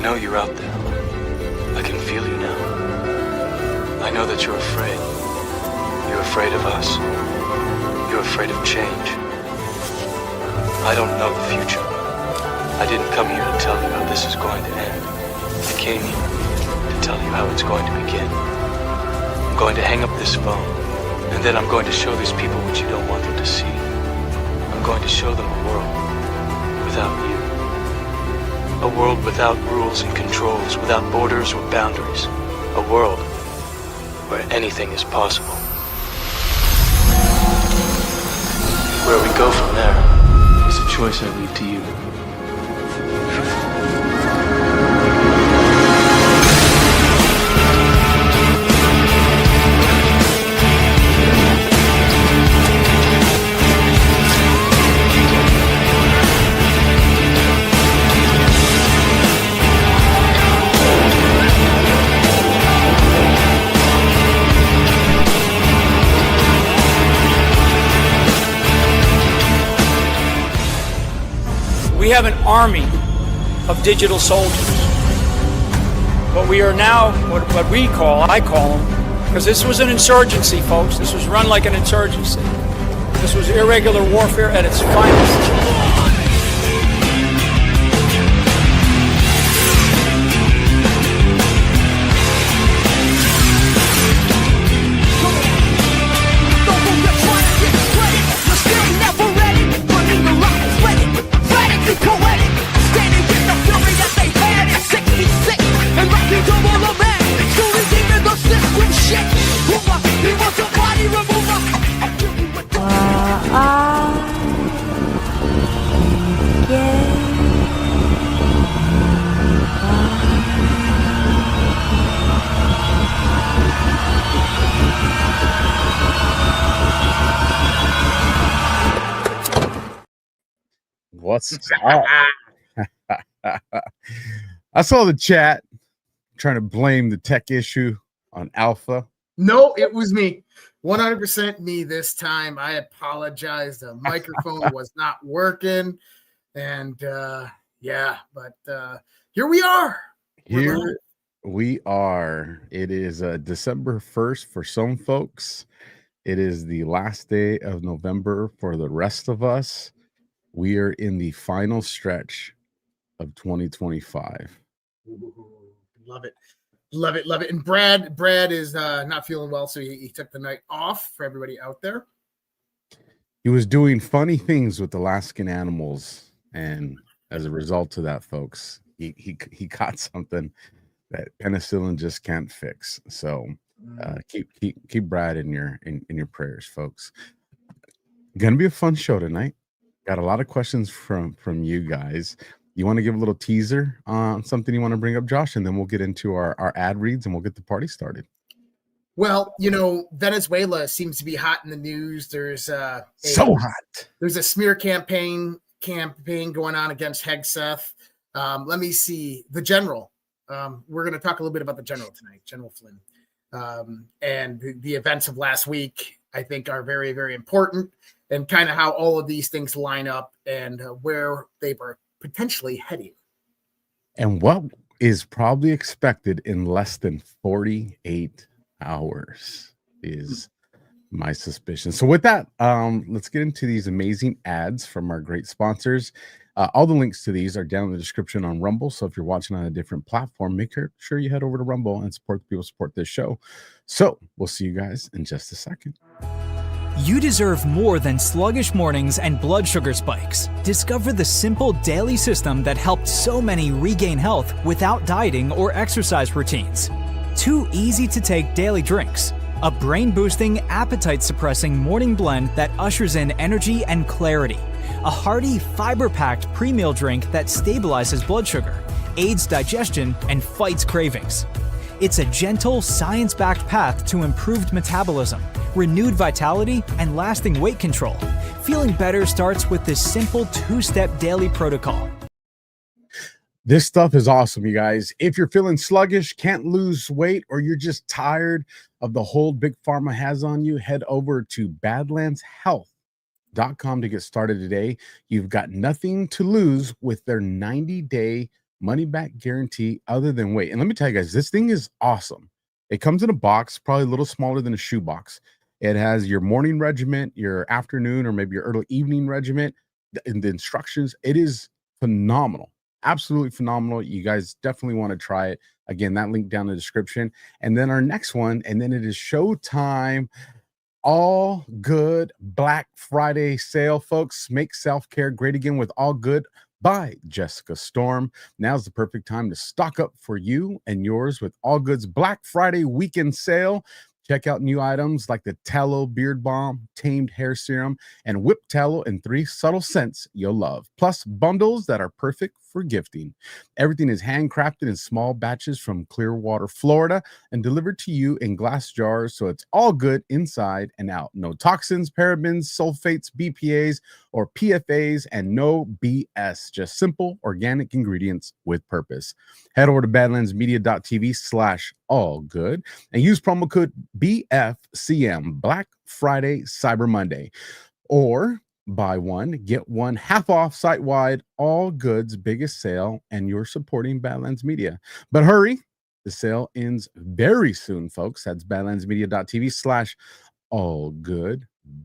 know you're out there. I can feel you now. I know that you're afraid. You're afraid of us. You're afraid of change. I don't know the future. I didn't come here to tell you how this is going to end. I came here to tell you how it's going to begin. I'm going to hang up this phone, and then I'm going to show these people what you don't want them to see. I'm going to show them a world without you. A world without rules and controls, without borders or boundaries. A world where anything is possible. Where we go from there is a choice I leave to you. We have an army of digital soldiers. What we are now, what we call, I call them, because this was an insurgency, folks. This was run like an insurgency. This was irregular warfare at its finest. What's up? I saw the chat trying to blame the tech issue on Alpha. No, it was me. 100% me this time. I apologize. The microphone was not working. And yeah, but here we are. Here we are. It is December 1st for some folks. It is the last day of November for the rest of us. We are in the final stretch of 2025. Ooh, love it. Love it. Love it. And Brad is not feeling well, so he took the night off for everybody out there. He was doing funny things with Alaskan animals, and as a result of that, folks, he caught something that penicillin just can't fix. So keep Brad in your prayers, folks. Gonna be a fun show tonight. Got a lot of questions from you guys. You want to give a little teaser on something you want to bring up, Josh, and then we'll get into our ad reads and we'll get the party started. Well, Venezuela seems to be hot in the news. There's so hot. There's a smear campaign going on against Hegseth. Let me see. The general. We're going to talk a little bit about the general tonight, General Flynn. And the events of last week, I think, are very, very important, and kind of how all of these things line up and where they were potentially heading. And what is probably expected in less than 48 hours is my suspicion. So with that, let's get into these amazing ads from our great sponsors. All the links to these are down in the description on Rumble. So if you're watching on a different platform, make sure you head over to Rumble and support the people, support this show. So we'll see you guys in just a second. You deserve more than sluggish mornings and blood sugar spikes. Discover the simple daily system that helped so many regain health without dieting or exercise routines. 2 easy-to-take daily drinks. A brain-boosting, appetite-suppressing morning blend that ushers in energy and clarity. A hearty, fiber-packed pre-meal drink that stabilizes blood sugar, aids digestion, and fights cravings. It's a gentle, science-backed path to improved metabolism, renewed vitality, and lasting weight control. Feeling better starts with this simple 2-step daily protocol. This stuff is awesome, you guys. If you're feeling sluggish, can't lose weight, or you're just tired of the hold Big Pharma has on you, head over to badlandshealth.com to get started today. You've got nothing to lose with their 90-day money back guarantee other than weight. And let me tell you guys, this thing is awesome. It comes in a box, probably a little smaller than a shoe box. It has your morning regiment, your afternoon, or maybe your early evening regiment, and the instructions. It is phenomenal. Absolutely phenomenal. You guys definitely want to try it. Again, that link down in the description. And then our next one, and then it is showtime. All Good Black Friday sale, folks. Make self-care great again with All Good by Jessica Storm. Now's the perfect time to stock up for you and yours with All Good's Black Friday weekend sale. Check out new items like the Tallow Beard Balm, Tamed Hair Serum, and Whipped Tallow in 3 subtle scents you'll love. Plus bundles that are perfect for gifting. Everything is handcrafted in small batches from Clearwater, Florida, and delivered to you in glass jars, so it's all good inside and out. No toxins, parabens, sulfates, BPAs, or PFAs, and no BS. Just simple, organic ingredients with purpose. Head over to badlandsmedia.tv/allgood and use promo code BFCM, Black Friday Cyber Monday. Or buy one, get one half off site-wide, All Good's biggest sale, and you're supporting Badlands Media. But hurry, the sale ends very soon, folks. That's badlandsmedia.tv/allgood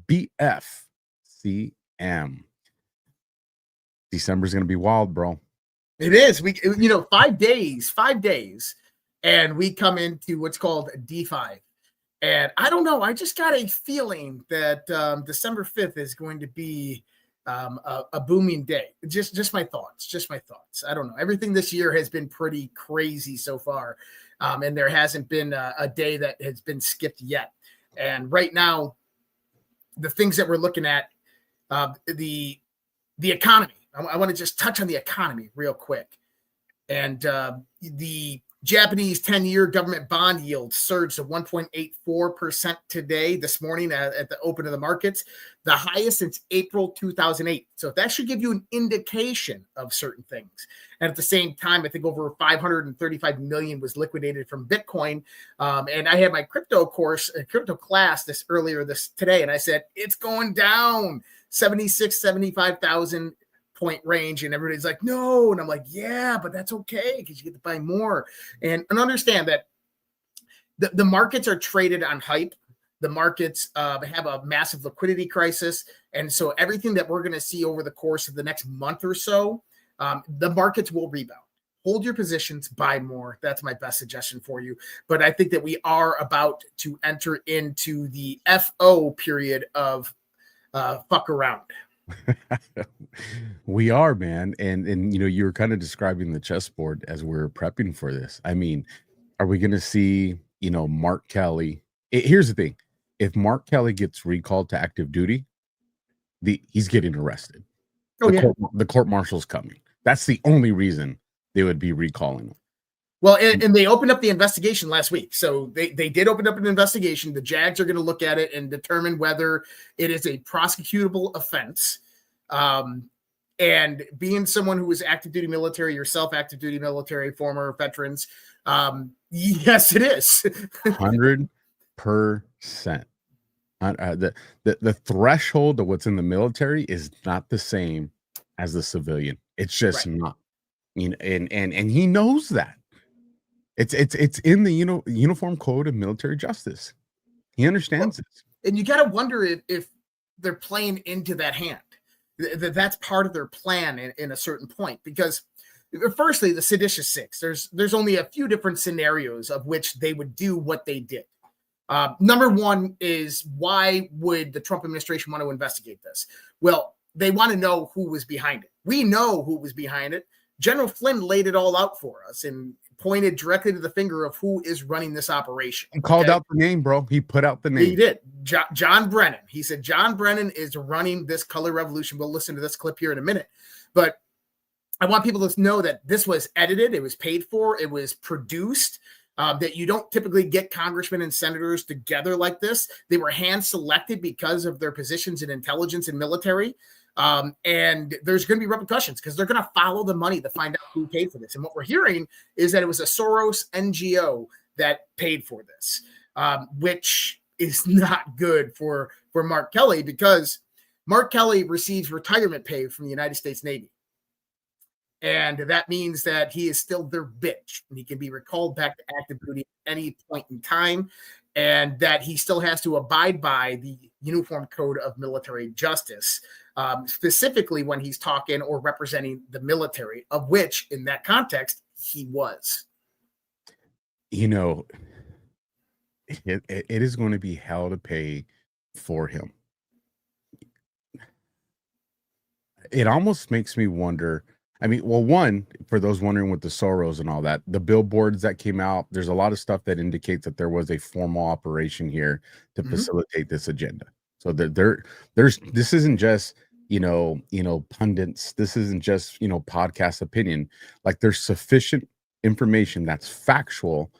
BFCM. December's going to be wild, bro. It is. 5 days, and we come into what's called D5. And I don't know. I just got a feeling that December 5th is going to be a booming day. Just my thoughts. I don't know. Everything this year has been pretty crazy so far, and there hasn't been a day that has been skipped yet. And right now, the things that we're looking at, the economy. I want to just touch on the economy real quick. And the Japanese 10-year government bond yield surged to 1.84% today, this morning at the open of the markets, the highest since April 2008. So that should give you an indication of certain things. And at the same time, I think over 535 million was liquidated from Bitcoin. And I had my crypto class today, and I said, it's going down 75,000 point range, and everybody's like, no, and I'm like, yeah, but that's okay because you get to buy more. And understand that the markets are traded on hype. The markets have a massive liquidity crisis, and so everything that we're going to see over the course of the next month or so, the markets will rebound. Hold your positions, buy more. That's my best suggestion for you. But I think that we are about to enter into the FO period of fuck around. We are, man. And you were kind of describing the chessboard as we're prepping for this. I mean, are we going to see, Mark Kelly? Here's the thing. If Mark Kelly gets recalled to active duty, he's getting arrested. The court martial's coming. That's the only reason they would be recalling him. Well, and they opened up the investigation last week. So they did open up an investigation. The JAGs are going to look at it and determine whether it is a prosecutable offense. And being someone who was active duty military, yourself active duty military, former veterans, yes, it is. 100%. The threshold of what's in the military is not the same as the civilian. It's just not. And he knows that. It's in the Uniform Code of Military Justice. He understands it. And you got to wonder if they're playing into that hand. That's part of their plan in a certain point. Because firstly, the seditious six, there's only a few different scenarios of which they would do what they did. Number one is, why would the Trump administration want to investigate this? Well, they want to know who was behind it. We know who was behind it. General Flynn laid it all out for us and pointed directly to the finger of who is running this operation. He called out the name, bro. He put out the name. He did. John Brennan. He said John Brennan is running this color revolution. We'll listen to this clip here in a minute. But I want people to know that this was edited. It was paid for. It was produced. That you don't typically get congressmen and senators together like this. They were hand-selected because of their positions in intelligence and military. And there's going to be repercussions because they're going to follow the money to find out who paid for this. And what we're hearing is that it was a Soros NGO that paid for this, which is not good for Mark Kelly, because Mark Kelly receives retirement pay from the United States Navy. And that means that he is still their bitch, and he can be recalled back to active duty at any point in time, and that he still has to abide by the Uniform Code of Military Justice, specifically when he's talking or representing the military, of which, in that context, he was. You know, it is going to be hell to pay for him. It almost makes me wonder. I mean, well, one, for those wondering with the Soros and all that, the billboards that came out, there's a lot of stuff that indicates that there was a formal operation here to facilitate this agenda. So there's this isn't just, pundits. This isn't just, podcast opinion. Like, there's sufficient information that's factual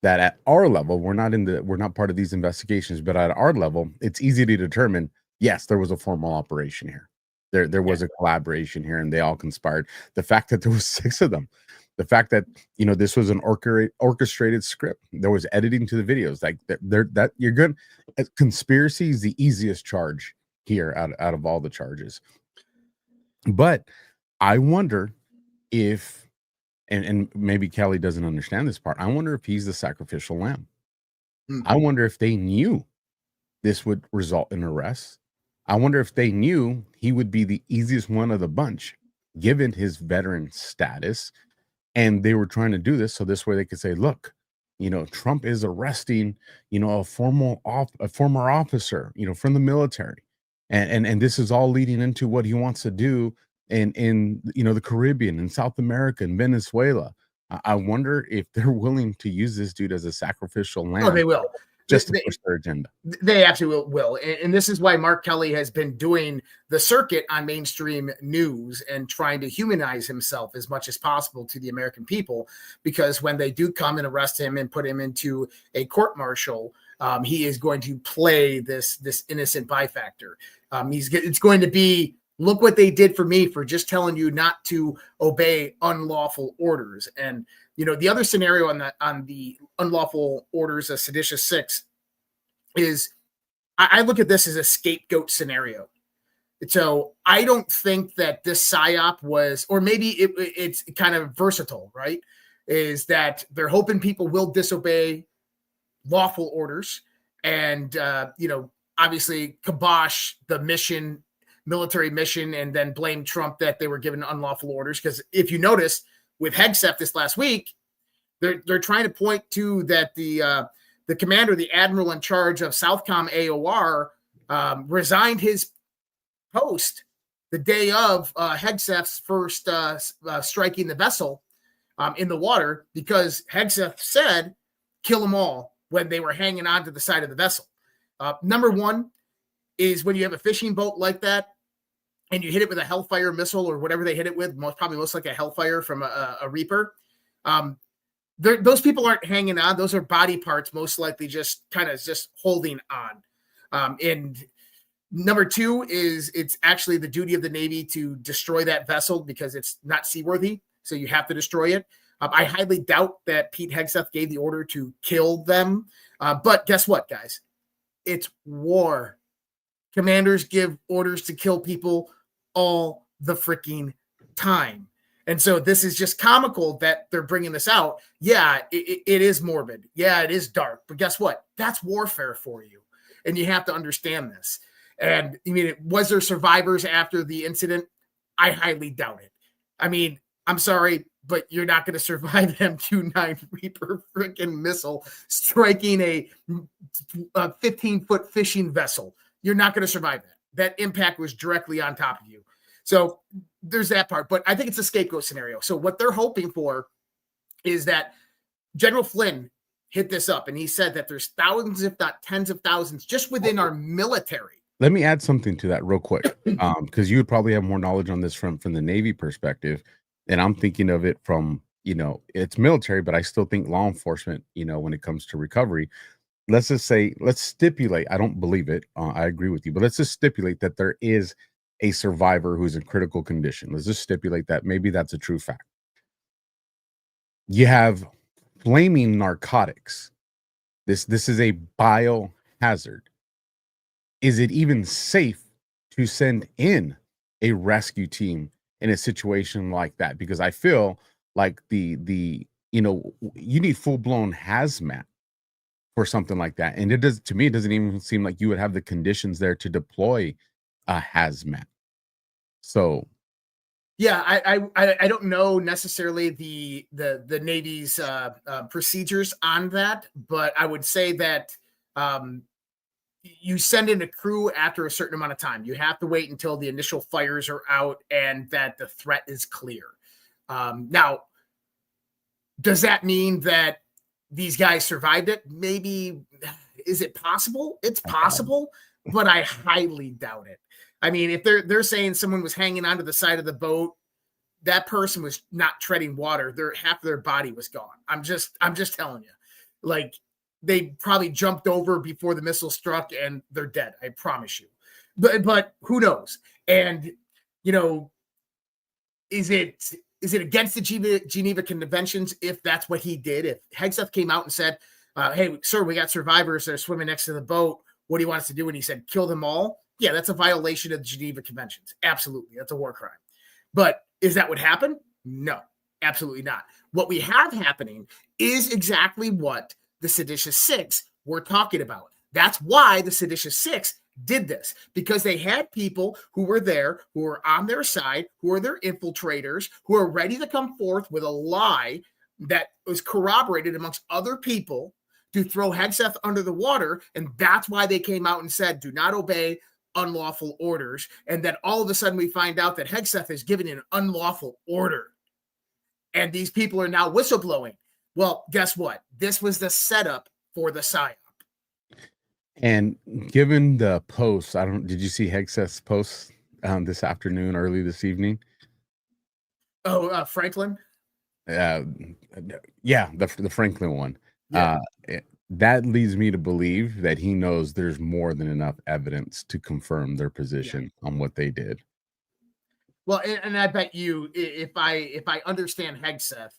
that at our level, we're not part of these investigations, but at our level, it's easy to determine, yes, there was a formal operation here. There was a collaboration here, and they all conspired. The fact that there was 6 of them, the fact that this was an orchestrated script, there was editing to the videos. Like that you're good. Conspiracy is the easiest charge here out of all the charges. But I wonder if, and maybe Kelly doesn't understand this part. I wonder if he's the sacrificial lamb. I wonder if they knew this would result in arrests. I wonder if they knew he would be the easiest one of the bunch, given his veteran status. And they were trying to do this so this way they could say, look, Trump is arresting, a former officer, from the military. And this is all leading into what he wants to do in the Caribbean and South America and Venezuela. I wonder if they're willing to use this dude as a sacrificial lamb. Oh, they will. Just to push their agenda. They absolutely will. And this is why Mark Kelly has been doing the circuit on mainstream news and trying to humanize himself as much as possible to the American people, because when they do come and arrest him and put him into a court martial, he is going to play this innocent factor. It's going to be, look what they did for me for just telling you not to obey unlawful orders. And the other scenario on the unlawful orders of seditious 6 is, I look at this as a scapegoat scenario. So I don't think that this PSYOP was, or maybe it's kind of versatile, right? Is that they're hoping people will disobey lawful orders and, obviously kibosh the military mission, and then blame Trump that they were given unlawful orders. Because if you notice, with HEGSEF this last week, they're trying to point to that the commander, the admiral in charge of Southcom AOR, resigned his post the day of HEGSEF's first striking the vessel in the water, because HEGSEF said, kill them all, when they were hanging on to the side of the vessel. Number one is, when you have a fishing boat like that, and you hit it with a Hellfire missile or whatever they hit it with, probably most like a Hellfire from a Reaper. Those people aren't hanging on. Those are body parts, most likely just holding on. And number 2 is, it's actually the duty of the Navy to destroy that vessel because it's not seaworthy. So you have to destroy it. I highly doubt that Pete Hegseth gave the order to kill them. But guess what, guys? It's war. Commanders give orders to kill people all the freaking time. And so this is just comical that they're bringing this out. Yeah, it is morbid. Yeah, it is dark. But guess what? That's warfare for you. And you have to understand this. And I mean, was there survivors after the incident? I highly doubt it. I mean, I'm sorry, but you're not going to survive M29 Reaper freaking missile striking a 15-foot fishing vessel. You're not going to survive that. That impact was directly on top of you. So there's that part. But I think it's a scapegoat scenario. So what they're hoping for is that General Flynn hit this up, and he said that there's thousands, if not tens of thousands, just within our military. Let me add something to that real quick, because you would probably have more knowledge on this from the Navy perspective. And I'm thinking of it from, it's military, but I still think law enforcement, when it comes to recovery. Let's just say, let's stipulate, I don't believe it, I agree with you, but let's just stipulate that there is a survivor who's in critical condition. Let's just stipulate that maybe that's a true fact. You have flaming narcotics. This is a biohazard. Is it even safe to send in a rescue team in a situation like that, because I feel like the you need full blown hazmat for something like that, and it does, to me, it doesn't even seem like you would have the conditions there to deploy a hazmat. So Yeah, I don't know necessarily the Navy's procedures on that, but I would say that you send in a crew after a certain amount of time. You have to wait until the initial fires are out and that the threat is clear. Now, does that mean that these guys survived it? Maybe. Is it possible? It's possible, but I highly doubt it. I mean, if they're saying someone was hanging onto the side of the boat, that person was not treading water. Half of their body was gone. I'm just telling you, like, they probably jumped over before the missile struck and they're dead. I promise you. But who knows? And is it against the Geneva Conventions if that's what he did? If Hegseth came out and said, "Hey, sir, we got survivors that are swimming next to the boat. What do you want us to do?" And he said, "Kill them all." Yeah, that's a violation of the Geneva Conventions. Absolutely, that's a war crime. But is that what happened? No, absolutely not. What we have happening is exactly what the Seditious Six were talking about. That's why the Seditious Six did this, because they had people who were there, who were on their side, who are their infiltrators, who are ready to come forth with a lie that was corroborated amongst other people to throw Hegseth under the water. And that's why they came out and said, do not obey unlawful orders. And then all of a sudden we find out that Hegseth is giving an unlawful order. And these people are now whistleblowing. Well, guess what? This was the setup for the PSYOP. And given the posts, did you see Hegseth's post this afternoon, early this evening? Oh, Franklin? Yeah, the Franklin one. Yeah. That leads me to believe that he knows there's more than enough evidence to confirm their position on what they did. Well, and I bet you, if I understand Hegseth,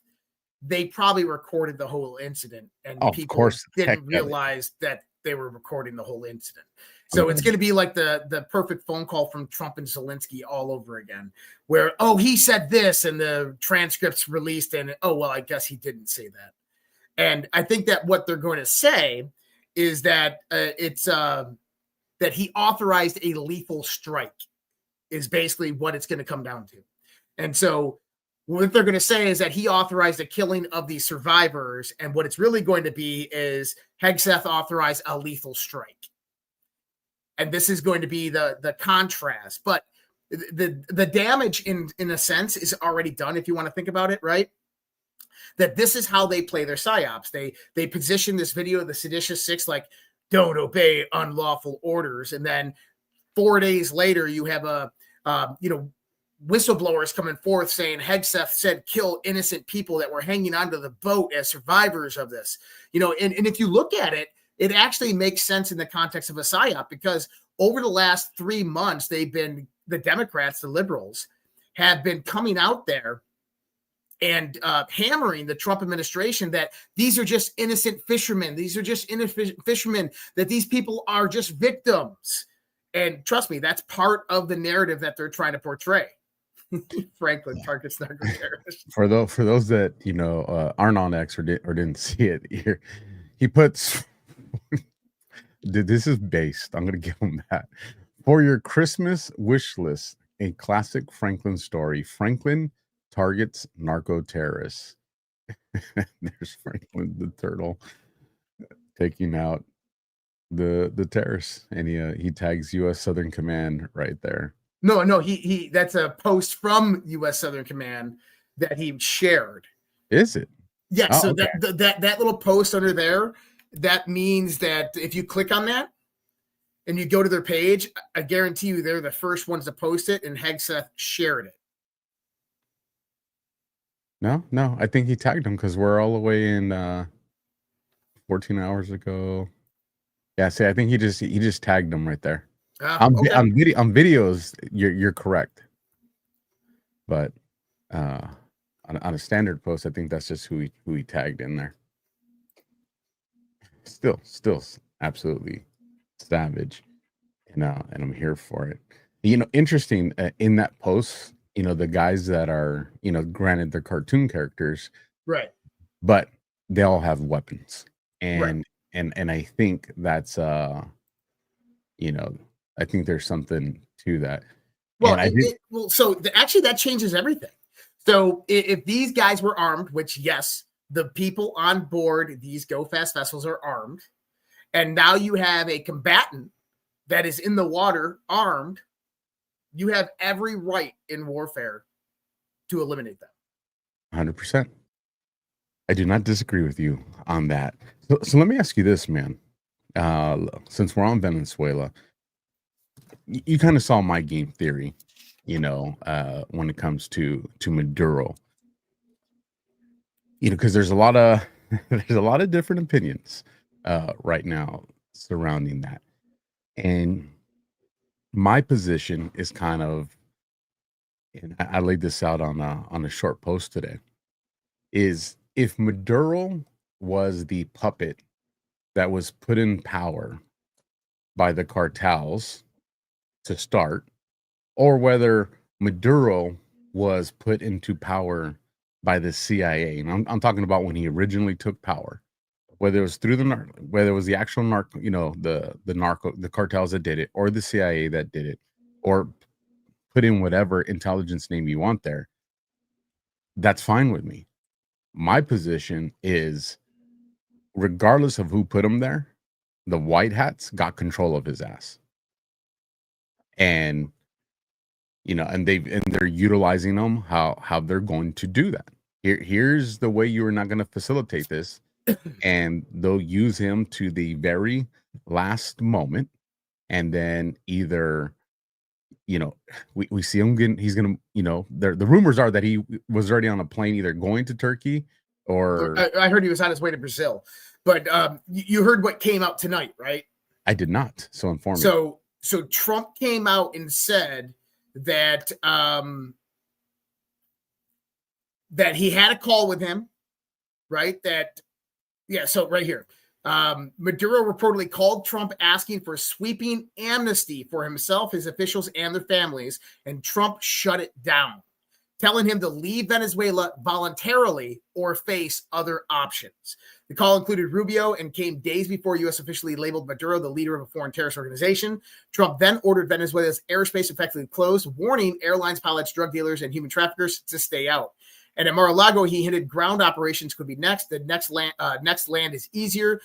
they probably recorded the whole incident, and people didn't realize that they were recording the whole incident. So it's going to be like the perfect phone call from Trump and Zelensky all over again, where, oh, he said this, and the transcript's released, and oh, well, I guess he didn't say that. And I think that what they're going to say is that that he authorized a lethal strike is basically what it's going to come down to. And so what they're going to say is that he authorized the killing of these survivors. And what it's really going to be is Hegseth authorized a lethal strike. And this is going to be the contrast. But the damage in a sense is already done, if you want to think about it, right? That this is how they play their psyops. They position this video of the Seditious Six like, don't obey unlawful orders. And then 4 days later, you have whistleblowers coming forth saying Hegseth said kill innocent people that were hanging onto the boat as survivors of this. And if you look at it, it actually makes sense in the context of a psyop, because over the last 3 months, the Democrats, the liberals, have been coming out there and hammering the Trump administration that these are just innocent fishermen. These are just innocent fishermen, that these people are just victims. And trust me, that's part of the narrative that they're trying to portray. Franklin targets narco-terrorists. For those that aren't on X or didn't see it here, he puts this is based. I'm gonna give him that. For your Christmas wish list, a classic Franklin story. Franklin targets narco-terrorists. There's Franklin the turtle taking out the terrorists, and he tags U.S. Southern Command right there. No, he that's a post from U.S. Southern Command that he shared. Is it? Yeah. So okay. that little post under there, that means that if you click on that and you go to their page, I guarantee you they're the first ones to post it, and Hegseth shared it. No, I think he tagged them because we're all the way in 14 hours ago. Yeah, see, I think he just tagged them right there. On videos, you're correct, but on a standard post, I think that's just who he tagged in there. Still absolutely savage, and I'm here for it. Interesting in that post, the guys that are, granted they're cartoon characters, Right. but they all have weapons. Right. And I think that's I think there's something to that. Well, And I think actually that changes everything. So if these guys were armed, which yes, the people on board these Go Fast vessels are armed, and now you have a combatant that is in the water armed, you have every right in warfare to eliminate them. 100%. I do not disagree with you on that. So let me ask you this, man. Since we're on Venezuela, you kind of saw my game theory, when it comes to Maduro. Because there's a lot of different opinions right now surrounding that. And my position is kind of, and I laid this out on a short post today, is if Maduro was the puppet that was put in power by the cartels to start, or whether Maduro was put into power by the CIA, and I'm talking about when he originally took power, whether it was through whether it was the actual the cartels that did it, or the CIA that did it, or put in whatever intelligence name you want there, that's fine with me. My position is, regardless of who put him there, the white hats got control of his ass. And they're utilizing them how they're going to do that. Here's the way you are not going to facilitate this. And they'll use him to the very last moment. And then either, we see him getting, he's going to, the rumors are that he was already on a plane, either going to Turkey or I heard he was on his way to Brazil, but you heard what came out tonight, right? I did not. So inform me. So Trump came out and said that that he had a call with him, right? So right here, Maduro reportedly called Trump asking for a sweeping amnesty for himself, his officials, and their families, and Trump shut it down, telling him to leave Venezuela voluntarily or face other options. The call included Rubio and came days before U.S. officially labeled Maduro the leader of a foreign terrorist organization. Trump then ordered Venezuela's airspace effectively closed, warning airlines, pilots, drug dealers, and human traffickers to stay out. And at Mar-a-Lago, he hinted ground operations could be next. The next land is easier.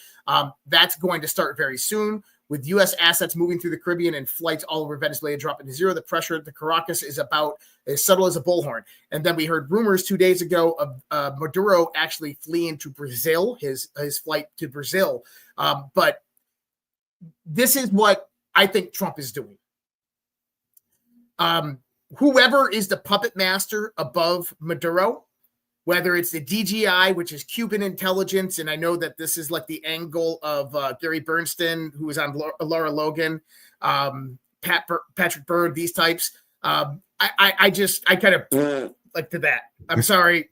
That's going to start very soon. With U.S. assets moving through the Caribbean and flights all over Venezuela dropping to zero, the pressure at the Caracas is about as subtle as a bullhorn. And then we heard rumors 2 days ago of Maduro actually fleeing to Brazil, his flight to Brazil. But this is what I think Trump is doing. Whoever is the puppet master above Maduro, whether it's the DGI, which is Cuban intelligence, and I know that this is like the angle of Gary Bernstein, who was on Laura Logan, Patrick Byrd, these types. I kind of like to that. I'm sorry.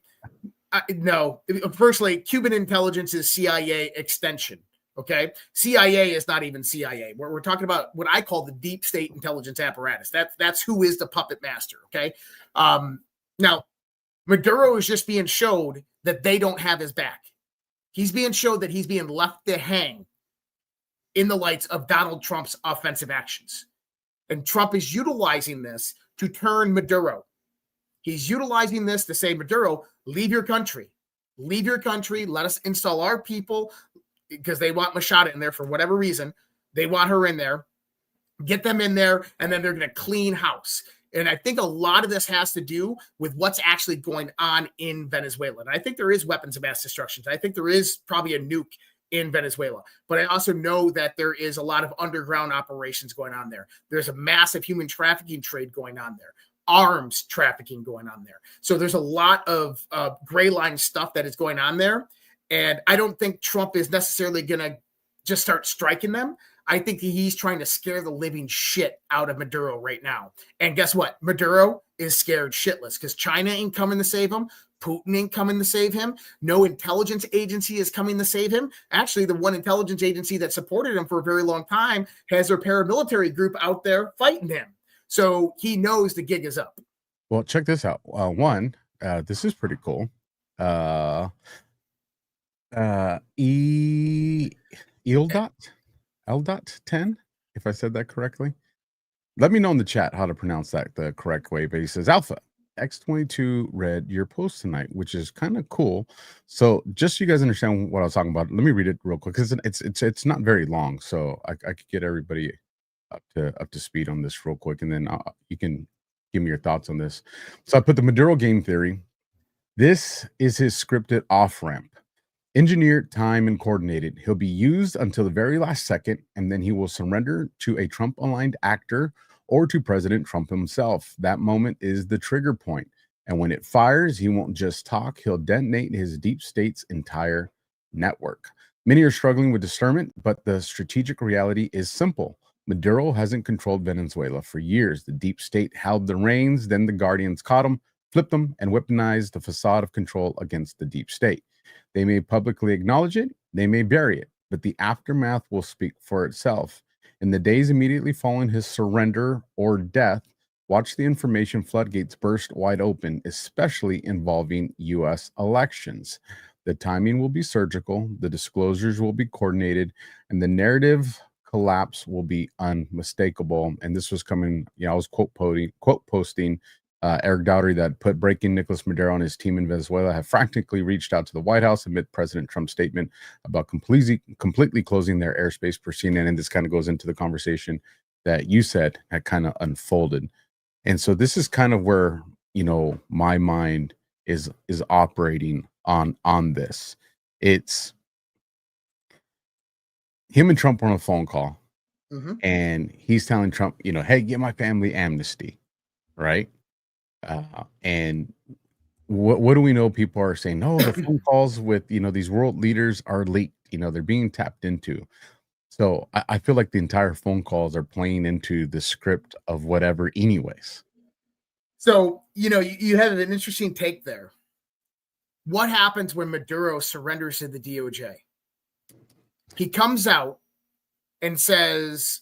No, personally, Cuban intelligence is CIA extension. Okay. CIA is not even CIA. We're talking about what I call the deep state intelligence apparatus. That's who is the puppet master. Okay. Now, Maduro is just being showed that they don't have his back. He's being showed that he's being left to hang in the lights of Donald Trump's offensive actions. And Trump is utilizing this to turn Maduro. He's utilizing this to say, Maduro, leave your country. Leave your country. Let us install our people, because they want Machado in there for whatever reason. They want her in there. Get them in there, and then they're going to clean house. And I think a lot of this has to do with what's actually going on in Venezuela. And I think there is weapons of mass destruction. I think there is probably a nuke in Venezuela. But I also know that there is a lot of underground operations going on there. There's a massive human trafficking trade going on there. Arms trafficking going on there. So there's a lot of gray line stuff that is going on there. And I don't think Trump is necessarily going to just start striking them. I think he's trying to scare the living shit out of Maduro right now. And guess what? Maduro is scared shitless because China ain't coming to save him. Putin ain't coming to save him. No intelligence agency is coming to save him. Actually, the one intelligence agency that supported him for a very long time has their paramilitary group out there fighting him. So he knows the gig is up. Well, check this out. One, this is pretty cool. L 10, if I said that correctly. Let me know in the chat how to pronounce that the correct way. But he says, Alpha X22 read your post tonight, which is kind of cool. So just so you guys understand what I was talking about, let me read it real quick because it's not very long, so I could get everybody up to speed on this real quick, and then you can give me your thoughts on this. So I put the Maduro game theory. This is his scripted off ramp. Engineered, time, and coordinated. He'll be used until the very last second, and then he will surrender to a Trump-aligned actor or to President Trump himself. That moment is the trigger point. And when it fires, he won't just talk, he'll detonate his deep state's entire network. Many are struggling with discernment, but the strategic reality is simple. Maduro hasn't controlled Venezuela for years. The deep state held the reins, then the Guardians caught him, flipped them, and weaponized the facade of control against the deep state. They may publicly acknowledge it, they may bury it, but the aftermath will speak for itself. In the days immediately following his surrender or death, watch the information floodgates burst wide open, especially involving U.S. elections. The timing will be surgical, the disclosures will be coordinated, and the narrative collapse will be unmistakable. And this was coming, I was quote posting Eric Dowdy that put breaking Nicolas Maduro and his team in Venezuela have frantically reached out to the White House amid President Trump's statement about completely closing their airspace per CNN. And this kind of goes into the conversation that you said had kind of unfolded. And so this is kind of where, my mind is operating on this. It's him and Trump were on a phone call, and he's telling Trump, hey, get my family amnesty, right? And what do we know? People are saying, no, the phone calls with, these world leaders are leaked, they're being tapped into. So I feel like the entire phone calls are playing into the script of whatever anyways. So, you had an interesting take there. What happens when Maduro surrenders to the DOJ? He comes out and says,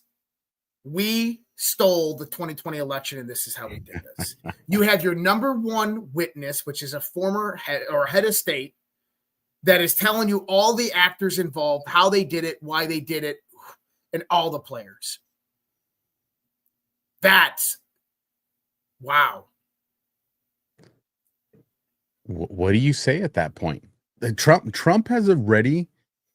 we stole the 2020 election, and this is how we did this. You have your number one witness, which is a former head of state, that is telling you all the actors involved, how they did it, why they did it, and all the players. That's wow. What do you say at that point? Trump has already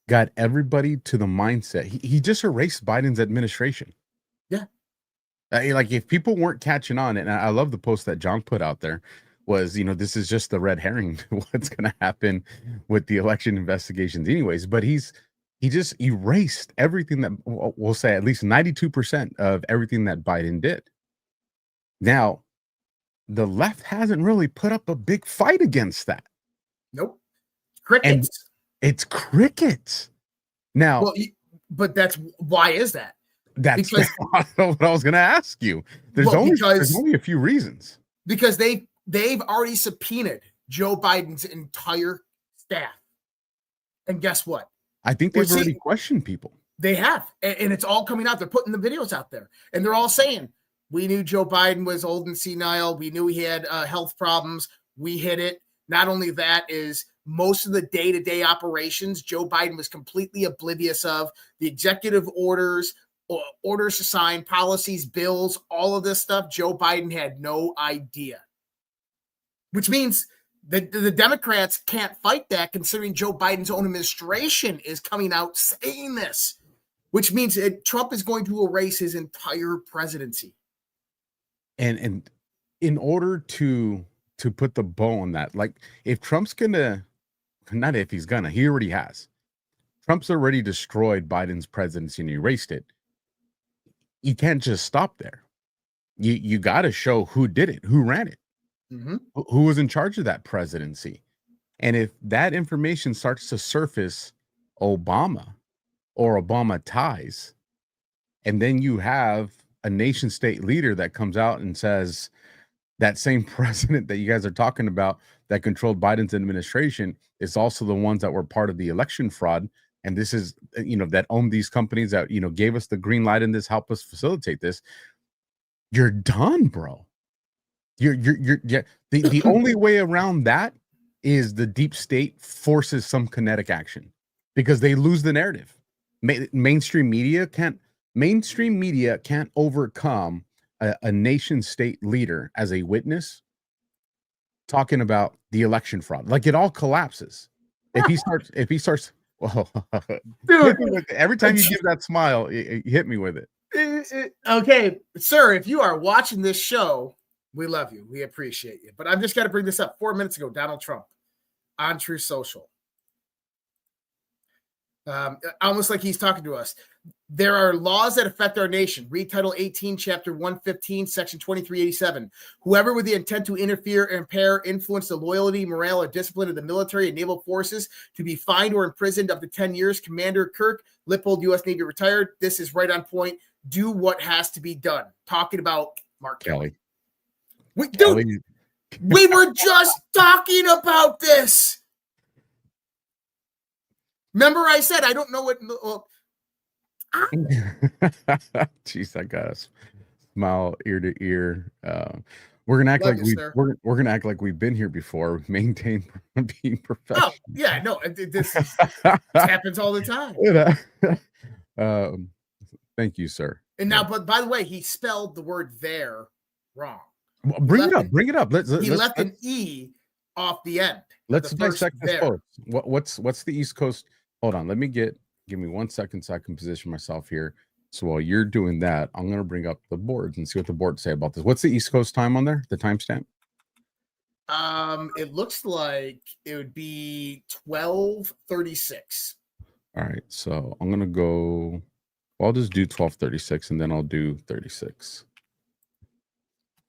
got everybody to the mindset. He just erased Biden's administration. Yeah. Like if people weren't catching on, and I love the post that John put out there, was, this is just the red herring what's going to happen with the election investigations anyways. But he just erased everything that, we'll say at least 92% of everything that Biden did. Now, the left hasn't really put up a big fight against that. Nope. Crickets. And it's crickets. Now, well, but why is that? That's what I was going to ask you. There's only a few reasons. Because they've already subpoenaed Joe Biden's entire staff. And guess what? I think they've already questioned people. They have. And it's all coming out. They're putting the videos out there. And they're all saying, we knew Joe Biden was old and senile. We knew he had health problems. We hid it. Not only that, is most of the day-to-day operations, Joe Biden was completely oblivious of. The executive orders to sign, policies, bills, all of this stuff, Joe Biden had no idea. Which means the Democrats can't fight that, considering Joe Biden's own administration is coming out saying this, which means Trump is going to erase his entire presidency. And in order to put the bow on that, like if Trump's gonna, not if he's gonna, he already has. Trump's already destroyed Biden's presidency and erased it. You can't just stop there. You got to show who did it, who ran it, who was in charge of that presidency. And if that information starts to surface Obama or Obama ties, and then you have a nation state leader that comes out and says that same president that you guys are talking about that controlled Biden's administration is also the ones that were part of the election fraud. And this is, that owned these companies that, gave us the green light in this, help us facilitate this. You're done, bro. Yeah. The only way around that is the deep state forces some kinetic action because they lose the narrative. Mainstream media can't overcome a nation state leader as a witness talking about the election fraud. Like it all collapses. If he starts, well, Dude, every time you give that smile, you hit me with it. Okay, sir, if you are watching this show, we love you. We appreciate you. But I've just got to bring this up. 4 minutes ago, Donald Trump on True Social. Almost like he's talking to us. There are laws that affect our nation. Read Title 18, Chapter 115, Section 2387. Whoever with the intent to interfere, impair, influence the loyalty, morale, or discipline of the military and naval forces to be fined or imprisoned up to 10 years. Commander Kirk Lippold, U.S. Navy retired. This is right on point. Do what has to be done. Talking about Mark Kelly. Dude, we were just talking about this. Remember I said I don't know what... Jeez, I got a smile ear to ear. We're gonna act we're gonna act like we've been here before. Maintain being professional. Oh yeah, no, this happens all the time. Thank you, sir. And now, but by the way, he spelled the word "there" wrong. Well, bring it up. Let's left an E off the end. Let's dissect this post. What's the East Coast? Hold on, give me 1 second so I can position myself here. So while you're doing that, I'm going to bring up the boards and see what the boards say about this. What's the East Coast time on there? The timestamp? It looks like it would be 12:36. All right, so I'm going to go. Well, I'll just do 12:36 and then I'll do 36.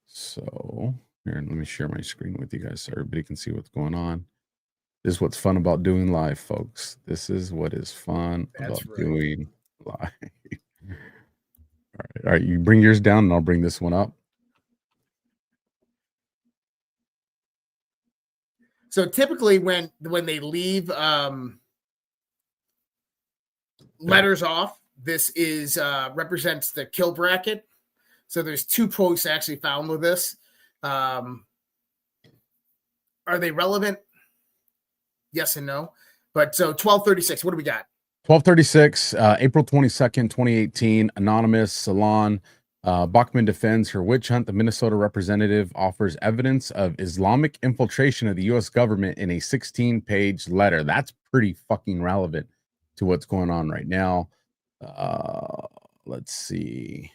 So here, let me share my screen with you guys so everybody can see what's going on. This is what's fun about doing live, folks. This is what is fun doing live. All right. You bring yours down and I'll bring this one up. So typically when they leave letters off, this is represents the kill bracket. So there's 2 posts actually found with this. Are they relevant? Yes and no. But so 12:36, what do we got? 12:36, April 22nd, 2018, anonymous Salon. Bachman defends her witch hunt. The Minnesota representative offers evidence of Islamic infiltration of the U.S. government in a 16-page letter. That's pretty fucking relevant to what's going on right now. Let's see.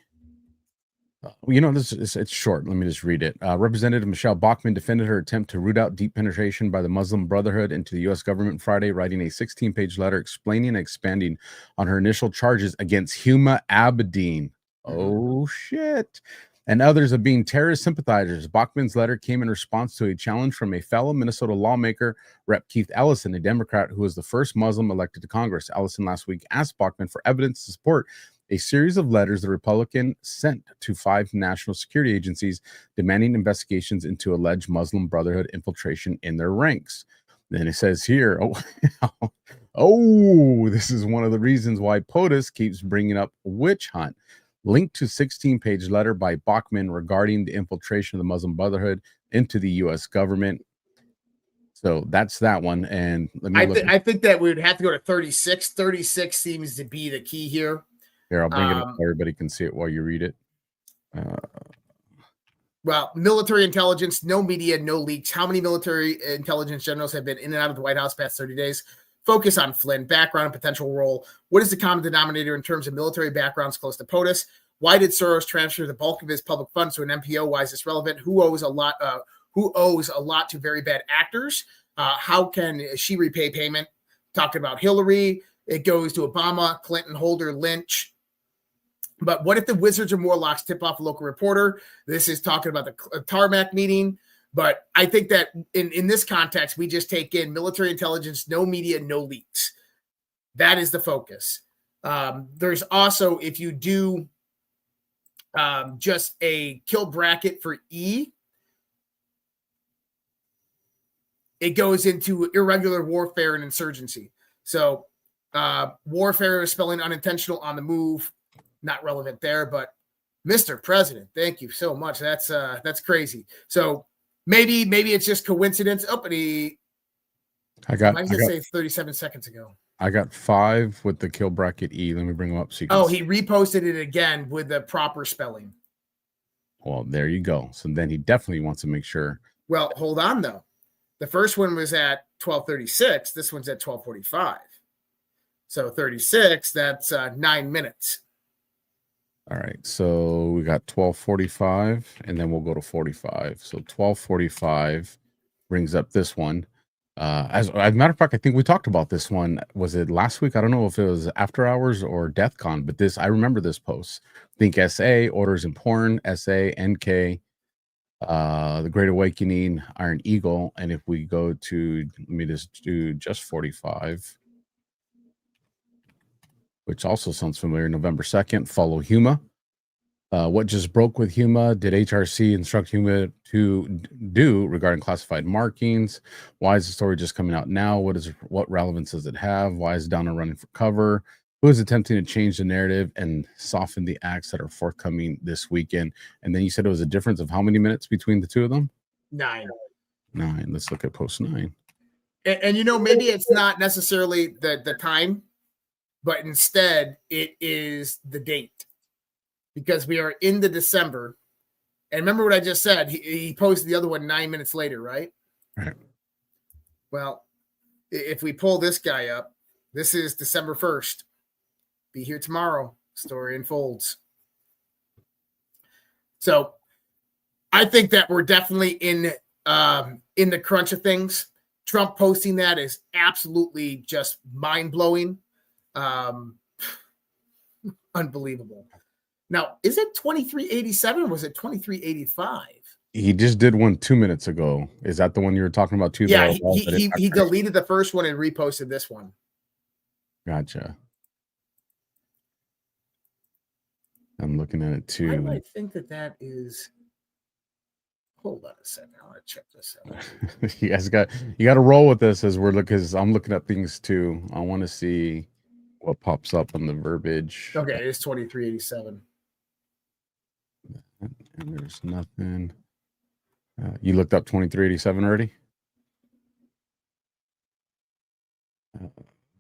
It's short. Let me just read it. Representative Michelle Bachmann defended her attempt to root out deep penetration by the Muslim Brotherhood into the U.S. government Friday, writing a 16-page letter explaining and expanding on her initial charges against Huma Abedin. Oh, shit. And others of being terrorist sympathizers. Bachmann's letter came in response to a challenge from a fellow Minnesota lawmaker, Rep. Keith Ellison, a Democrat who was the first Muslim elected to Congress. Ellison last week asked Bachmann for evidence to support a series of letters the Republican sent to 5 national security agencies demanding investigations into alleged Muslim Brotherhood infiltration in their ranks. Then it says here, this is one of the reasons why POTUS keeps bringing up witch hunt. Linked to 16-page letter by Bachmann regarding the infiltration of the Muslim Brotherhood into the U.S. government. So that's that one. And let me I think that we would have to go to 36. 36 seems to be the key here. Here, I'll bring it up so everybody can see it while you read it. Well, military intelligence, no media, no leaks. How many military intelligence generals have been in and out of the White House past 30 days? Focus on Flynn, background and potential role. What is the common denominator in terms of military backgrounds close to POTUS? Why did Soros transfer the bulk of his public funds to an MPO? Why is this relevant? Who owes a lot to very bad actors? How can she repay payment? Talking about Hillary. It goes to Obama, Clinton, Holder, Lynch. But what if the Wizards or Morlocks tip off a local reporter? This is talking about the tarmac meeting. But I think that in this context, we just take in military intelligence, no media, no leaks. That is the focus. There's also, if you do just a kill bracket for E, it goes into irregular warfare and insurgency. So warfare is spelling unintentional on the move. Not relevant there, but Mr. President, thank you so much. That's crazy. So maybe it's just coincidence. Oh, but I got why does it say 37 seconds ago? I got 5 with the kill bracket E. Let me bring them up so you can he reposted it again with the proper spelling. Well, there you go. So then he definitely wants to make sure. Well, hold on though. The first one was at 12:36. This one's at 12:45. So 36, that's 9 minutes. All right. So we got 12:45 and then we'll go to 45. So 12:45 brings up this one. As a matter of fact, I think we talked about this one. Was it last week? I don't know if it was After Hours or DEFCON, but I remember this post. Think SA, Orders important, SA, NK, The Great Awakening, Iron Eagle. And if we go to, let me just do just 45, which also sounds familiar, November 2nd, Follow Huma. What just broke with Huma? Did HRC instruct Huma to do regarding classified markings? Why is the story just coming out now? What relevance does it have? Why is Donna running for cover? Who is attempting to change the narrative and soften the acts that are forthcoming this weekend? And then you said it was a difference of how many minutes between the two of them? 9. Let's look at post 9. And maybe it's not necessarily the time, but instead it is the date. Because we are into December. And remember what I just said. He posted the other one 9 minutes later, right? Right. Well, if we pull this guy up, this is December 1st. Be here tomorrow. Story unfolds. So I think that we're definitely in the crunch of things. Trump posting that is absolutely just mind-blowing. Unbelievable. Now, is it 2387 or was it 2385? He just did one 2 minutes ago. Is that the one you were talking about too? Yeah, he deleted the first one and reposted this one. Gotcha. I'm looking at it too. Why do I think that is? Hold on a second. I want to check this out. You guys got to roll with this as we're looking. Because I'm looking at things too. I want to see what pops up on the verbiage. Okay, it's 2387. And there's nothing. You looked up 2387 already?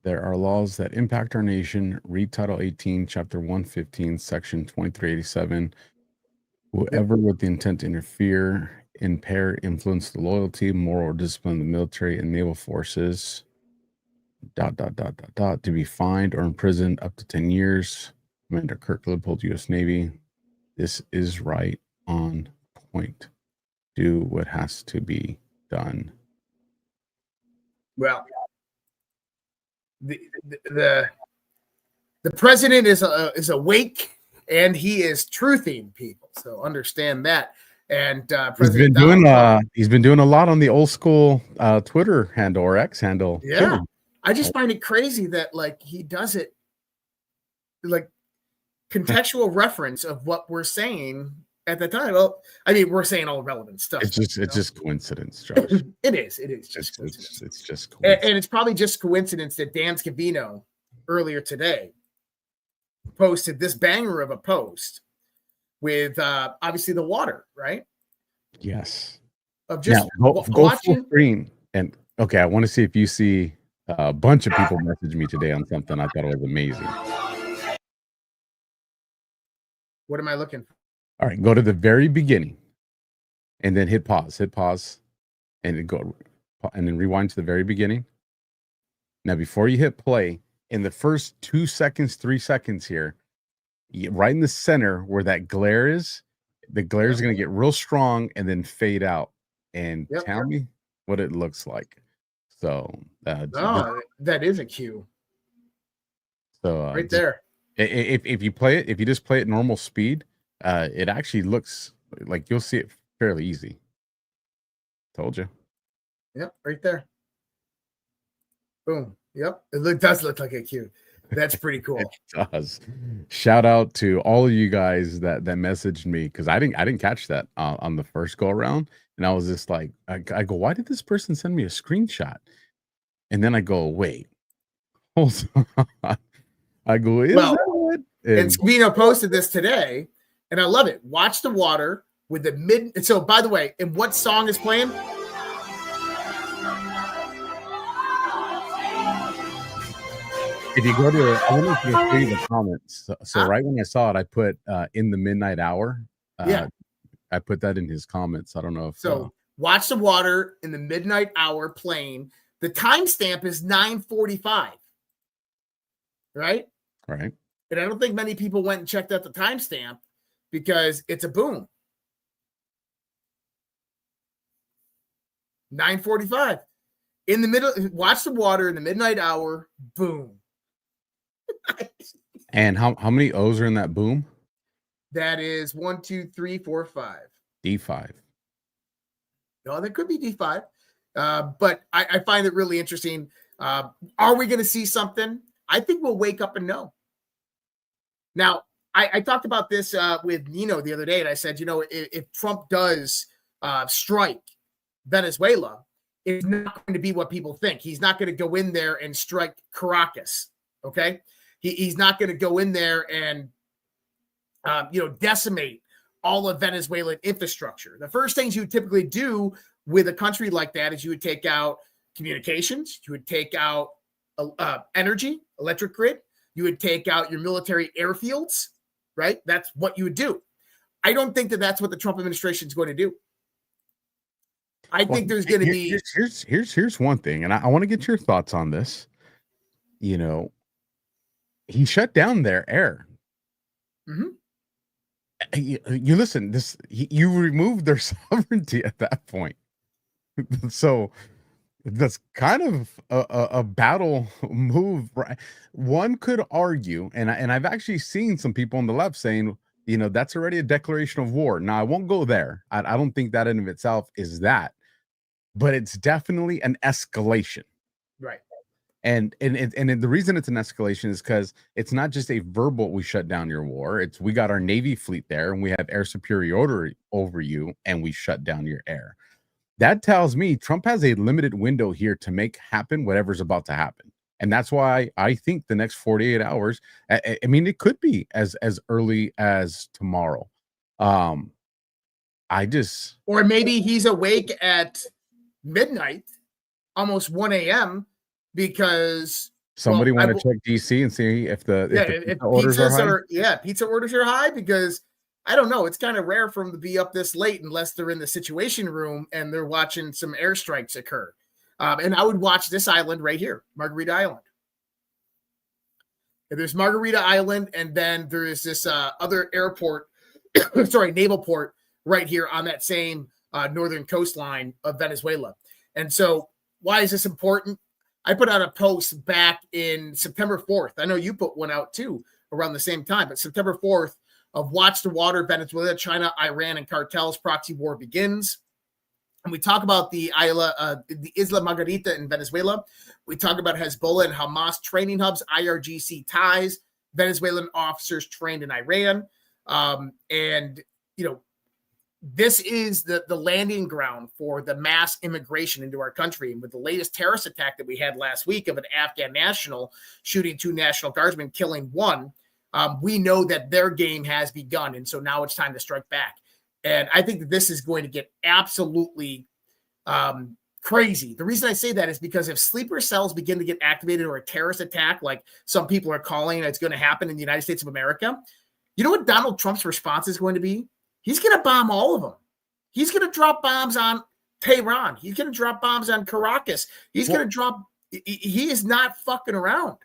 There are laws that impact our nation. Read Title 18, Chapter 115, Section 2387. Whoever with the intent to interfere, impair, influence the loyalty, moral, or discipline of the military and naval forces, ... to be fined or imprisoned up to 10 years. Commander Kirk Lippold, U.S. Navy. This is right on point. Do what has to be done. Well, the president is awake and he is truthing people. So understand that. And he's been doing a lot on the old school Twitter handle or X handle. Yeah. Too. I just find it crazy that he does it contextual reference of what we're saying at the time. Well, I mean, we're saying all relevant stuff. It's just coincidence, Josh. It is. It's just coincidence. It's just coincidence. And it's probably just coincidence that Dan Scavino earlier today posted this banger of a post with obviously the water, right? Yes. Of just go watching full screen. And okay, I want to see if you see a bunch of people message me today on something I thought it was amazing. What am I looking for? All right, go to the very beginning and then hit pause, and then rewind to the very beginning. Now, before you hit play, in the first 2 seconds, 3 seconds here, right in the center where that glare is, the glare is going to get real strong and then fade out. And tell me what it looks like. So, that is a cue. So right there. If you play it, if you just play it normal speed, it actually looks like you'll see it fairly easy. Told you. Yep, right there. Boom. Yep, it does look like a cue. That's pretty cool. It does. Shout out to all of you guys that messaged me because I didn't catch that on the first go around, and I was just like, I go, why did this person send me a screenshot? And then I go, wait, hold on. I go, and Scavino posted this today, And I love it. Watch the water with the mid. And so, by the way, and what song is playing? If you go to, I wonder if you can see the comments. So right when I saw it, I put in the midnight hour. Yeah. I put that in his comments. I don't know if so. Watch the water in the midnight hour playing. The timestamp is 9:45. Right? Right. And I don't think many people went and checked out the timestamp because it's a boom. 9:45. In the middle, watch the water in the midnight hour, boom. And how many O's are in that boom? That is 1, 2, 3, 4, 5. D5. No, that could be D5. But I find it really interesting. Are we going to see something? I think we'll wake up and know. Now, I talked about this with Nino the other day, and I said, if Trump does strike Venezuela, it's not going to be what people think. He's not going to go in there and strike Caracas, okay? He's not going to go in there and, decimate all of Venezuelan infrastructure. The first things you would typically do with a country like that is you would take out communications, you would take out energy, electric grid, you would take out your military airfields, right? That's what you would do. I don't think that that's what the Trump administration is going to do. I think there's going to be... Here's one thing, and I want to get your thoughts on this. He shut down their air. Mm-hmm. You listen, you removed their sovereignty at that point. So that's kind of a battle move, right? One could argue, and I've actually seen some people on the left saying, that's already a declaration of war. Now, I won't go there. I don't think that in of itself is that, but it's definitely an escalation. Right. And the reason it's an escalation is because it's not just a verbal, we shut down your war. It's we got our Navy fleet there and we have air superiority over you and we shut down your air. That tells me Trump has a limited window here to make happen whatever's about to happen. And that's why I think the next 48 hours, I mean, it could be as early as tomorrow. Or maybe he's awake at midnight, almost 1 a.m., because somebody want to check DC and see if the pizza orders are high? Pizza orders are high, because I don't know. It's kind of rare for them to be up this late unless they're in the Situation Room and they're watching some airstrikes occur. And I would watch this island right here, Margarita Island. There's Margarita Island, and then there is this other airport, naval port right here on that same northern coastline of Venezuela. And so why is this important? I put out a post back in September 4th. I know you put one out too around the same time, but September 4th of Watch the Water, Venezuela, China, Iran, and cartels proxy war begins. And we talk about the Isla Margarita in Venezuela. We talk about Hezbollah and Hamas training hubs, IRGC ties, Venezuelan officers trained in Iran. This is the landing ground for the mass immigration into our country. And with the latest terrorist attack that we had last week of an Afghan national shooting 2 National Guardsmen, killing 1, we know that their game has begun. And so now it's time to strike back. And I think that this is going to get absolutely crazy. The reason I say that is because if sleeper cells begin to get activated or a terrorist attack, like some people are calling it's going to happen in the United States of America, you know what Donald Trump's response is going to be? He's going to bomb all of them. He's going to drop bombs on Tehran. He's going to drop bombs on Caracas. He is not fucking around.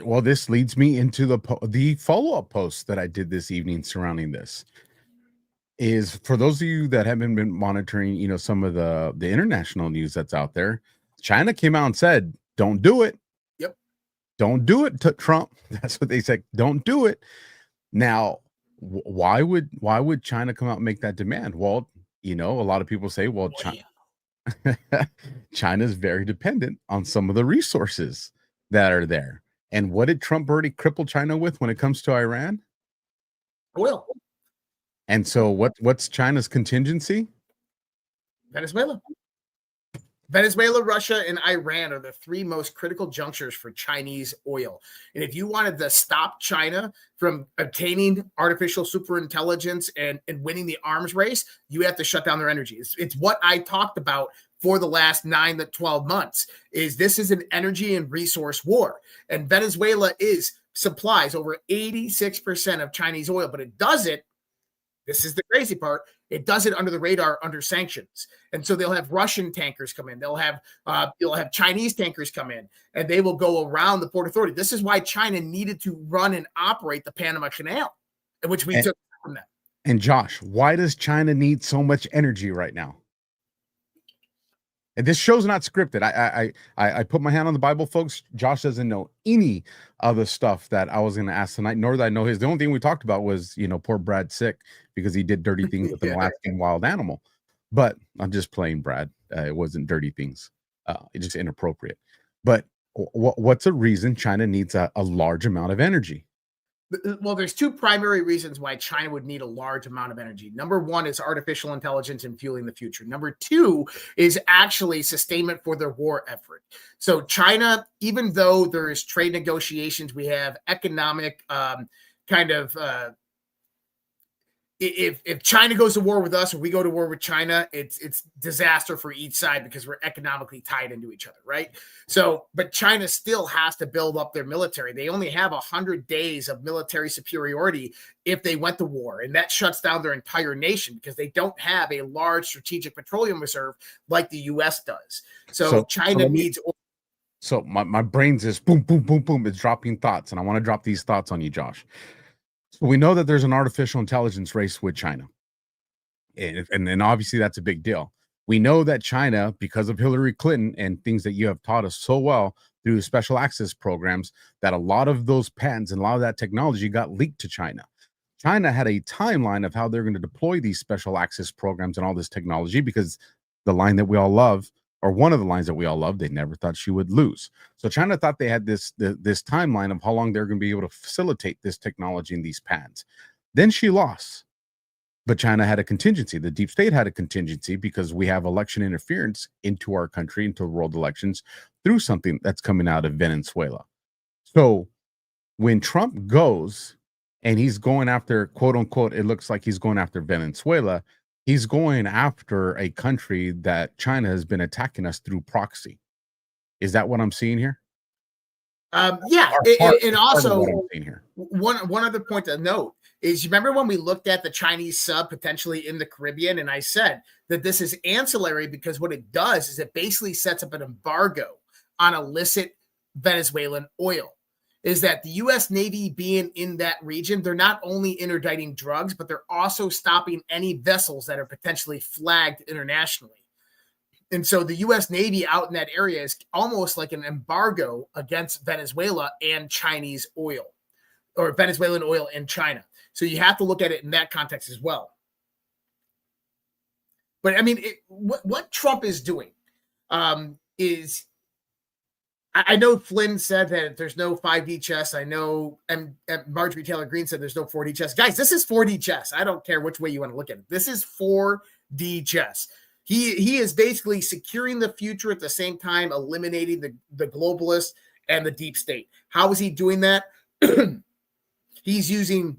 Well, this leads me into the follow-up post that I did this evening surrounding this. Is for those of you that haven't been monitoring, some of the international news that's out there, China came out and said, don't do it. Yep. Don't do it to Trump. That's what they said. Don't do it. Now, why would China come out and make that demand? Well, a lot of people say, well, China's very dependent on some of the resources that are there. And what did Trump already cripple China with when it comes to Iran? Oil. And so what's China's contingency? Venezuela. Venezuela, Russia, and Iran are the three most critical junctures for Chinese oil. And if you wanted to stop China from obtaining artificial superintelligence and winning the arms race, you have to shut down their energy. It's what I talked about for the last 9 to 12 months. This is an energy and resource war. And Venezuela supplies over 86% of Chinese oil, but it does it. This is the crazy part. It does it under the radar, under sanctions. And so they'll have Russian tankers come in. They'll have Chinese tankers come in, and they will go around the Port Authority. This is why China needed to run and operate the Panama Canal, which we took from them. And Josh, why does China need so much energy right now? And this show's not scripted. I put my hand on the Bible, folks. Josh doesn't know any of the stuff that I was going to ask tonight, nor that I know his. The only thing we talked about was, poor Brad sick because he did dirty things with an Alaskan wild animal. But I'm just playing Brad. It wasn't dirty things. It's just inappropriate. But what's a reason China needs a large amount of energy? Well, there's two primary reasons why China would need a large amount of energy. Number one is artificial intelligence and fueling the future. Number two is actually sustainment for their war effort. So China, even though there is trade negotiations, we have economic if China goes to war with us or we go to war with China, it's disaster for each side because we're economically tied into each other, right? So, but China still has to build up their military. They only have 100 days of military superiority if they went to war, and that shuts down their entire nation because they don't have a large strategic petroleum reserve like the U.S. does. So China needs oil. So my brain's just boom, boom, boom, boom. It's dropping thoughts, and I want to drop these thoughts on you, Josh. So we know that there's an artificial intelligence race with China. And obviously that's a big deal. We know that China, because of Hillary Clinton and things that you have taught us so well through special access programs, that a lot of those patents and a lot of that technology got leaked to China. China had a timeline of how they're going to deploy these special access programs and all this technology, because the line that we all love, or one of the lines that we all love, they never thought she would lose. So China thought they had this timeline of how long they're going to be able to facilitate this technology and these patents. Then she lost. But China had a contingency. The deep state had a contingency because we have election interference into our country, into world elections, through something that's coming out of Venezuela. So when Trump goes and he's going after, quote unquote, it looks like he's going after Venezuela, he's going after a country that China has been attacking us through proxy. Is that what I'm seeing here? Yeah. And also, one other point to note is, you remember when we looked at the Chinese sub potentially in the Caribbean, and I said that this is ancillary because what it does is it basically sets up an embargo on illicit Venezuelan oil. Is that the U.S. Navy being in that region, they're not only interdicting drugs, but they're also stopping any vessels that are potentially flagged internationally. And so the U.S. Navy out in that area is almost like an embargo against Venezuela and Chinese oil, or Venezuelan oil in China. So you have to look at it in that context as well. But I mean, what Trump is doing is, I know Flynn said that there's no 5D chess. I know Marjorie Taylor Greene said there's no 4D chess. Guys, this is 4D chess. I don't care which way you want to look at it. This is 4D chess. He is basically securing the future at the same time eliminating the globalists and the deep state. How is he doing that? He's using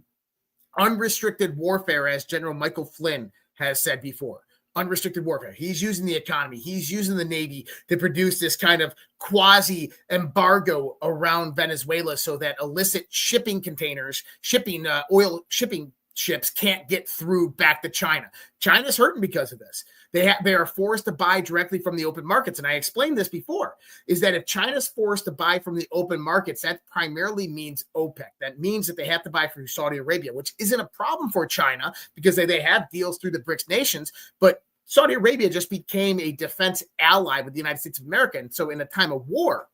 unrestricted warfare, as General Michael Flynn has said before. Unrestricted warfare. He's using the economy. He's using the Navy to produce this kind of quasi embargo around Venezuela so that illicit shipping containers, oil shipping ships can't get through back to China. China's hurting because of this. They are forced to buy directly from the open markets. And I explained this before, is that if China's forced to buy from the open markets, that primarily means OPEC. That means that they have to buy from Saudi Arabia, which isn't a problem for China because they have deals through the BRICS nations. But Saudi Arabia just became a defense ally with the United States of America. And so in a time of war,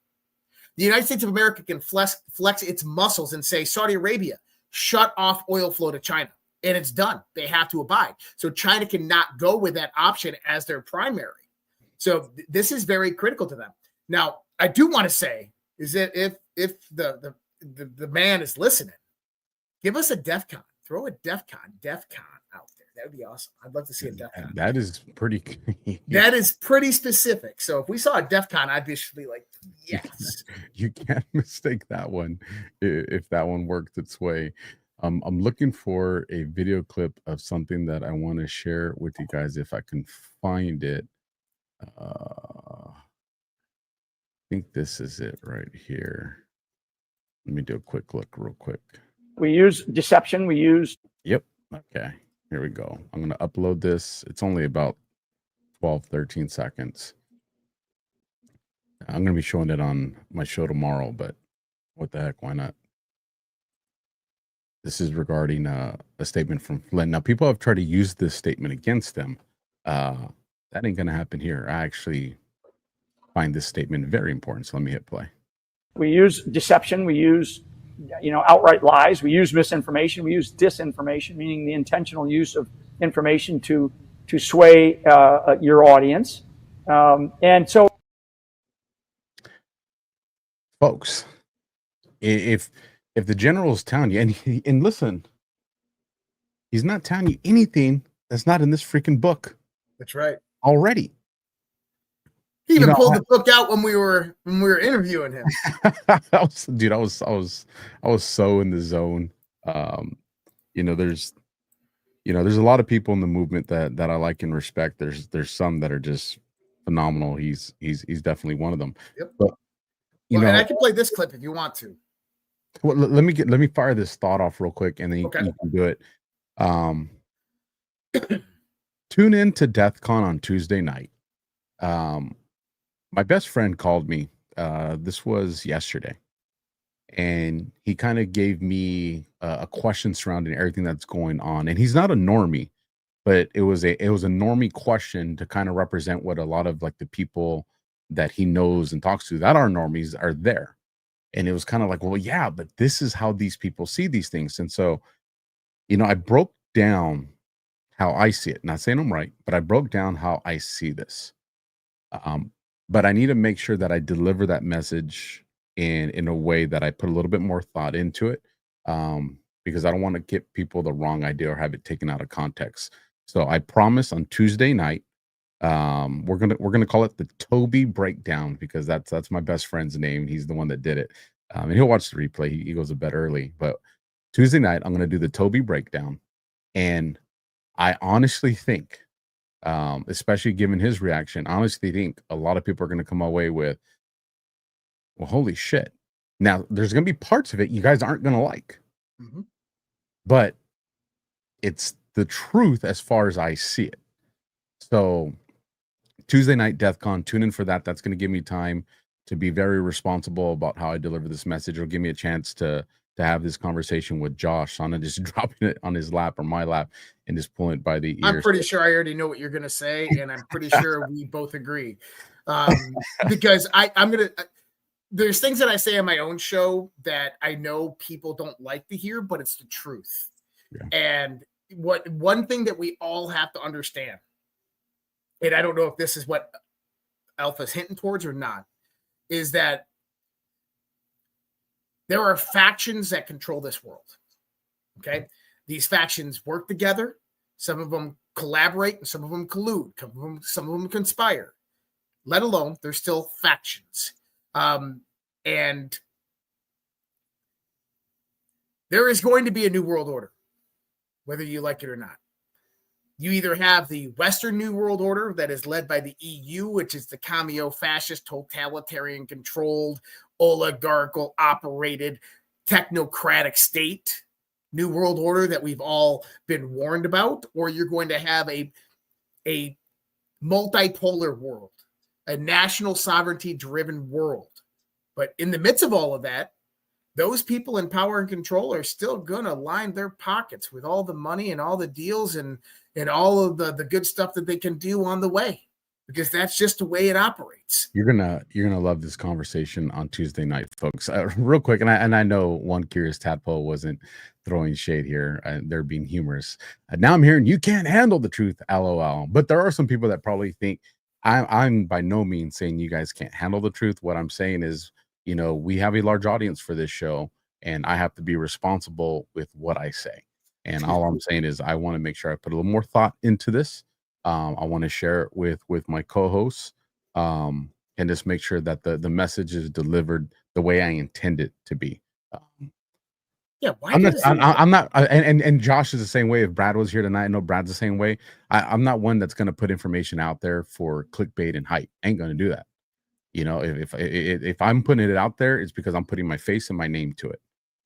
the United States of America can flex its muscles and say, Saudi Arabia, shut off oil flow to China. And it's done. They have to abide. So China cannot go with that option as their primary. So this is very critical to them. Now, I do want to say is that if the man is listening, give us a DEF CON. Throw a DEF CON out there. That would be awesome. I'd love to see a DEF CON. That is pretty. That is pretty specific. So if we saw a DEF CON, I'd just be like, yes. You can't mistake that one if that one worked its way. I'm looking for a video clip of something that I want to share with you guys if I can find it. I think this is it right here. Let me do a quick look real quick. We use deception. We use. Yep. Okay. Here we go. I'm going to upload this. It's only about 12, 13 seconds. I'm going to be showing it on my show tomorrow, but what the heck? Why not? This is regarding a statement from Flynn. Now, people have tried to use this statement against them. That ain't going to happen here. I actually find this statement very important. So let me hit play. We use deception. We use, outright lies. We use misinformation. We use disinformation, meaning the intentional use of information to sway your audience. And so, folks, if the general's telling you, and listen, he's not telling you anything that's not in this freaking book. That's right. Already. He even pulled the book out when we were interviewing him. I was so in the zone. There's a lot of people in the movement that I like and respect. There's some that are just phenomenal. He's definitely one of them. Yep. But and I can play this clip if you want to. Well, let me fire this thought off real quick, and then you can do it. Tune in to DEF CON on Tuesday night. My best friend called me. This was yesterday, and he kind of gave me a question surrounding everything that's going on. And he's not a normie, but it was a normie question to kind of represent what a lot of like the people that he knows and talks to that are normies are there. And it was kind of like, well, yeah, but this is how these people see these things. And so, I broke down how I see it. Not saying I'm right, but I broke down how I see this. But I need to make sure that I deliver that message in a way that I put a little bit more thought into it, because I don't want to get people the wrong idea or have it taken out of context. So I promise on Tuesday night, we're gonna call it the Toby Breakdown, because that's my best friend's name. He's the one that did it, and he'll watch the replay. He goes to bed early, but Tuesday night I'm gonna do the Toby Breakdown, and I honestly think, especially given his reaction, I honestly think a lot of people are gonna come away with, well, holy shit. Now there's gonna be parts of it you guys aren't gonna like, but it's the truth as far as I see it. So Tuesday night DEF CON, tune in for that. That's going to give me time to be very responsible about how I deliver this message. It'll give me a chance to have this conversation with Josh. I'm not just dropping it on his lap or my lap and just pulling it by the ears. I'm pretty sure I already know what you're going to say, and I'm pretty sure we both agree. Because there's things that I say on my own show that I know people don't like to hear, but it's the truth. Yeah. And one thing that we all have to understand, and I don't know if this is what Alpha's hinting towards or not, is that there are factions that control this world. Okay. These factions work together. Some of them collaborate and some of them collude. Some of them conspire, let alone they're still factions. And there is going to be a new world order, whether you like it or not. You either have the Western New World Order that is led by the EU, which is the commie-fascist, totalitarian-controlled, oligarchical, operated, technocratic state New World Order that we've all been warned about, or you're going to have a multipolar world, a national sovereignty-driven world. But in the midst of all of that, those people in power and control are still going to line their pockets with all the money and all the deals and all of the good stuff that they can do on the way, because that's just the way it operates. You're gonna love this conversation on Tuesday night, folks. Real quick, and I know one curious tadpole wasn't throwing shade here. They're being humorous. Now I'm hearing you can't handle the truth, LOL. But there are some people that probably think I'm by no means saying you guys can't handle the truth. What I'm saying is, we have a large audience for this show, and I have to be responsible with what I say. And all I'm saying is I want to make sure I put a little more thought into this. I want to share it with my co-hosts, and just make sure that the message is delivered the way I intend it to be. Yeah, why I'm not. does I'm not. And Josh is the same way. If Brad was here tonight, I know Brad's the same way. I'm not one that's going to put information out there for clickbait and hype. I ain't going to do that. You know, if I'm putting it out there, it's because I'm putting my face and my name to it.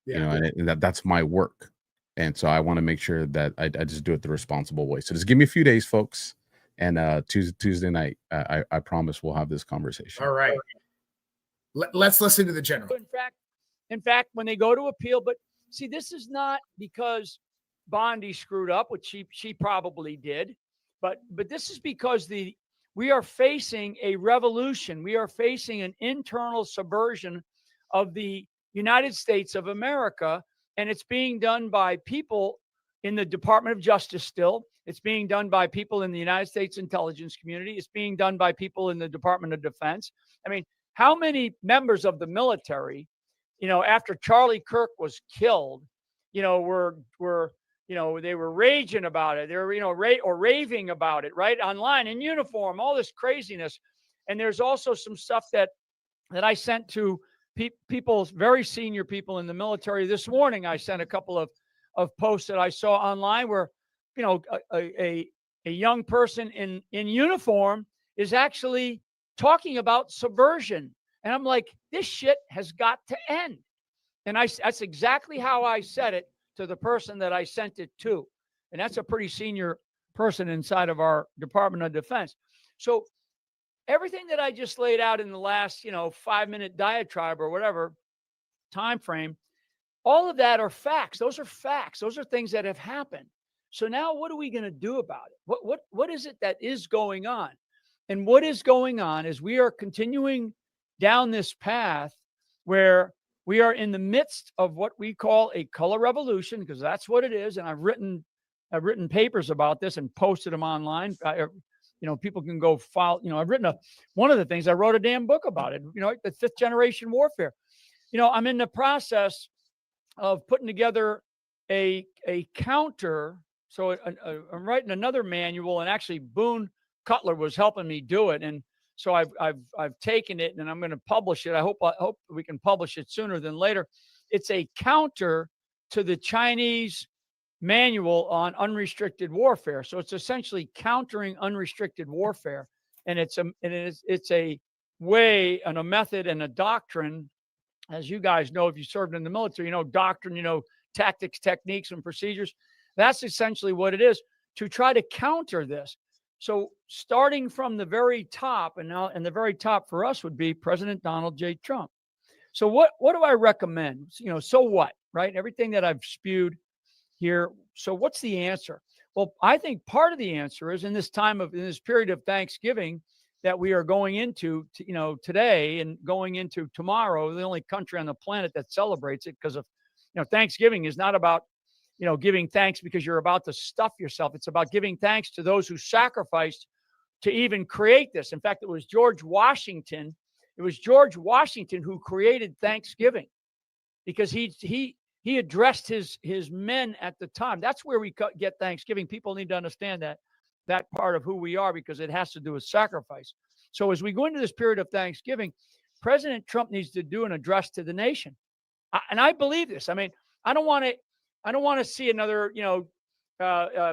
You know, and that's my work. And so I want to make sure that I just do it the responsible way. So just give me a few days, folks. And Tuesday night, I promise we'll have this conversation. All right. Let's listen to the general. In fact, when they go to appeal, but see, this is not because Bondi screwed up, which she probably did, but this is because we are facing a revolution. We are facing an internal subversion of the United States of America, and it's being done by people in the Department of Justice still. It's being done by people in the United States intelligence community. It's being done by people in the Department of Defense. I mean, how many members of the military, after Charlie Kirk was killed, were they were raging about it. They were, raving about it, right? Online, in uniform, all this craziness. And there's also some stuff that I sent to people, very senior people in the military. This morning, I sent a couple of posts that I saw online where, a young person in uniform is actually talking about subversion. And I'm like, this shit has got to end. And that's exactly how I said it to the person that I sent it to. And that's a pretty senior person inside of our Department of Defense. So everything that I just laid out in the last, 5-minute diatribe or whatever time frame, all of that are facts. Those are facts. Those are things that have happened. So now what are we going to do about it? What is it that is going on? And what is going on is we are continuing down this path where we are in the midst of what we call a color revolution, because that's what it is. And I've written papers about this and posted them online. People can go file, I've written one of the things, I wrote a damn book about it, the 5th generation warfare. I'm in the process of putting together a counter. So I'm writing another manual, and actually Boone Cutler was helping me do it. And so I've taken it and I'm going to publish it. I hope we can publish it sooner than later. It's a counter to the Chinese manual on unrestricted warfare. So it's essentially countering unrestricted warfare. And it's a way and a method and a doctrine, as you guys know, if you served in the military, doctrine, tactics, techniques, and procedures. That's essentially what it is, to try to counter this. So starting from the very top, and the very top for us would be President Donald J. Trump. So what do I recommend? So what, right? Everything that I've spewed here. So what's the answer? Well, I think part of the answer is in this period of Thanksgiving that we are going into, today and going into tomorrow, the only country on the planet that celebrates it, because of, Thanksgiving is not about, giving thanks because you're about to stuff yourself. It's about giving thanks to those who sacrificed to even create this. In fact, it was George Washington who created Thanksgiving, because he addressed his men at the time. That's where we get Thanksgiving. People need to understand that part of who we are, because it has to do with sacrifice. So as we go into this period of Thanksgiving, President Trump needs to do an address to the nation. And I believe this. I mean, I don't want to see another,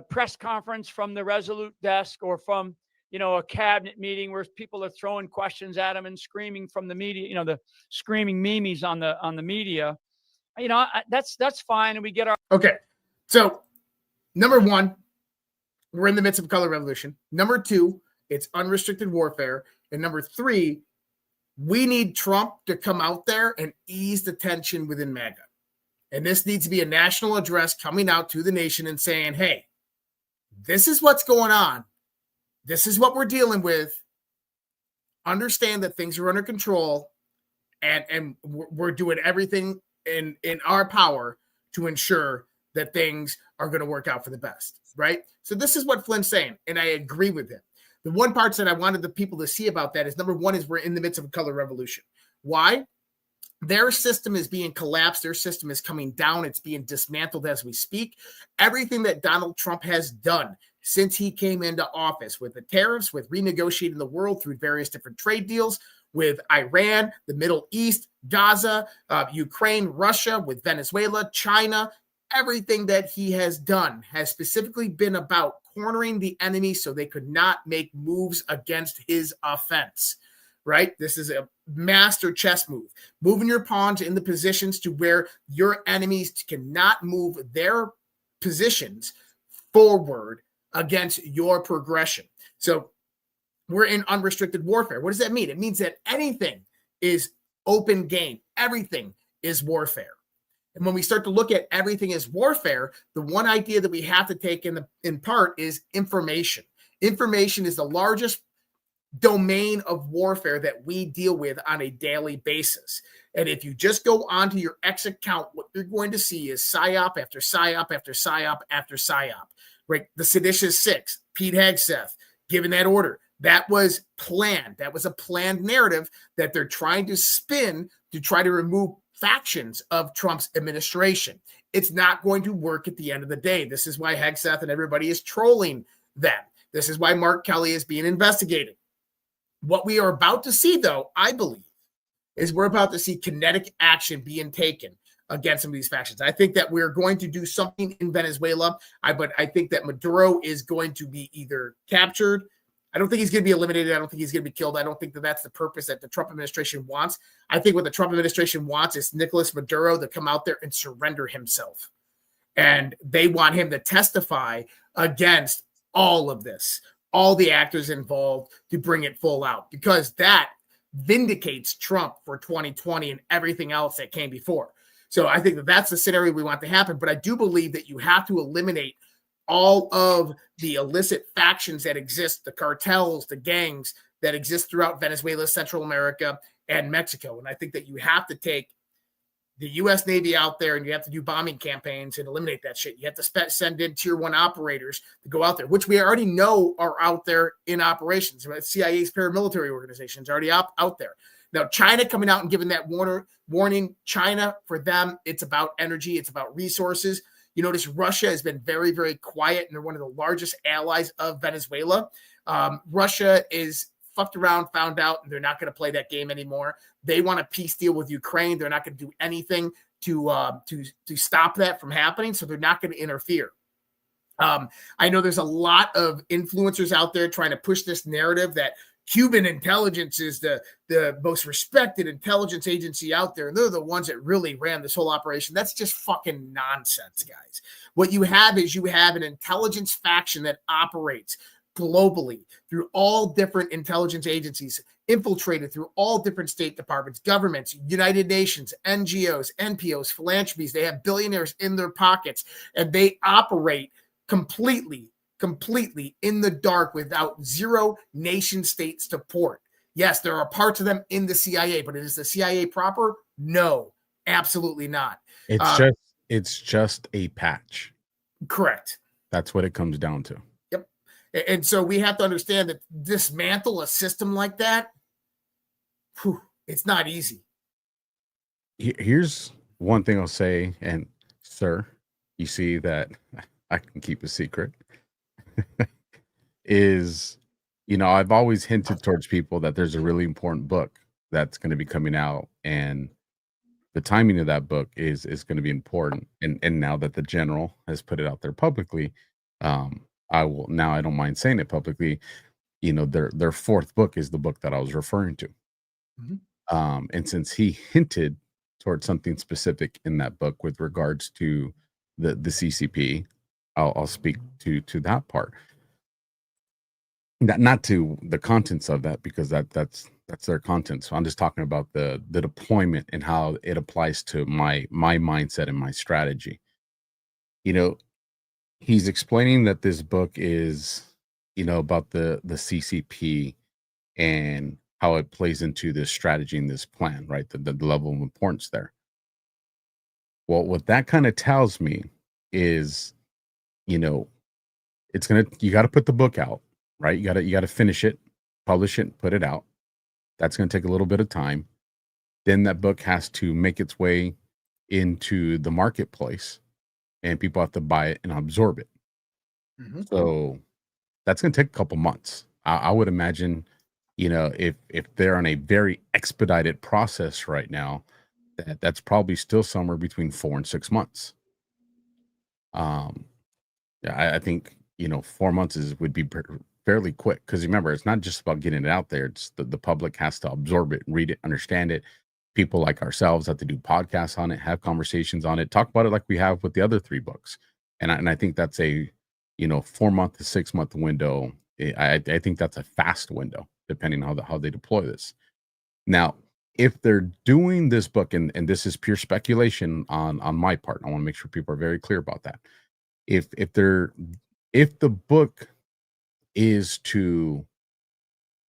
press conference from the Resolute desk or from, a cabinet meeting where people are throwing questions at him and screaming from the media, the screaming memes on the media. That's fine. And we get our. Okay. So number one, we're in the midst of a color revolution. Number two, it's unrestricted warfare. And number three, we need Trump to come out there and ease the tension within MAGA. And this needs to be a national address coming out to the nation and saying, hey, this is what's going on. This is what we're dealing with. Understand that things are under control, and we're doing everything in our power to ensure that things are going to work out for the best, right? So this is what Flynn's saying, and I agree with him. The one part that I wanted the people to see about that is, number one, is we're in the midst of a color revolution. Why? Their system is being collapsed. Their system is coming down. It's being dismantled as we speak. Everything that Donald Trump has done since he came into office, with the tariffs, with renegotiating the world through various different trade deals, with Iran, the Middle East, Gaza, Ukraine, Russia, with Venezuela, China, everything that he has done has specifically been about cornering the enemy so they could not make moves against his offense, right? This is a master chess move, moving your pawns in the positions to where your enemies cannot move their positions forward against your progression. So we're in unrestricted warfare. What does that mean? It means that anything is open game. Everything is warfare. And when we start to look at everything as warfare, the one idea that we have to take in part is information. Information is the largest domain of warfare that we deal with on a daily basis. And if you just go onto your X account, what you're going to see is PSYOP after PSYOP after PSYOP after PSYOP. Right? The Seditious Six, Pete Hegseth, given that order. That was planned. That was a planned narrative that they're trying to spin to try to remove factions of Trump's administration. It's not going to work at the end of the day. This is why Hegseth and everybody is trolling them. This is why Mark Kelly is being investigated. What we are about to see, though, I believe, is we're about to see kinetic action being taken against some of these factions. I think that we're going to do something in Venezuela, but I think that Maduro is going to be either captured. I don't think he's going to be eliminated. I don't think he's going to be killed. I don't think that that's the purpose that the Trump administration wants. I think what the Trump administration wants is Nicolas Maduro to come out there and surrender himself. And they want him to testify against all of this, all the actors involved, to bring it full out, because that vindicates Trump for 2020 and everything else that came before. So I think that that's the scenario we want to happen. But I do believe that you have to eliminate all of the illicit factions that exist, the cartels, the gangs that exist throughout Venezuela, Central America, and Mexico. And I think that you have to take the U.S. Navy out there and you have to do bombing campaigns and eliminate that shit. You have to send in tier 1 operators to go out there, which we already know are out there in operations. CIA's paramilitary organizations already out there. Now, China coming out and giving that warning, China, for them, it's about energy. It's about resources. You notice Russia has been very, very quiet, and they're one of the largest allies of Venezuela. Russia is fucked around, found out, and they're not going to play that game anymore. They want a peace deal with Ukraine. They're not going to do anything to stop that from happening, so they're not going to interfere. I know there's a lot of influencers out there trying to push this narrative that Cuban intelligence is the most respected intelligence agency out there, and they're the ones that really ran this whole operation. That's just fucking nonsense, guys. What you have is you have an intelligence faction that operates globally through all different intelligence agencies, infiltrated through all different state departments, governments, United Nations, NGOs, NPOs, philanthropies. They have billionaires in their pockets, and they operate completely in the dark without zero nation state support. Yes, there are parts of them in the CIA, but is the CIA proper? No, absolutely not. It's just a patch. Correct. That's what it comes down to. Yep. And so we have to understand that dismantle a system like that, it's not easy. Here's one thing I'll say, and sir, you see that I can keep a secret. Is, I've always hinted towards people that there's a really important book that's going to be coming out, and the timing of that book is going to be important. And now that the general has put it out there publicly, I don't mind saying it publicly. Their fourth book is the book that I was referring to. Mm-hmm. And since he hinted towards something specific in that book with regards to the CCP, I'll speak to that part. Not to the contents of that, because that's their content. So I'm just talking about the deployment and how it applies to my mindset and my strategy. He's explaining that this book is, about the CCP and how it plays into this strategy and this plan, right? The level of importance there. Well, what that kind of tells me is, you got to put the book out, right? You got to finish it, publish it, put it out. That's going to take a little bit of time. then that book has to make its way into the marketplace, and people have to buy it and absorb it. So that's going to take a couple months. I would imagine, if they're on a very expedited process right now, that's probably still somewhere between 4 and 6 months. Yeah, I think 4 months would be fairly quick, because remember, it's not just about getting it out there. It's the public has to absorb it, read it, understand it. People like ourselves have to do podcasts on it, have conversations on it, talk about it like we have with the other 3 books. And I think that's a 4 month to 6 month window. I think that's a fast window, depending on how they deploy this. Now, if they're doing this book, and this is pure speculation on my part, I want to make sure people are very clear about that. If the book is to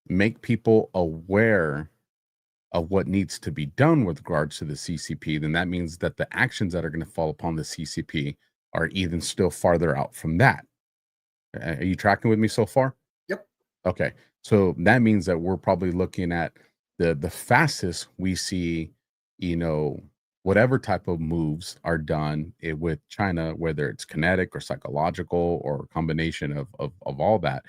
make people aware of what needs to be done with regards to the CCP, then that means that the actions that are going to fall upon the CCP are even still farther out from that. Are you tracking with me so far? Yep. Okay. So that means that we're probably looking at the fastest we see, whatever type of moves are done with China, whether it's kinetic or psychological or a combination of all that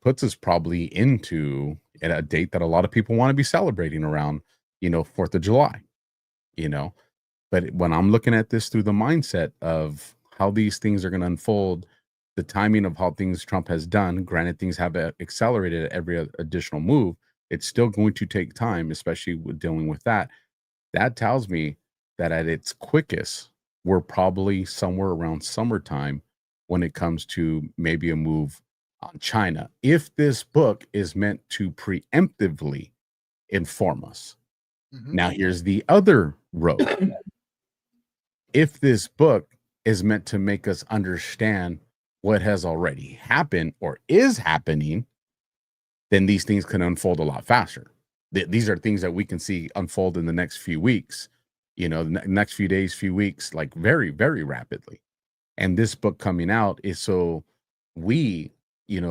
puts us probably into a date that a lot of people want to be celebrating around, 4th of July, But when I'm looking at this through the mindset of how these things are going to unfold, the timing of how things Trump has done, granted things have accelerated at every additional move, it's still going to take time, especially with dealing with that. That tells me that at its quickest, we're probably somewhere around summertime when it comes to maybe a move on China, if this book is meant to preemptively inform us. Now, here's the other road. If this book is meant to make us understand what has already happened or is happening, then these things can unfold a lot faster. These are things that we can see unfold in the next few weeks, the next few days, few weeks, like very, very rapidly. And this book coming out is so we,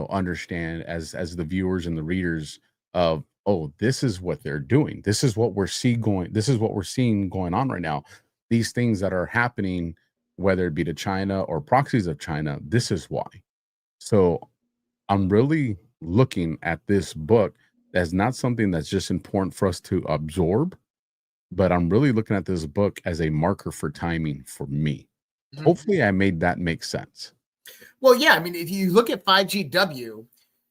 understand as the viewers and the readers of, oh, this is what they're doing. This is what we're seeing going on right now. These things that are happening, whether it be to China or proxies of China, this is why. So I'm really looking at this book as not something that's just important for us to absorb, but I'm really looking at this book as a marker for timing for me. Hopefully I made that make sense. Well, yeah. I mean, if you look at 5GW,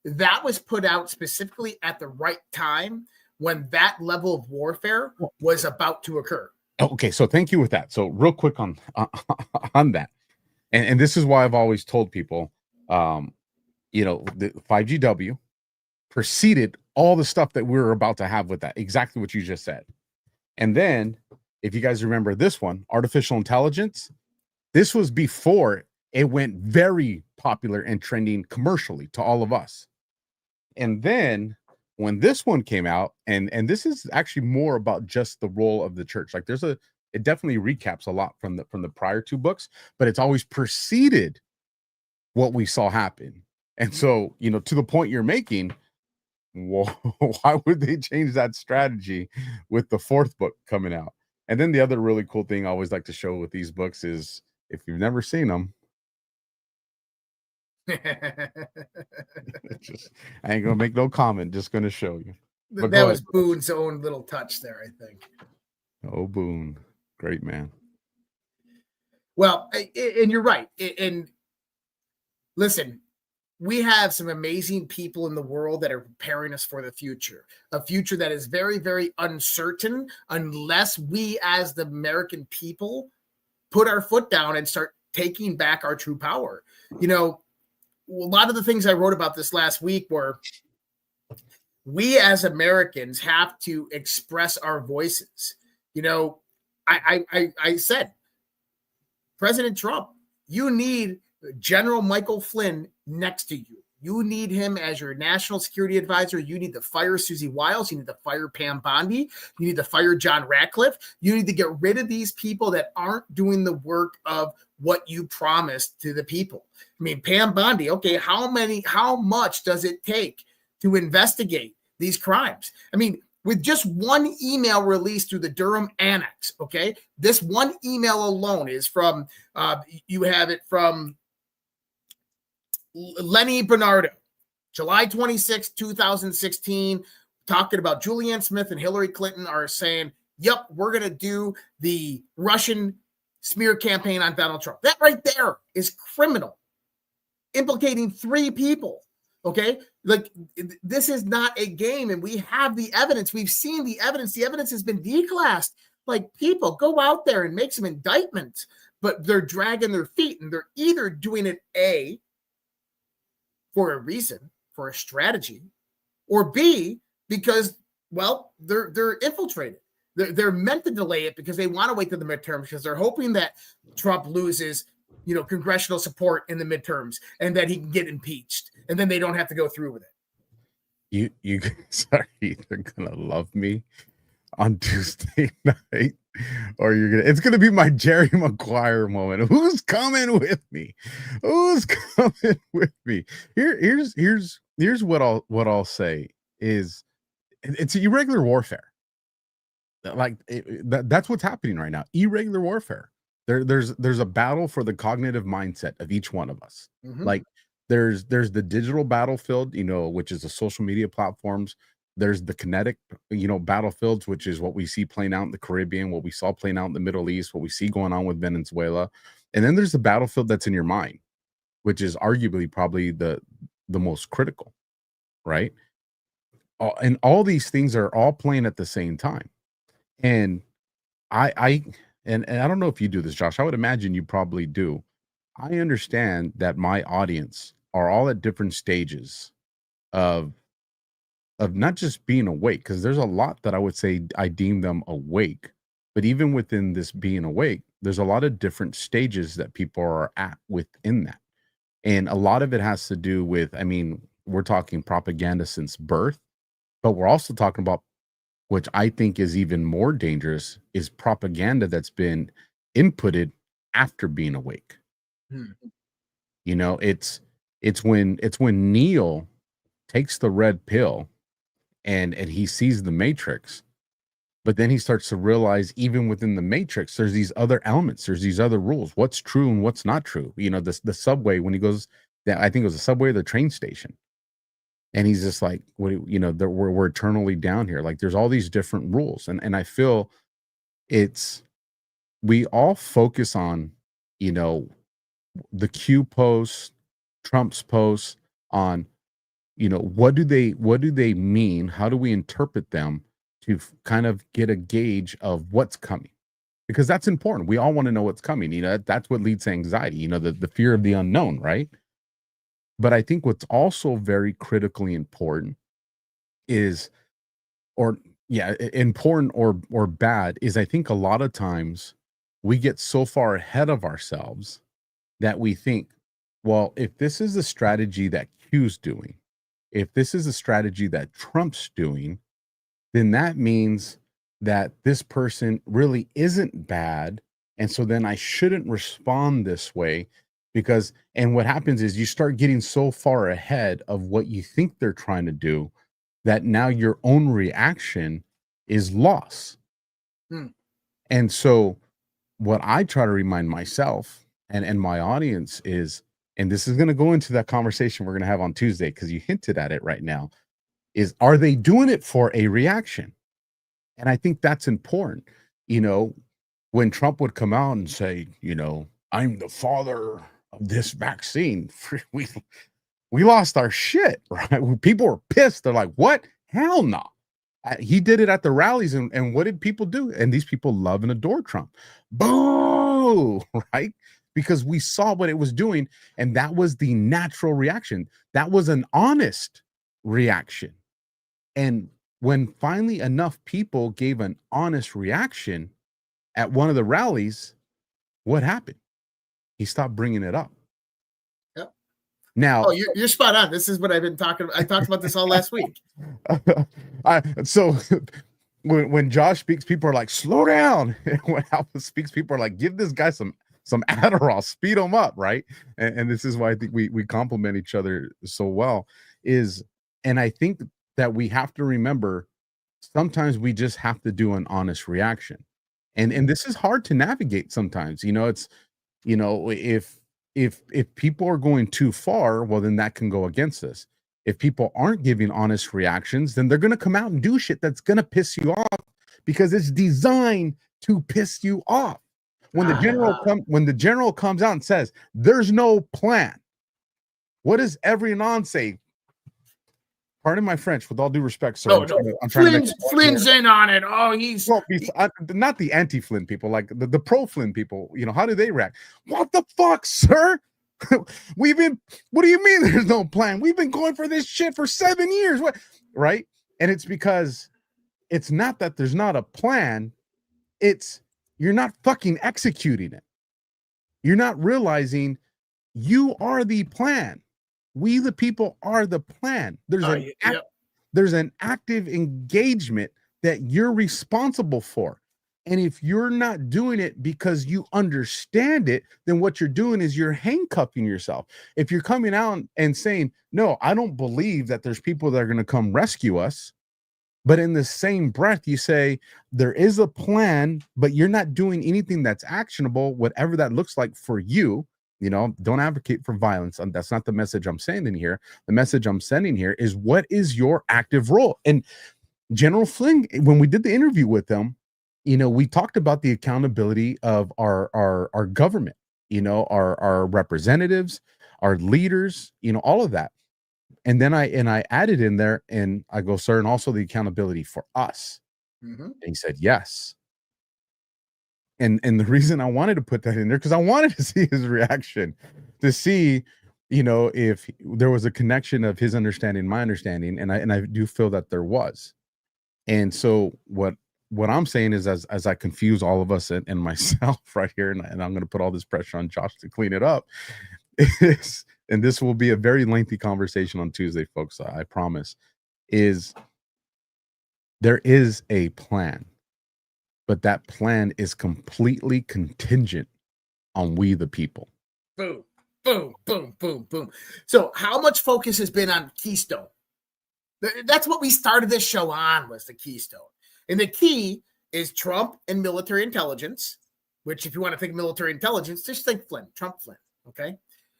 that was put out specifically at the right time when that level of warfare was about to occur. Okay, so thank you with that. So real quick on that, and this is why I've always told people, the 5GW preceded all the stuff that we were about to have with that, exactly what you just said. And then, if you guys remember this one, artificial intelligence, this was before it went very popular and trending commercially to all of us. And then when this one came out, and this is actually more about just the role of the church. Like it definitely recaps a lot from the prior 2 books, but it's always preceded what we saw happen. And so, to the point you're making, why would they change that strategy with the 4th book coming out? And then the other really cool thing I always like to show with these books is, if you've never seen them, I ain't gonna make no comment, just gonna show you. But that was Boone's own little touch there, I think. Oh, Boone, great man. Well, and you're right. And listen, we have some amazing people in the world that are preparing us for the future, a future that is very, very uncertain unless we as the American people put our foot down and start taking back our true power. A lot of the things I wrote about this last week were we as Americans have to express our voices. I said, President Trump, you need General Michael Flynn next to you. You need him as your national security advisor. You need to fire Susie Wiles. You need to fire Pam Bondi. You need to fire John Ratcliffe. You need to get rid of these people that aren't doing the work of what you promised to the people. I mean, Pam Bondi, okay, how much does it take to investigate these crimes? I mean, with just one email released through the Durham Annex. Okay, this one email alone is from you have it from Lenny Bernardo, July 26, 2016, talking about Julianne Smith and Hillary Clinton are saying, yep, we're going to do the Russian smear campaign on Donald Trump. That right there is criminal, implicating 3 people. Okay, like this is not a game, and we have the evidence. We've seen the evidence. The evidence has been declassed. Like, people, go out there and make some indictments, but they're dragging their feet, and they're either doing it A, for a reason, for a strategy, or B, because, well, they're infiltrated. They're meant to delay it because they want to wait to the midterms, because they're hoping that Trump loses, congressional support in the midterms, and that he can get impeached, and then they don't have to go through with it. You guys are either gonna love me on Tuesday night, or it's gonna be my Jerry Maguire moment. Who's coming with me? Who's coming with me? Here's what I'll say is, it's irregular warfare. Like that's what's happening right now. Irregular warfare. There's a battle for the cognitive mindset of each one of us. Mm-hmm. Like there's the digital battlefield, which is the social media platforms. There's the kinetic, battlefields, which is what we see playing out in the Caribbean, what we saw playing out in the Middle East, what we see going on with Venezuela. And then there's the battlefield that's in your mind, which is arguably probably the most critical, right? And all these things are all playing at the same time. And I don't know if you do this, Josh. I would imagine you probably do. I understand that my audience are all at different stages of not just being awake, because there's a lot that I would say I deem them awake. But even within this being awake, there's a lot of different stages that people are at within that. And a lot of it has to do with, we're talking propaganda since birth, but we're also talking about, which I think is even more dangerous, is propaganda that's been inputted after being awake. It's when Neo takes the red pill and he sees the Matrix, but then he starts to realize even within the Matrix, there's these other elements, there's these other rules, what's true and what's not true. The subway, when he goes, I think it was the subway or the train station, and he's just like, we're eternally down here. Like, there's all these different rules. And I feel we all focus on, the Q posts, Trump's posts on, what do they mean? How do we interpret them to kind of get a gauge of what's coming? Because that's important. We all want to know what's coming. That's what leads to anxiety, the fear of the unknown, right? But I think what's also very critically important is, important or bad, is I think a lot of times we get so far ahead of ourselves that we think, well, if this is the strategy that Q's doing, if this is a strategy that Trump's doing, then that means that this person really isn't bad. And so then I shouldn't respond this way. And what happens is you start getting so far ahead of what you think they're trying to do that now your own reaction is loss. And so what I try to remind myself and my audience is, and this is going to go into that conversation we're going to have on Tuesday, because you hinted at it right now, is, are they doing it for a reaction? And I think that's important. When Trump would come out and say, I'm the father of this vaccine, we lost our shit, right? People were pissed. They're like, what? Hell no. He did it at the rallies, and what did people do? And these people love and adore Trump. Boo, right? Because we saw what it was doing, and that was the natural reaction. That was an honest reaction. And when finally enough people gave an honest reaction at one of the rallies, what happened? He stopped bringing it up. Yep. Now, you're spot on. This is what I've been talking about. I talked about this all last week. So when Josh speaks, people are like, slow down. When Alpha speaks, people are like, give this guy some Adderall, speed him up, right? And this is why I think we complement each other so well. And I think that we have to remember sometimes we just have to do an honest reaction. And this is hard to navigate sometimes. It's, if people are going too far, well, then that can go against us. If people aren't giving honest reactions, then they're going to come out and do shit that's going to piss you off, because it's designed to piss you off. When the general comes out and says there's no plan, what does every non say? Pardon my French, with all due respect, sir. I'm trying to make Flynn's in on it. Oh, he's not the anti-Flynn people, like the pro-Flynn people. How do they react? What the fuck, sir? What do you mean there's no plan? We've been going for this shit for 7 years. What? Right? And it's because it's not that there's not a plan. It's you're not fucking executing it. You're not realizing you are the plan. We, the people, are the plan. There's an active engagement that you're responsible for. And if you're not doing it because you understand it, then what you're doing is you're handcuffing yourself. If you're coming out and saying, no, I don't believe that there's people that are going to come rescue us, but in the same breath, you say there is a plan, but you're not doing anything that's actionable, whatever that looks like for you. Don't advocate for violence. That's not the message I'm sending here. The message I'm sending here is, what is your active role? And General Flynn, when we did the interview with him, we talked about the accountability of our government, our representatives, our leaders, all of that. And then I added in there, and I go, sir, and also the accountability for us. Mm-hmm. And he said, yes. And the reason I wanted to put that in there, because I wanted to see his reaction, to see, if there was a connection of his understanding, my understanding, and I do feel that there was. And so what I'm saying is, as I confuse all of us and myself right here, and I'm going to put all this pressure on Josh to clean it up, and this will be a very lengthy conversation on Tuesday, folks, I promise, is there is a plan. But that plan is completely contingent on we, the people. Boom, boom, boom, boom, boom. So how much focus has been on Keystone? That's what we started this show on, was the Keystone. And the key is Trump and military intelligence, which, if you want to think military intelligence, just think Flynn, Trump Flynn, okay?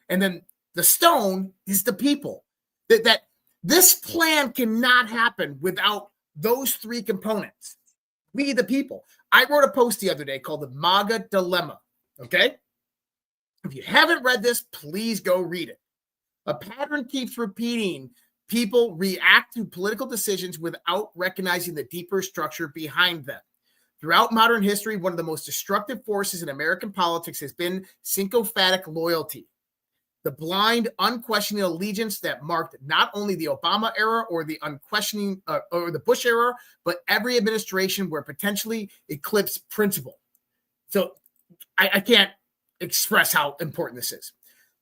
And then the stone is the people. That this plan cannot happen without those three components. We, the people. I wrote a post the other day called the MAGA Dilemma, okay? If you haven't read this, please go read it. A pattern keeps repeating. People react to political decisions without recognizing the deeper structure behind them. Throughout modern history, one of the most destructive forces in American politics has been sycophantic loyalty. The blind, unquestioning allegiance that marked not only the Obama era or the unquestioning or the Bush era, but every administration where potentially eclipsed principle. So I can't express how important this is.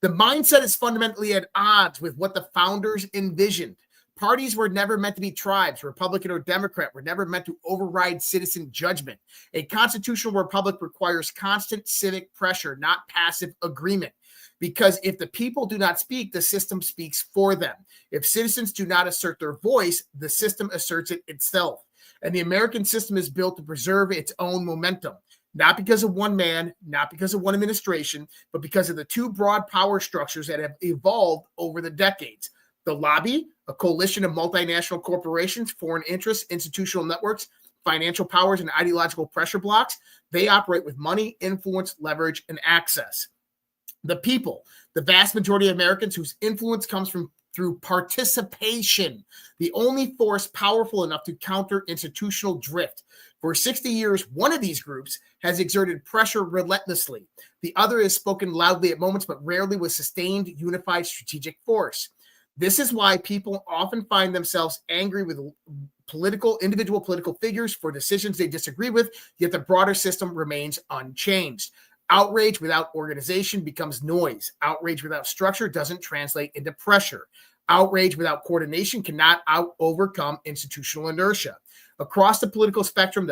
The mindset is fundamentally at odds with what the founders envisioned. Parties were never meant to be tribes. Republican or Democrat were never meant to override citizen judgment. A constitutional republic requires constant civic pressure, not passive agreement. Because if the people do not speak, the system speaks for them. If citizens do not assert their voice, the system asserts it itself. And the American system is built to preserve its own momentum, not because of one man, not because of one administration, but because of the two broad power structures that have evolved over the decades. The lobby, a coalition of multinational corporations, foreign interests, institutional networks, financial powers, and ideological pressure blocks, they operate with money, influence, leverage, and access. The people, the vast majority of Americans whose influence comes through participation, the only force powerful enough to counter institutional drift. For 60 years, one of these groups has exerted pressure relentlessly. The other has spoken loudly at moments, but rarely with sustained, unified strategic force. This is why people often find themselves angry with individual political figures for decisions they disagree with, yet the broader system remains unchanged. Outrage without organization becomes noise. Outrage without structure doesn't translate into pressure. Outrage without coordination cannot overcome institutional inertia. Across the political spectrum,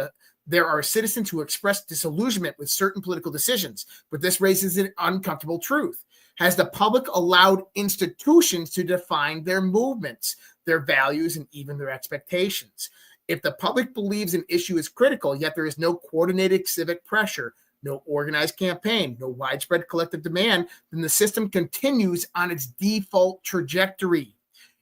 there are citizens who express disillusionment with certain political decisions, but this raises an uncomfortable truth. Has the public allowed institutions to define their movements, their values, and even their expectations? If the public believes an issue is critical, yet there is no coordinated civic pressure, no organized campaign, no widespread collective demand, then the system continues on its default trajectory.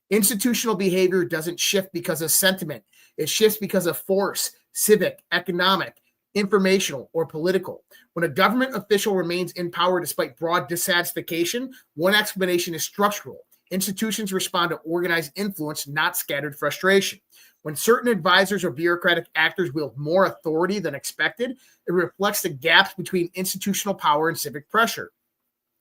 Institutional behavior doesn't shift because of sentiment. It shifts because of force, civic, economic, informational, or political. When a government official remains in power despite broad dissatisfaction, one explanation is structural. Institutions respond to organized influence, not scattered frustration. When certain advisors or bureaucratic actors wield more authority than expected, it reflects the gaps between institutional power and civic pressure.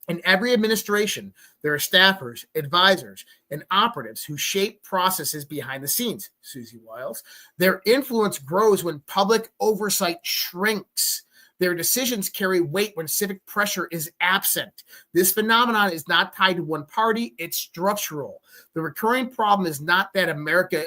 In every administration, there are staffers, advisors, and operatives who shape processes behind the scenes. Susie Wiles. Their influence grows when public oversight shrinks. Their decisions carry weight when civic pressure is absent. This phenomenon is not tied to one party, it's structural. The recurring problem is not that America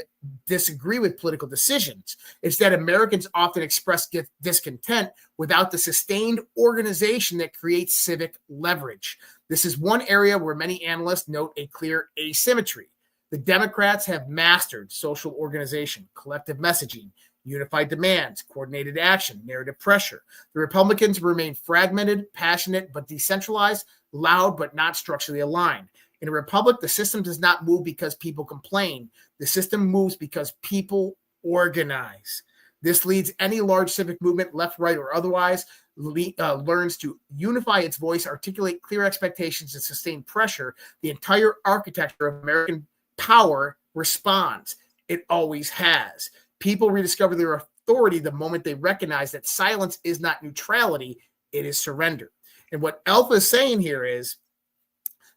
disagree with political decisions. It's that Americans often express discontent without the sustained organization that creates civic leverage. This is one area where many analysts note a clear asymmetry. The Democrats have mastered social organization, collective messaging, unified demands, coordinated action, narrative pressure. The Republicans remain fragmented, passionate, but decentralized, loud, but not structurally aligned. In a republic, the system does not move because people complain. The system moves because people organize. This leads any large civic movement, left, right, or otherwise, learns to unify its voice, articulate clear expectations, and sustain pressure. The entire architecture of American power responds. It always has. People rediscover their authority the moment they recognize that silence is not neutrality, it is surrender. And what Alpha is saying here is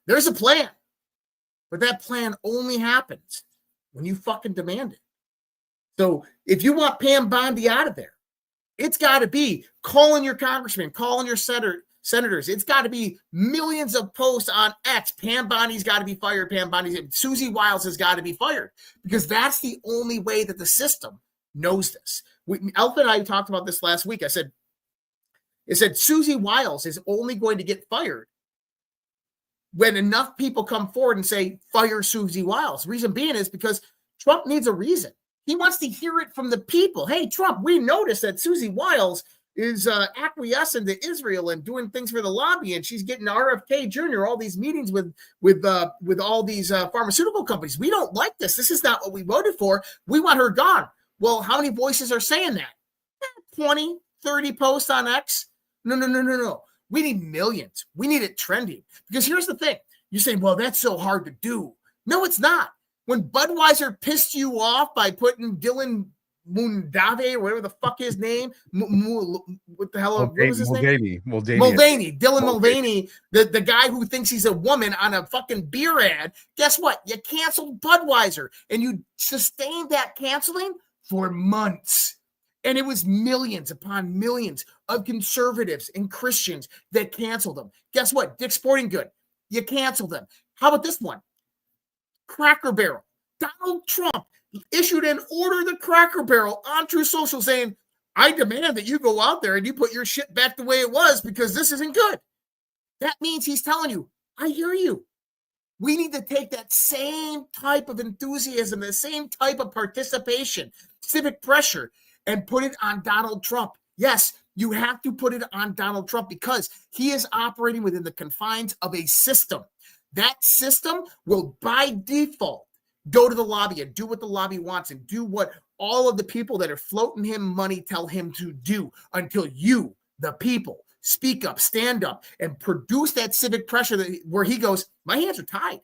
there's a plan, but that plan only happens when you fucking demand it. So if you want Pam Bondi out of there, it's got to be calling your congressman, calling your senators. It's got to be millions of posts on X. Pam Bondi's got to be fired. Susie Wiles has got to be fired, because that's the only way that the system knows this. Alpha and I talked about this last week. I said Susie Wiles is only going to get fired when enough people come forward and say, fire Susie Wiles. Reason being is because Trump needs a reason. He wants to hear it from the people. Hey, Trump, we noticed that Susie Wiles is acquiescing to Israel and doing things for the lobby, and she's getting RFK Jr. all these meetings with all these pharmaceutical companies. We don't like this. This is not what we voted for. We want her gone. Well, how many voices are saying that? 20, 30 posts on X? No. We need millions. We need it trending. Because here's the thing. You're saying, well, that's so hard to do. No, it's not. When Budweiser pissed you off by putting Dylan Mundave, or whatever the fuck his name, what the hell, what was his name? Mulvaney. Dylan Mulvaney, the guy who thinks he's a woman on a fucking beer ad. Guess what? You canceled Budweiser, and you sustained that canceling for months. And it was millions upon millions of conservatives and Christians that canceled them. Guess what? Dick's Sporting Good, you canceled them. How about this one? Cracker Barrel. Donald Trump issued an order to Cracker Barrel on True Social saying, I demand that you go out there and you put your shit back the way it was, because this isn't good. That means he's telling you, I hear you. We need to take that same type of enthusiasm, the same type of participation, civic pressure, and put it on Donald Trump. Yes, you have to put it on Donald Trump because he is operating within the confines of a system. That system will, by default, go to the lobby and do what the lobby wants and do what all of the people that are floating him money tell him to do, until you, the people, speak up, stand up, and produce that civic pressure where he goes, my hands are tied.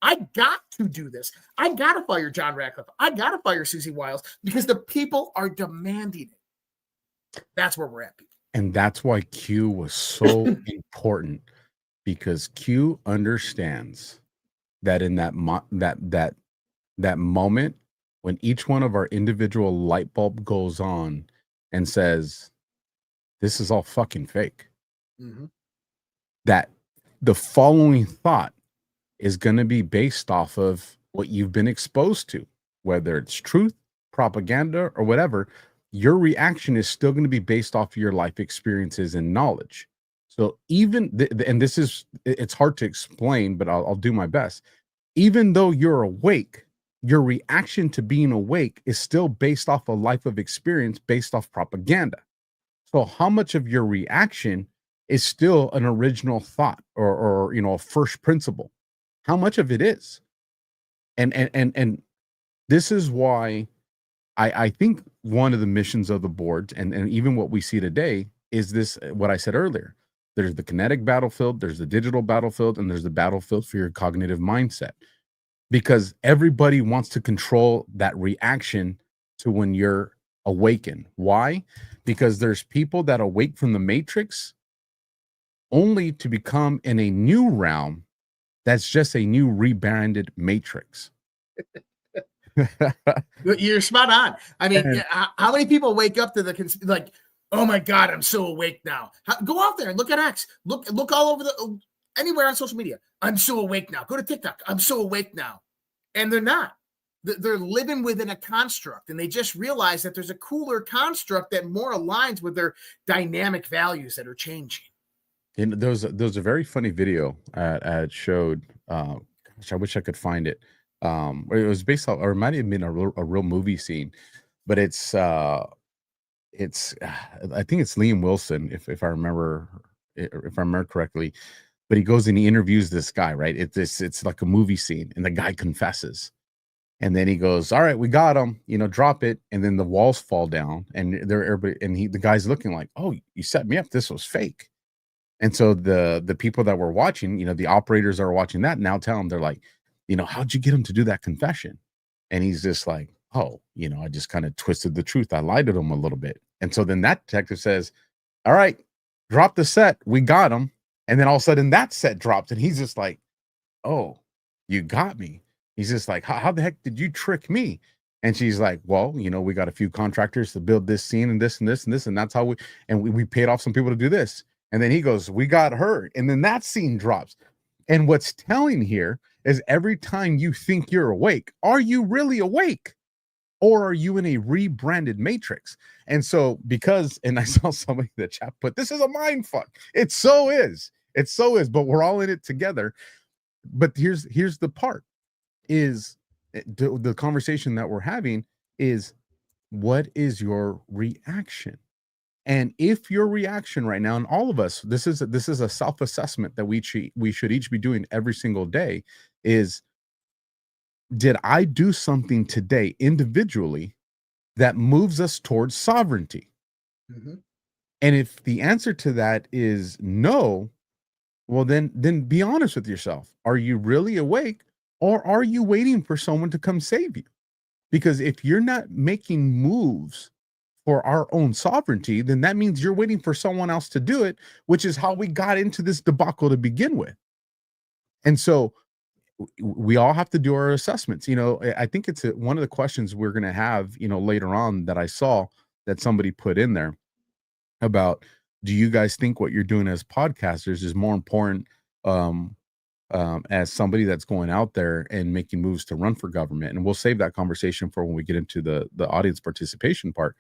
I got to do this. I got to fire John Ratcliffe. I got to fire Susie Wiles, because the people are demanding it. That's where we're at, people. And that's why Q was so important, because Q understands that in that moment when each one of our individual light bulb goes on and says, this is all fucking fake, that the following thought is going to be based off of what you've been exposed to, whether it's truth, propaganda, or whatever. Your reaction is still going to be based off of your life experiences and knowledge. So even, and this is, it's hard to explain, but I'll do my best. Even though you're awake, your reaction to being awake is still based off a life of experience, based off propaganda. So how much of your reaction is still an original thought or a first principle? How much of it is? And this is why I think one of the missions of the boards and even what we see today is this, what I said earlier. There's the kinetic battlefield, there's the digital battlefield, and there's the battlefield for your cognitive mindset. Because everybody wants to control that reaction to when you're awakened. Why? Because there's people that awake from the matrix only to become in a new realm that's just a new rebranded matrix. You're spot on. I mean, how many people wake up to like, oh my God, I'm so awake now. Go out there and look at X. Look all over anywhere on social media. I'm so awake now. Go to TikTok. I'm so awake now. And they're not. They're living within a construct, and they just realize that there's a cooler construct that more aligns with their dynamic values that are changing. And there was a very funny video I showed. Gosh, I wish I could find it. It was based on, or it might have been a real movie scene, but I think it's Liam Wilson, if I remember correctly. But he goes and he interviews this guy, right? It's like a movie scene, and the guy confesses, and then he goes, "All right, we got him. Drop it." And then the walls fall down, and the guy's looking like, "Oh, you set me up. This was fake." And so the people that were watching, the operators that are watching that now tell him, they're like, how'd you get him to do that confession? And he's just like, oh, I just kind of twisted the truth. I lied to him a little bit. And so then that detective says, all right, drop the set. We got him. And then all of a sudden that set drops, and he's just like, oh, you got me. He's just like, how the heck did you trick me? And she's like, well, we got a few contractors to build this scene and this and this and this. And that's how we paid off some people to do this. And then he goes, we got her. And then that scene drops. And what's telling here is every time you think you're awake, are you really awake? Or are you in a rebranded matrix? And so and I saw somebody in the chat put, this is a mind fuck. It so is, but we're all in it together. But here's the part is the conversation that we're having is, what is your reaction? And if your reaction right now, and all of us, this is a self-assessment that we should each be doing every single day, is, did I do something today individually that moves us towards sovereignty? Mm-hmm. And if the answer to that is no, well, then be honest with yourself. Are you really awake, or are you waiting for someone to come save you? Because if you're not making moves for our own sovereignty, then that means you're waiting for someone else to do it, which is how we got into this debacle to begin with. And so we all have to do our assessments. I think it's one of the questions we're going to have, later on, that I saw that somebody put in there about, do you guys think what you're doing as podcasters is more important as somebody that's going out there and making moves to run for government? And we'll save that conversation for when we get into the audience participation part.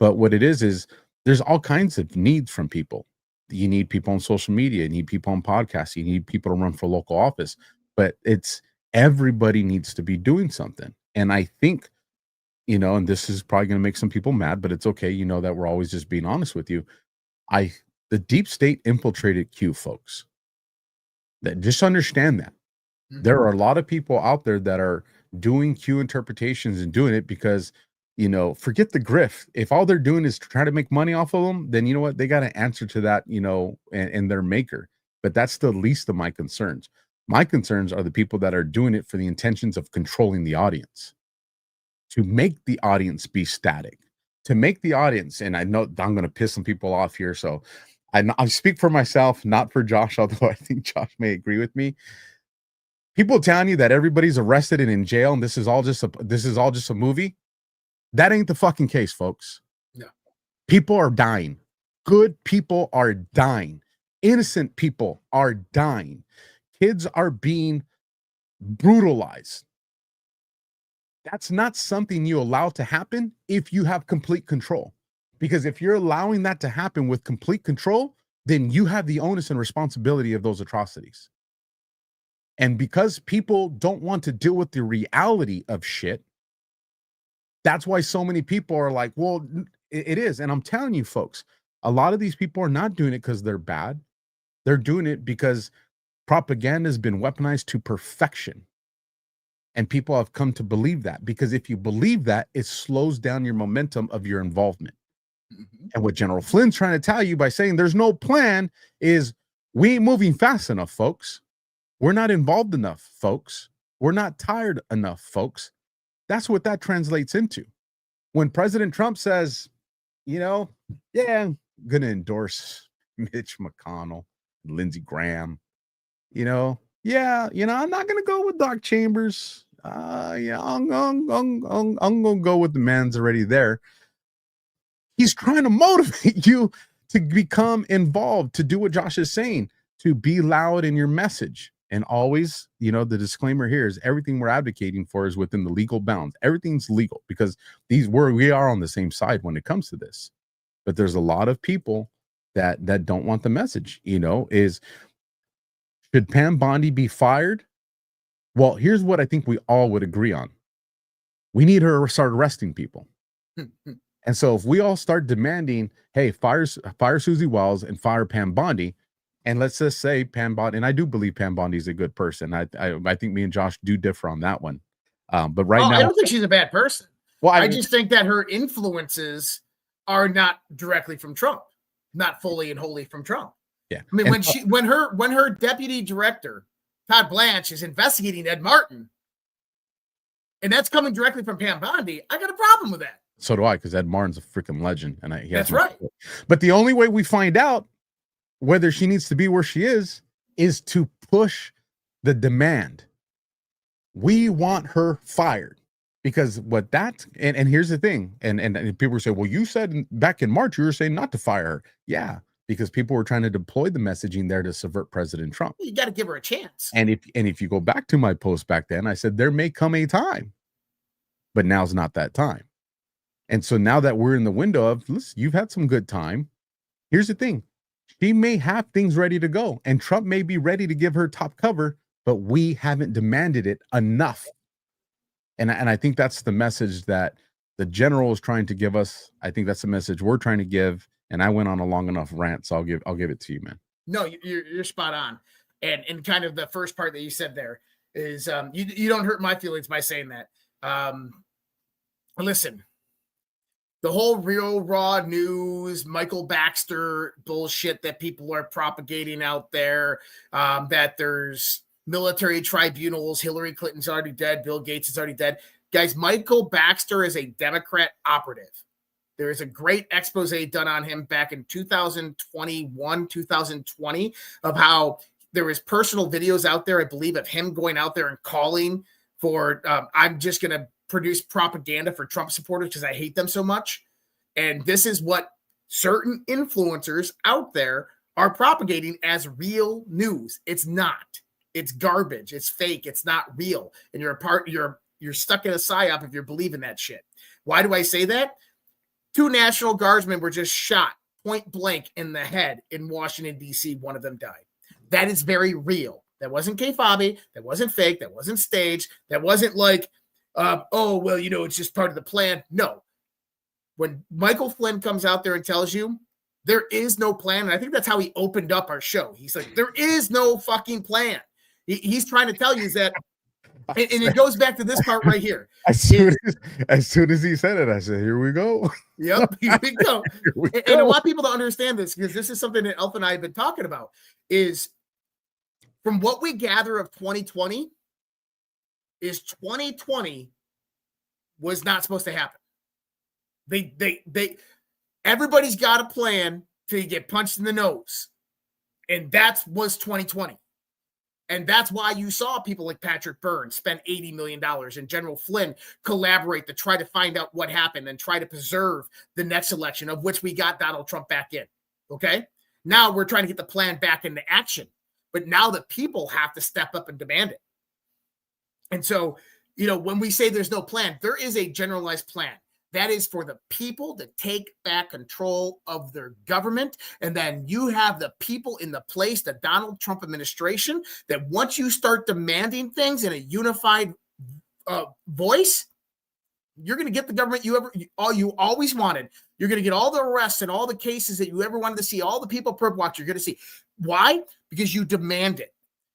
But what it is there's all kinds of needs from people. You need people on social media, you need people on podcasts, you need people to run for local office, but it's everybody needs to be doing something. And I think, and this is probably going to make some people mad, but it's okay. That we're always just being honest with you. The deep state infiltrated Q, folks. That just understand that. Mm-hmm. There are a lot of people out there that are doing Q interpretations and doing it because, forget the grift. If all they're doing is trying to make money off of them, then you know what? They got to answer to that, and their maker. But that's the least of my concerns. My concerns are the people that are doing it for the intentions of controlling the audience, to make the audience be static, to make the audience, and I know I'm going to piss some people off here, so I speak for myself, not for Josh, although I think Josh may agree with me. People telling you that everybody's arrested and in jail, and this is all just a movie. That ain't the fucking case, folks. No. People are dying. Good people are dying. Innocent people are dying. Kids are being brutalized. That's not something you allow to happen if you have complete control. Because if you're allowing that to happen with complete control, then you have the onus and responsibility of those atrocities. And because people don't want to deal with the reality of shit, that's why so many people are like, well, it is. And I'm telling you, folks, a lot of these people are not doing it because they're bad. They're doing it because propaganda has been weaponized to perfection. And people have come to believe that, because if you believe that, it slows down your momentum of your involvement. And what General Flynn's trying to tell you by saying there's no plan is we ain't moving fast enough, folks. We're not involved enough, folks. We're not tired enough, folks. That's what that translates into. When President Trump says, yeah, I'm going to endorse Mitch McConnell, Lindsey Graham, I'm not going to go with Doc Chambers. I'm going to go with the man's already there. He's trying to motivate you to become involved, to do what Josh is saying, to be loud in your message. And always, the disclaimer here is everything we're advocating for is within the legal bounds. Everything's legal, because we are on the same side when it comes to this. But there's a lot of people that don't want the message, is, should Pam Bondi be fired? Well, here's what I think we all would agree on. We need her to start arresting people. And so if we all start demanding, hey, fire Susie Wells and fire Pam Bondi, and let's just say Pam Bondi, and I do believe Pam Bondi is a good person. I think me and Josh do differ on that one. But now, I don't think she's a bad person. Well, I just think that her influences are not directly from Trump, not fully and wholly from Trump. Yeah. I mean, when her deputy director, Todd Blanche, is investigating Ed Martin, and that's coming directly from Pam Bondi, I got a problem with that. So do I, because Ed Martin's a freaking legend. And that's right. But the only way we find out whether she needs to be where she is to push the demand. We want her fired, because and here's the thing. And people say, well, you said back in March, you were saying not to fire her. Yeah, because people were trying to deploy the messaging there to subvert President Trump. You got to give her a chance. And if you go back to my post back then, I said, there may come a time, but now's not that time. And so now that we're in the window of, listen, you've had some good time. Here's the thing. She may have things ready to go, and Trump may be ready to give her top cover, but we haven't demanded it enough. And I think that's the message that the general is trying to give us. I think that's the message we're trying to give. And I went on a long enough rant, so I'll give it to you, man. No, you're spot on. And kind of the first part that you said there is you don't hurt my feelings by saying that. Listen. The whole Real Raw News, Michael Baxter bullshit that people are propagating out there, that there's military tribunals, Hillary Clinton's already dead, Bill Gates is already dead. Guys, Michael Baxter is a Democrat operative. There is a great expose done on him back in 2021, 2020, of how there was personal videos out there, I believe, of him going out there and calling for, I'm just going to produce propaganda for Trump supporters because I hate them so much. And this is what certain influencers out there are propagating as real news. It's not. It's garbage. It's fake. It's not real. And you're stuck in a psyop if you're believing that shit. Why do I say that? 2 National Guardsmen were just shot point blank in the head in Washington, D.C. One of them died. That is very real. That wasn't K-Fobby. That wasn't fake. That wasn't staged. That wasn't like, it's just part of the plan. No. When Michael Flynn comes out there and tells you there is no plan, and I think that's how he opened up our show. He's like, there is no fucking plan. He's trying to tell you that, and it goes back to this part right here. As soon as he said it, I said, here we go. Yep, here we go. And I want people to understand this, because this is something that Elf and I have been talking about, is from what we gather of 2020, is 2020 was not supposed to happen. Everybody's got a plan till you get punched in the nose. And that was 2020. And that's why you saw people like Patrick Byrne spend $80 million and General Flynn collaborate to try to find out what happened and try to preserve the next election, of which we got Donald Trump back in. Okay? Now we're trying to get the plan back into action. But now the people have to step up and demand it. And so, when we say there's no plan, there is a generalized plan That is for the people to take back control of their government. And then you have the people in the place, the Donald Trump administration, that once you start demanding things in a unified voice, you're going to get the government you always wanted. You're going to get all the arrests and all the cases that you ever wanted to see, all the people perp watch you're going to see. Why? Because you demand it.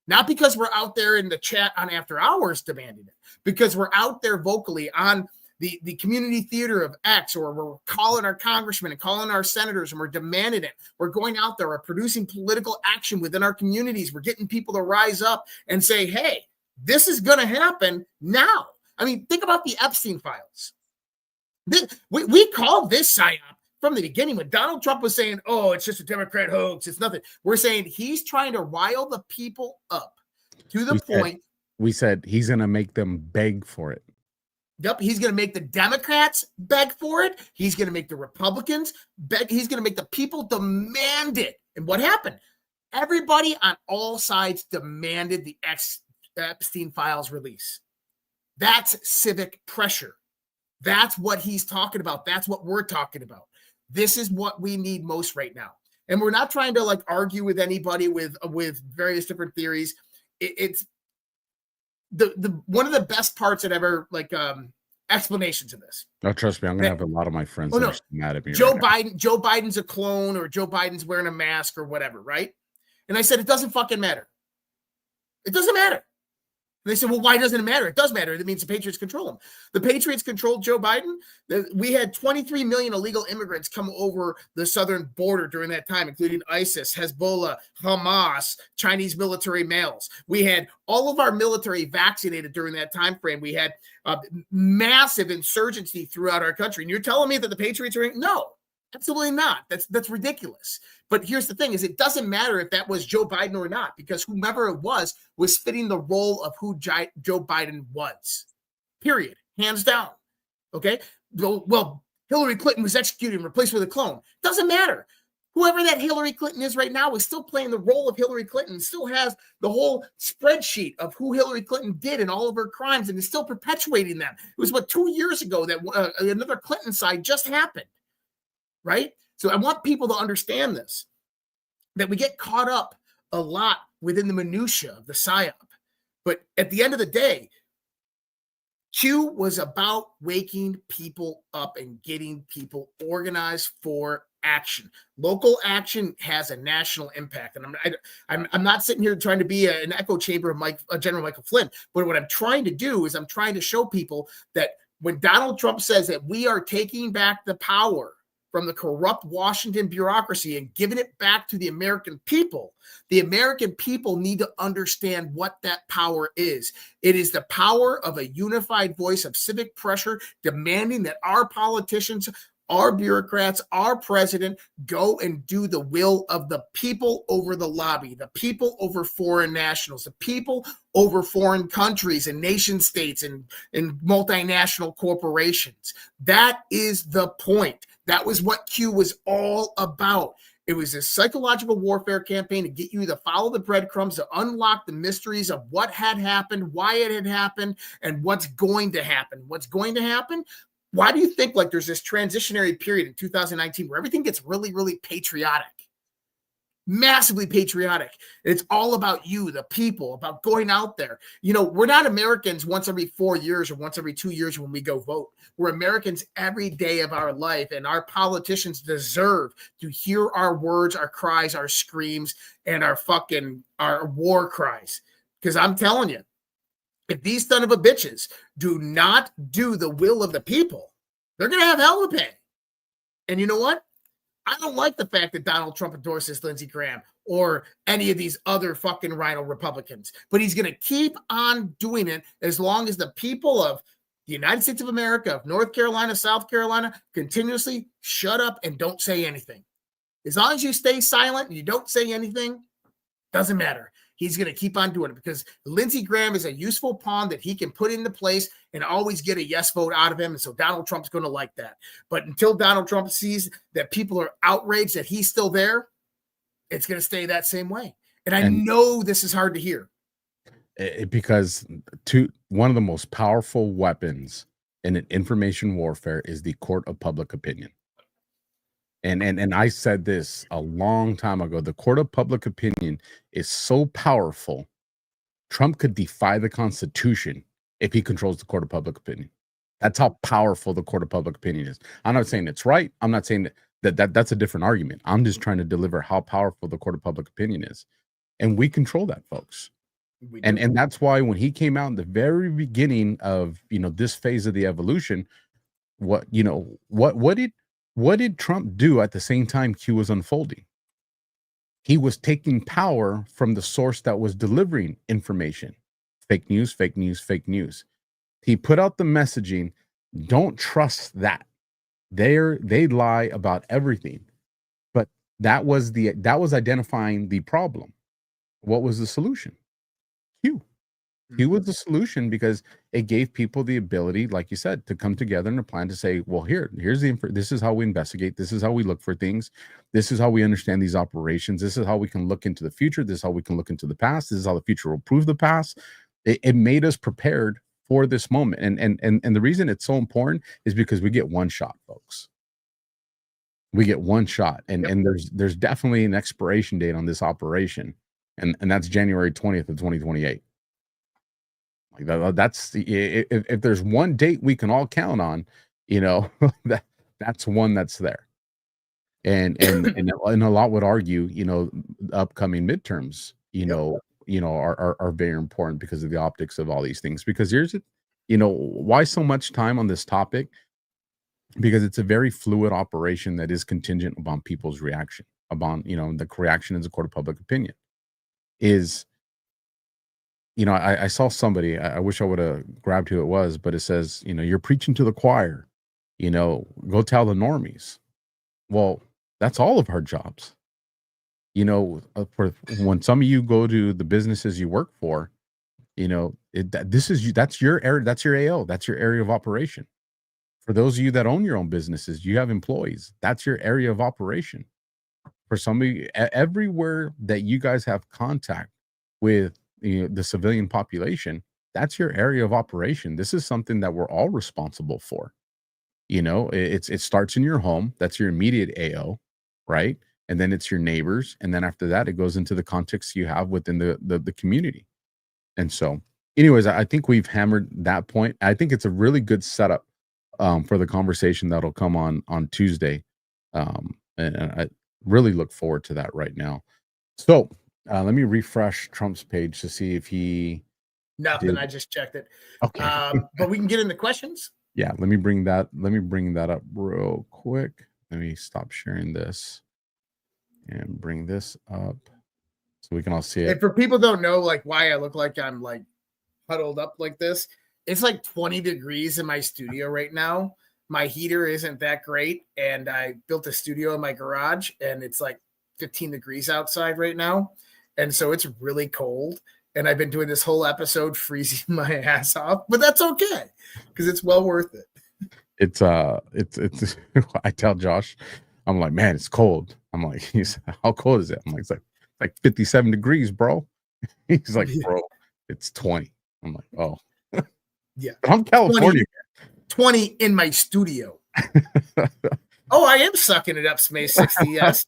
Not because we're out there in the chat on After Hours demanding it, because we're out there vocally on the community theater of X, or we're calling our congressmen and calling our senators and we're demanding it. We're going out there, we're producing political action within our communities. We're getting people to rise up and say, hey, this is going to happen now. I mean, think about the Epstein files. We called this psyop from the beginning when Donald Trump was saying, oh, it's just a Democrat hoax. It's nothing. We're saying he's trying to rile the people up to the point. We said he's going to make them beg for it. Yep. He's going to make the Democrats beg for it. He's going to make the Republicans beg. He's going to make the people demand it. And what happened? Everybody on all sides demanded the Epstein files release. That's civic pressure. That's what he's talking about. That's what we're talking about. This is what we need most right now. And we're not trying to argue with anybody with various different theories. It's the one of the best parts that ever explanations of this. No, trust me, I'm gonna have a lot of my friends that are mad at me. Joe Biden's a clone, or Joe Biden's wearing a mask or whatever, right? And I said, it doesn't fucking matter. It doesn't matter. And they said, well, why doesn't it matter? It does matter. It means the Patriots control him. The Patriots controlled Joe Biden. We had 23 million illegal immigrants come over the southern border during that time, including ISIS, Hezbollah, Hamas, Chinese military males. We had all of our military vaccinated during that time frame. We had massive insurgency throughout our country. And you're telling me that the Patriots are no, absolutely not. That's ridiculous. But here's the thing: is it doesn't matter if that was Joe Biden or not, because whomever it was fitting the role of who Joe Biden was. Period. Hands down. Okay. Well, Hillary Clinton was executed and replaced with a clone. Doesn't matter. Whoever that Hillary Clinton is right now is still playing the role of Hillary Clinton, still has the whole spreadsheet of who Hillary Clinton did and all of her crimes, and is still perpetuating them. It was 2 years ago that another Clinton side just happened. Right? So I want people to understand this, that we get caught up a lot within the minutia of the PSYOP. But at the end of the day, Q was about waking people up and getting people organized for action. Local action has a national impact. And I'm not sitting here trying to be an echo chamber of General Michael Flynn. But what I'm trying to do is I'm trying to show people that when Donald Trump says that we are taking back the power from the corrupt Washington bureaucracy and giving it back to the American people need to understand what that power is. It is the power of a unified voice of civic pressure demanding that our politicians, our bureaucrats, our president go and do the will of the people over the lobby, the people over foreign nationals, the people over foreign countries and nation states and multinational corporations. That is the point. That was what Q was all about. It was a psychological warfare campaign to get you to follow the breadcrumbs, to unlock the mysteries of what had happened, why it had happened, and what's going to happen. What's going to happen? Why do you think there's this transitionary period in 2019 where everything gets really, really patriotic? Massively patriotic. It's all about you, the people, about going out there. We're not Americans once every 4 years or once every 2 years when we go vote. We're Americans every day of our life, and our politicians deserve to hear our words, our cries, our screams, and our war cries. Because I'm telling you, if these son of a bitches do not do the will of the people, they're going to have hell to pay. And you know what? I don't like the fact that Donald Trump endorses Lindsey Graham or any of these other fucking rhino Republicans, but he's going to keep on doing it as long as the people of the United States of America, of North Carolina, South Carolina, continuously shut up and don't say anything. As long as you stay silent and you don't say anything, doesn't matter. He's going to keep on doing it because Lindsey Graham is a useful pawn that he can put into place and always get a yes vote out of him. And so Donald Trump's going to like that. But until Donald Trump sees that people are outraged that he's still there, it's going to stay that same way. And I know this is hard to hear. Because one of the most powerful weapons in an information warfare is the court of public opinion. And I said this a long time ago. The court of public opinion is so powerful. Trump could defy the Constitution if he controls the court of public opinion. That's how powerful the court of public opinion is. I'm not saying it's right. I'm not saying that's a different argument. I'm just trying to deliver how powerful the court of public opinion is. And we control that, folks. And that's why when he came out in the very beginning of, this phase of the evolution, what did Trump do at the same time Q was unfolding? He was taking power from the source that was delivering information. Fake news, fake news, fake news. He put out the messaging, don't trust that. They lie about everything. But that was identifying the problem. What was the solution? Q. Q was the solution because it gave people the ability, like you said, to come together in a plan to say, well, here's the info. This is how we investigate. This is how we look for things. This is how we understand these operations. This is how we can look into the future. This is how we can look into the past. This is how the future will prove the past. It made us prepared for this moment. And the reason it's so important is because we get one shot, folks. We get one shot. And there's definitely an expiration date on this operation. And that's January 20th of 2028. Like that's if there's one date we can all count on, that's one that's there. And a lot would argue, the upcoming midterms, are very important because of the optics of all these things. Because here's it, why so much time on this topic? Because it's a very fluid operation that is contingent upon people's reaction, upon, the reaction is a court of public opinion. I saw somebody, I wish I would have grabbed who it was, but it says, you're preaching to the choir, go tell the normies. Well, that's all of our jobs. For when some of you go to the businesses you work for, that's your area, that's your AO, that's your area of operation. For those of you that own your own businesses, you have employees, that's your area of operation. For somebody, everywhere that you guys have contact with the civilian population, that's your area of operation. This is something that we're all responsible for. It starts in your home. That's your immediate AO, right? And then it's your neighbors. And then after that, it goes into the context you have within the community. And so anyways, I think we've hammered that point. I think it's a really good setup for the conversation that'll come on Tuesday. And I really look forward to that right now. So let me refresh Trump's page to see if he nothing. I just checked it. Okay. But we can get into questions. Yeah, let me bring that up real quick. Let me stop sharing this and bring this up so we can all see it. And for people who don't know like why I look like I'm like huddled up like this, it's like 20 degrees in my studio right now. My heater isn't that great, and I built a studio in my garage, and it's like 15 degrees outside right now. And so it's really cold. And I've been doing this whole episode freezing my ass off, but that's okay because it's well worth it. It's I tell Josh, I'm like, man, it's cold. I'm like, how cold is it? I'm like, it's like 57 degrees, bro. He's like, bro, it's 20. I'm like, oh, yeah. I'm California. 20 in my studio. Oh, I am sucking it up, Space 60. Yes.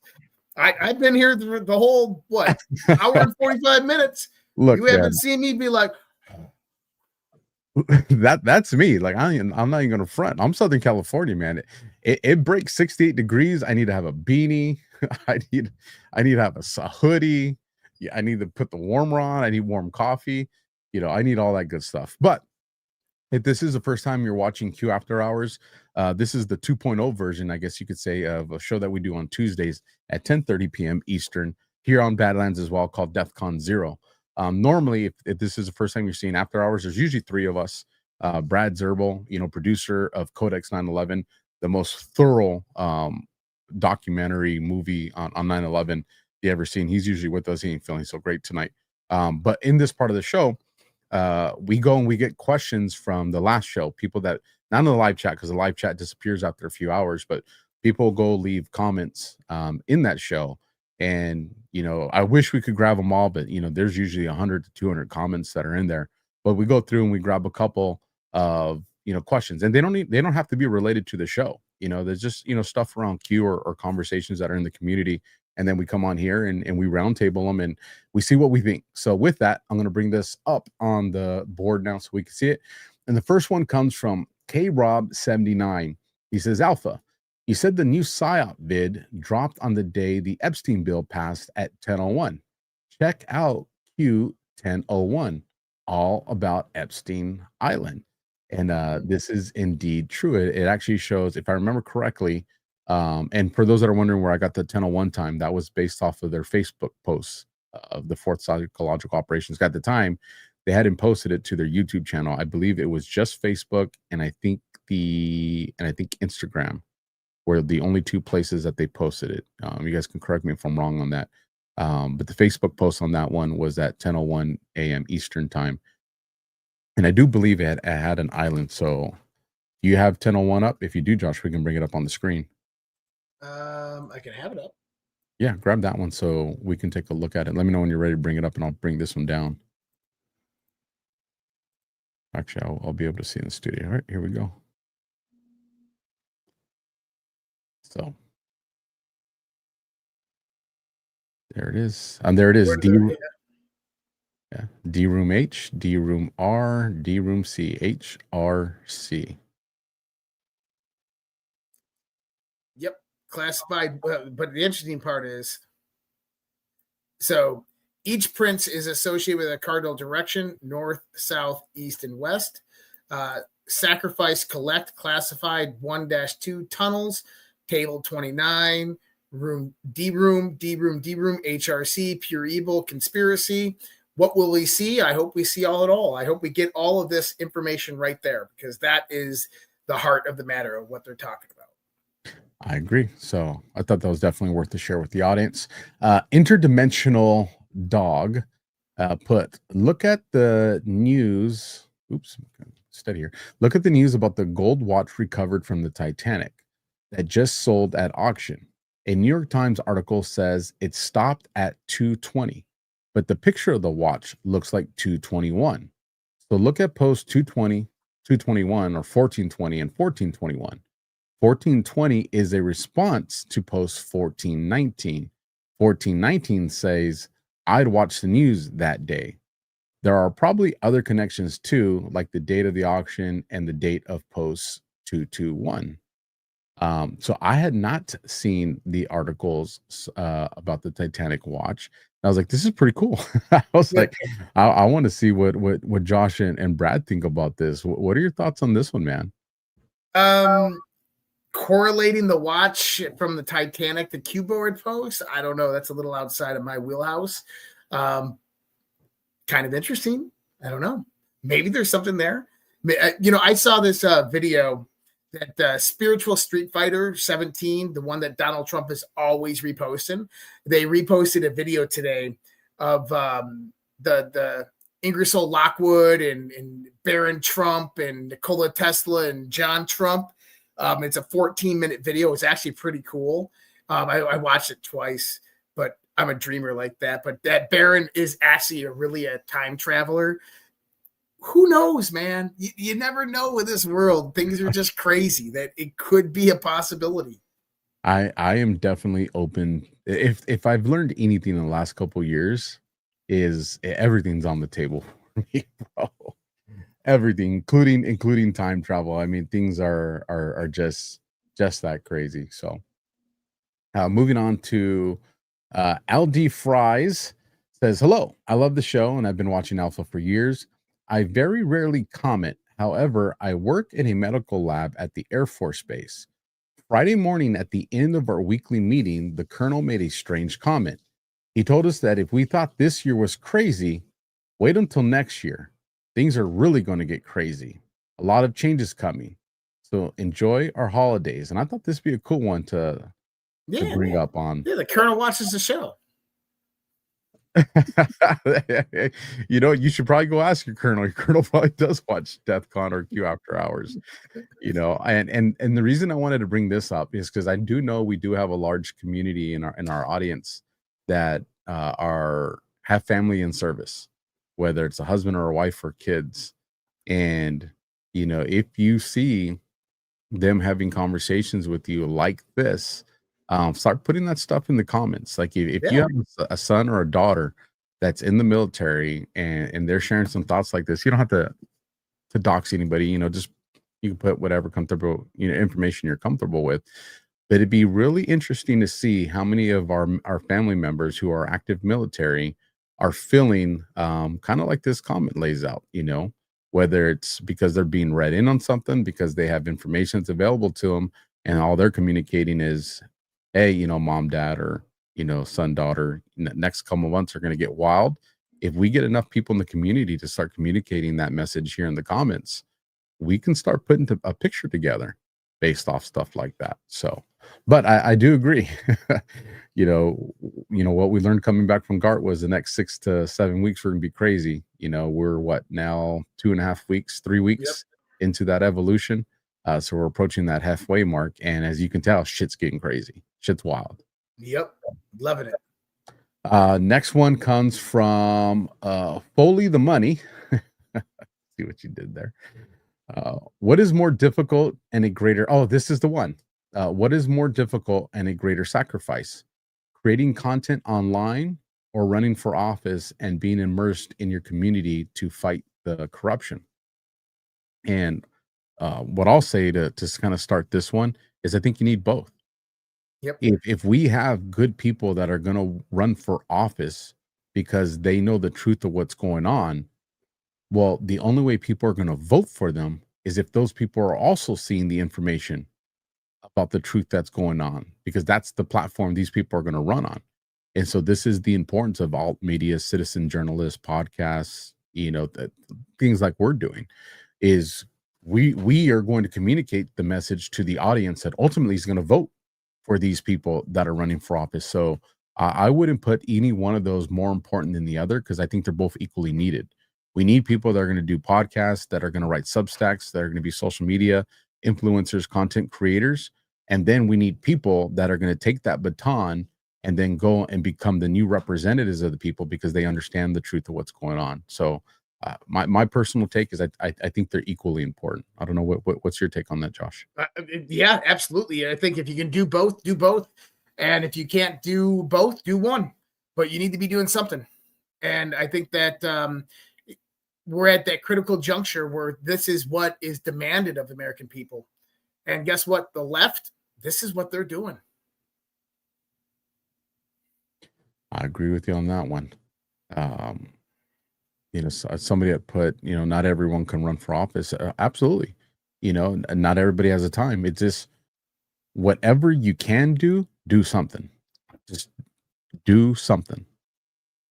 I've been here the whole, hour and 45 minutes. Look, you haven't seen me be like, that's me. Like, I'm not even gonna front. I'm Southern California, man. It breaks 68 degrees. I need to have a beanie. I need to have a hoodie. Yeah, I need to put the warmer on. I need warm coffee. I need all that good stuff. But if this is the first time you're watching Q After Hours, this is the 2.0 version, I guess you could say, of a show that we do on Tuesdays at 10:30 p.m. Eastern here on Badlands as well, called DEFCON 0. Normally, if this is the first time you're seeing After Hours, there's usually three of us. Brad Zerbo, producer of Codex 9/11, the most thorough documentary movie on 9/11 you ever seen. He's usually with us. He ain't feeling so great tonight. But in this part of the show, we go and we get questions from the last show, people that not in the live chat, because the live chat disappears after a few hours, but people go leave comments in that show. And, I wish we could grab them all, but, there's usually 100 to 200 comments that are in there. But we go through and we grab a couple of, questions, and they don't have to be related to the show. There's just stuff around Q or conversations that are in the community, and then we come on here and we roundtable them and we see what we think. So with that, I'm going to bring this up on the board now so we can see it. And the first one comes from KRob79. He says, Alpha, you said the new PSYOP vid dropped on the day the Epstein bill passed at 10:01. Check out Q10:01, all about Epstein Island. And this is indeed true. It actually shows, if I remember correctly, and for those that are wondering where I got the 10:01 time, that was based off of their Facebook posts of the Fourth Psychological Operations. At the time, they hadn't posted it to their YouTube channel. I believe it was just Facebook, and I think Instagram were the only two places that they posted it. You guys can correct me if I'm wrong on that. But the Facebook post on that one was at 10:01 a.m. Eastern time. And I do believe it had an island. So you have 10:01 up? If you do, Josh, we can bring it up on the screen. I can have it up. Yeah, grab that one so we can take a look at it. Let me know when you're ready to bring it up, and I'll bring this one down. Actually, I'll be able to see in the studio. All right, here we go. So there it is. And there it is. D room H, D room R, D room C, H, R, C. Yep, classified. But the interesting part is, so each prince is associated with a cardinal direction: north, south, east, and west. Sacrifice, collect, classified 1-2 tunnels, table 29, D room, HRC, pure evil, conspiracy. What will we see? I hope we see all it all. I hope we get all of this information right there, because that is the heart of the matter of what they're talking about. I agree. So I thought that was definitely worth to share with the audience. Interdimensional Dog look at the news. Oops, steady here. Look at the news about the gold watch recovered from the Titanic that just sold at auction. A New York Times article says it stopped at 220, but the picture of the watch looks like 221. So look at post 220, 221, or 1420 and 1421. 1420 is a response to post 1419. 1419 says, I'd watch the news that day. There are probably other connections too, like the date of the auction and the date of post 221. So I had not seen the articles about the Titanic watch. I was like, this is pretty cool. I was like, I want to see what Josh and Brad think about this. What are your thoughts on this one, man? Correlating the watch from the Titanic to Q-board post, I don't know. That's a little outside of my wheelhouse. Kind of interesting. I don't know. Maybe there's something there. I saw this video that Spiritual Street Fighter 17, the one that Donald Trump is always reposting. They reposted a video today of the Ingersoll Lockwood and Barron Trump and Nikola Tesla and John Trump. It's a 14-minute video. It's actually pretty cool. I watched it twice, but I'm a dreamer like that. But that Barron is actually really a time traveler. Who knows, man? You never know with this world. Things are just crazy that it could be a possibility. I am definitely open. If I've learned anything in the last couple of years, is everything's on the table for me, bro. Everything, including time travel. I mean, things are just that crazy. So moving on to LD Fries says, hello, I love the show and I've been watching Alpha for years. I very rarely comment. However, I work in a medical lab at the Air Force Base. Friday morning at the end of our weekly meeting, the colonel made a strange comment. He told us that if we thought this year was crazy, wait until next year. Things are really going to get crazy. A lot of changes coming. So enjoy our holidays. And I thought this would be a cool one to bring up on. Yeah, the colonel watches the show. You should probably go ask your colonel. Your colonel probably does watch Death Con or Q After Hours. And the reason I wanted to bring this up is because I do know we do have a large community in our audience that have family in service, whether it's a husband or a wife or kids. And if you see them having conversations with you like this, start putting that stuff in the comments. Like if you have a son or a daughter that's in the military and they're sharing some thoughts like this, you don't have to dox anybody. Just you can put whatever comfortable information you're comfortable with. But it'd be really interesting to see how many of our family members who are active military are feeling kind of like this comment lays out, whether it's because they're being read in on something, because they have information that's available to them, and all they're communicating is, hey, mom, dad, or, son, daughter, next couple of months are going to get wild. If we get enough people in the community to start communicating that message here in the comments, we can start putting a picture together based off stuff like that. So, but I do agree. What we learned coming back from GART was the next 6 to 7 weeks we're gonna be crazy. We're what now 2.5 weeks, 3 weeks into that evolution. So we're approaching that halfway mark, and as you can tell, shit's getting crazy. Shit's wild. Yep, loving it. Next one comes from Foley the Money. See what you did there. What is more difficult and a greater? Oh, this is the one. What is more difficult and a greater sacrifice? Creating content online or running for office and being immersed in your community to fight the corruption? And what I'll say to kind of start this one is I think you need both. Yep. If we have good people that are going to run for office because they know the truth of what's going on, well, the only way people are going to vote for them is if those people are also seeing the information about the truth that's going on, because that's the platform these people are going to run on. And so this is the importance of alt media, citizen journalists, podcasts, things like we're doing, is we are going to communicate the message to the audience that ultimately is going to vote for these people that are running for office. So I wouldn't put any one of those more important than the other, because I think they're both equally needed. We need people that are going to do podcasts, that are going to write Substacks, that are going to be social media influencers, content creators. And then we need people that are going to take that baton and then go and become the new representatives of the people, because they understand the truth of what's going on. So my personal take is I think they're equally important. I don't know what's your take on that, Josh? Yeah, absolutely. I think if you can do both, do both. And if you can't do both, do one. But you need to be doing something. And I think that we're at that critical juncture where this is what is demanded of the American people. And guess what? The left, this is what they're doing. I agree with you on that one. Somebody that put, not everyone can run for office. Absolutely. Not everybody has the time. It's just whatever you can do something. Just do something.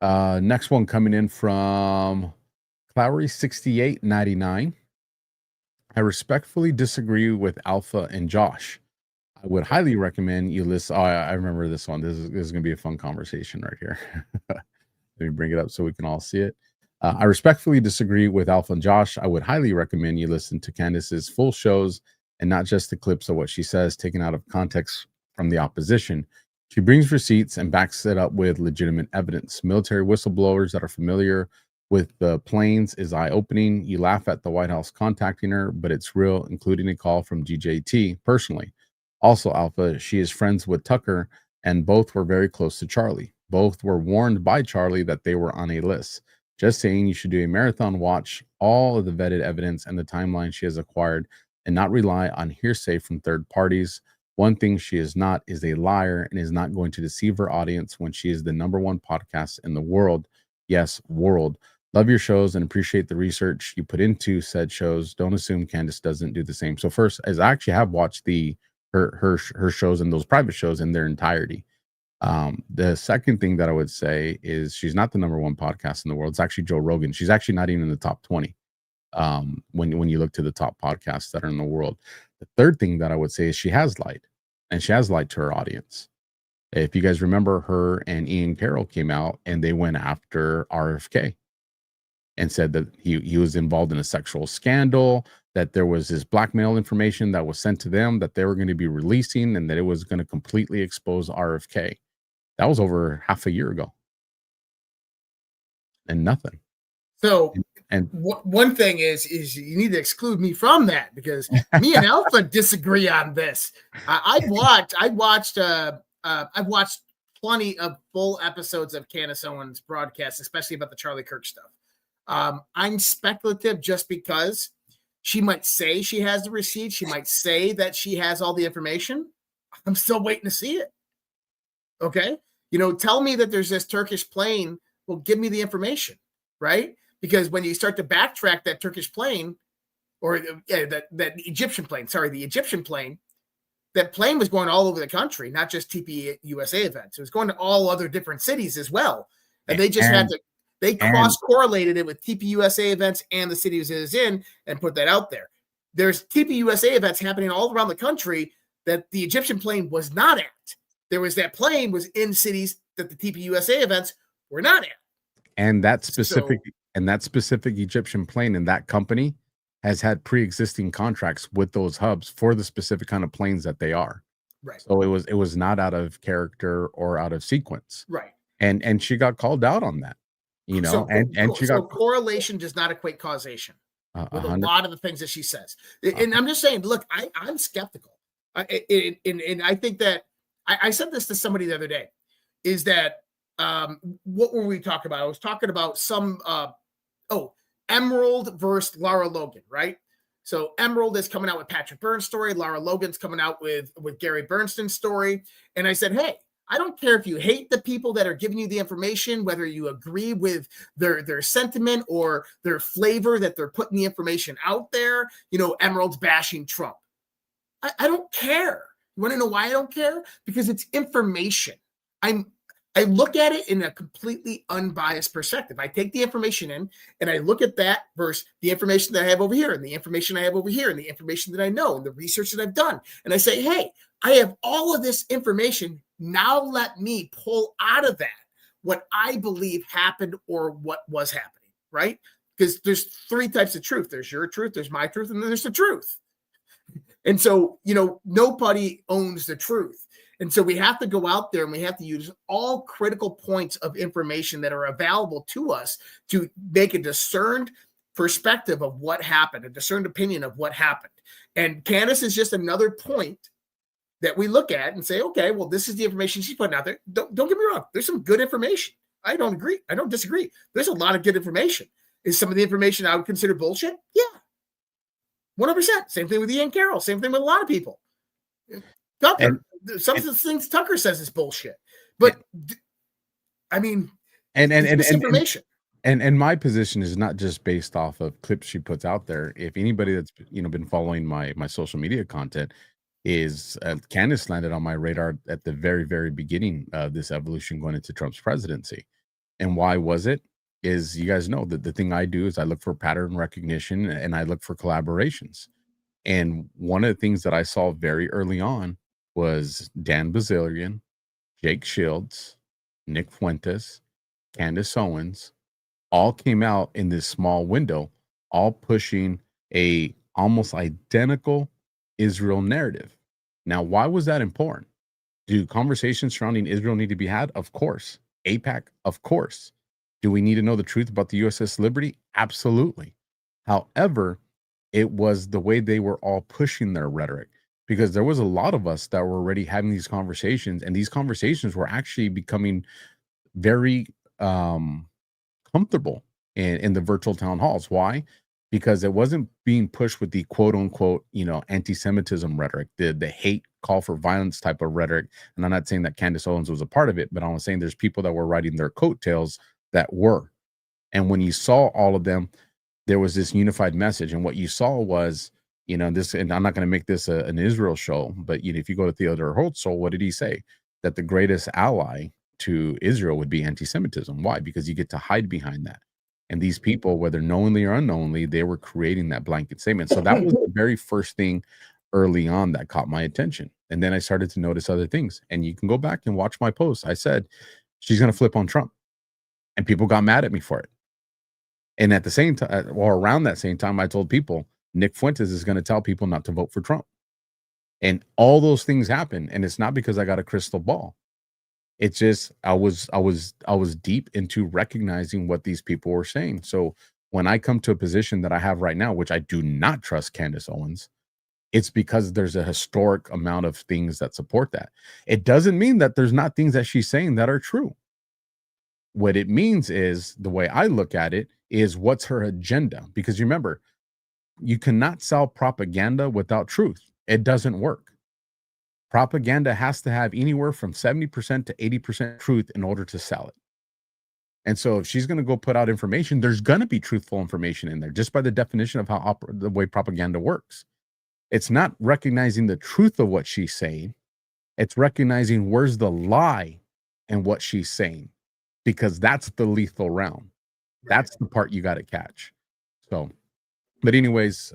Next one coming in from Clowery 6899. I respectfully disagree with Alpha and Josh. I would highly recommend you listen. Oh, I remember this one. This is going to be a fun conversation right here. Let me bring it up so we can all see it. I respectfully disagree with Alpha and Josh. I would highly recommend you listen to Candace's full shows and not just the clips of what she says taken out of context from the opposition. She brings receipts and backs it up with legitimate evidence. Military whistleblowers that are familiar with the planes is eye-opening. You laugh at the White House contacting her, but it's real, including a call from GJT personally. Also, Alpha, she is friends with Tucker, and both were very close to Charlie. Both were warned by Charlie that they were on a list. Just saying, you should do a marathon watch, all of the vetted evidence and the timeline she has acquired, and not rely on hearsay from third parties. One thing she is not is a liar and is not going to deceive her audience when she is the #1 podcast in the world. Yes, world. Love your shows and appreciate the research you put into said shows. Don't assume Candace doesn't do the same. So first, as I actually have watched her shows and those private shows in their entirety. The second thing that I would say is she's not the #1 podcast in the world. It's actually Joe Rogan. She's actually not even in the top 20 when you look to the top podcasts that are in the world. The third thing that I would say is she has lied, and she has lied to her audience. If you guys remember, her and Ian Carroll came out and they went after RFK and said that he was involved in a sexual scandal, that there was this blackmail information that was sent to them that they were going to be releasing, and that it was going to completely expose RFK. That was over half a year ago. And nothing. So And one thing is you need to exclude me from that, because me and Alpha disagree on this. I've watched plenty of full episodes of Candace Owens broadcasts, especially about the Charlie Kirk stuff. I'm speculative just because she might say she has the receipt. She might say that she has all the information. I'm still waiting to see it. Okay. Tell me that there's this Turkish plane. Well, give me the information, right? Because when you start to backtrack that Turkish plane, or that Egyptian plane, the Egyptian plane, that plane was going all over the country, not just TPUSA events. It was going to all other different cities as well. And they just they cross-correlated it with TPUSA events and the cities it is in and put that out there. There's TPUSA events happening all around the country that the Egyptian plane was not at. That plane was in cities that the TPUSA events were not at. And that specific Egyptian plane and that company has had pre-existing contracts with those hubs for the specific kind of planes that they are. Right. So it was not out of character or out of sequence. Right. And she got called out on that, So correlation does not equate causation with a lot of the things that she says. And I'm just saying, look, I'm skeptical. And I think that I said this to somebody the other day, is that what were we talking about? I was talking about some Emerald versus Lara Logan, right? So Emerald is coming out with Patrick Byrne's story. Lara Logan's coming out with Gary Bernstein's story. And I said, hey, I don't care if you hate the people that are giving you the information, whether you agree with their sentiment or their flavor that they're putting the information out there. Emerald's bashing Trump. I don't care. You want to know why I don't care? Because it's information. I look at it in a completely unbiased perspective. I take the information in and I look at that versus the information that I have over here and the information I have over here and the information that I know and the research that I've done. And I say, hey, I have all of this information. Now let me pull out of that what I believe happened or what was happening, right? Because there's three types of truth. There's your truth, there's my truth, and then there's the truth. And so, nobody owns the truth. And so we have to go out there and we have to use all critical points of information that are available to us to make a discerned perspective of what happened, a discerned opinion of what happened. And Candace is just another point that we look at and say, okay, well, this is the information she's putting out there. Don't get me wrong. There's some good information. I don't agree. I don't disagree. There's a lot of good information. Is some of the information I would consider bullshit? Yeah. 100%. Same thing with Ian Carroll. Same thing with a lot of people. Tucker. Some of the things Tucker says is bullshit. But I mean, it's information. And my position is not just based off of clips she puts out there. If anybody that's been following my social media content, is Candace landed on my radar at the very, very beginning of this evolution going into Trump's presidency. And why was it? Is you guys know that the thing I do is I look for pattern recognition and I look for collaborations. And one of the things that I saw very early on was Dan Bazilian, Jake Shields, Nick Fuentes, Candace Owens, all came out in this small window, all pushing a almost identical Israel narrative. Now, why was that important? Do conversations surrounding Israel need to be had? Of course. AIPAC? Of course. Do we need to know the truth about the USS Liberty? Absolutely. However, it was the way they were all pushing their rhetoric, because there was a lot of us that were already having these conversations, and these conversations were actually becoming very comfortable in the virtual town halls. Why? Because it wasn't being pushed with the quote unquote, anti-Semitism rhetoric, the hate, call for violence type of rhetoric. And I'm not saying that Candace Owens was a part of it, but I'm saying there's people that were riding their coattails that were. And when you saw all of them, there was this unified message. And what you saw was, this, and I'm not going to make this an Israel show, but if you go to Theodore Herzl, what did he say? That the greatest ally to Israel would be anti-Semitism. Why? Because you get to hide behind that. And these people, whether knowingly or unknowingly, they were creating that blanket statement. So that was the very first thing early on that caught my attention. And then I started to notice other things. And you can go back and watch my post. I said, she's going to flip on Trump. And people got mad at me for it. And at the same time, or around that same time, I told people, Nick Fuentes is going to tell people not to vote for Trump. And all those things happen. And it's not because I got a crystal ball. It's just I was deep into recognizing what these people were saying. So when I come to a position that I have right now, which I do not trust Candace Owens, it's because there's a historic amount of things that support that. It doesn't mean that there's not things that she's saying that are true. What it means is, the way I look at it, is what's her agenda. Because remember, you cannot sell propaganda without truth. It doesn't work. Propaganda has to have anywhere from 70% to 80% truth in order to sell it. And so if she's going to go put out information, there's going to be truthful information in there, just by the definition of how the way propaganda works. It's not recognizing the truth of what she's saying. It's recognizing where's the lie in what she's saying, because that's the lethal round. That's the part you got to catch. So, but anyways,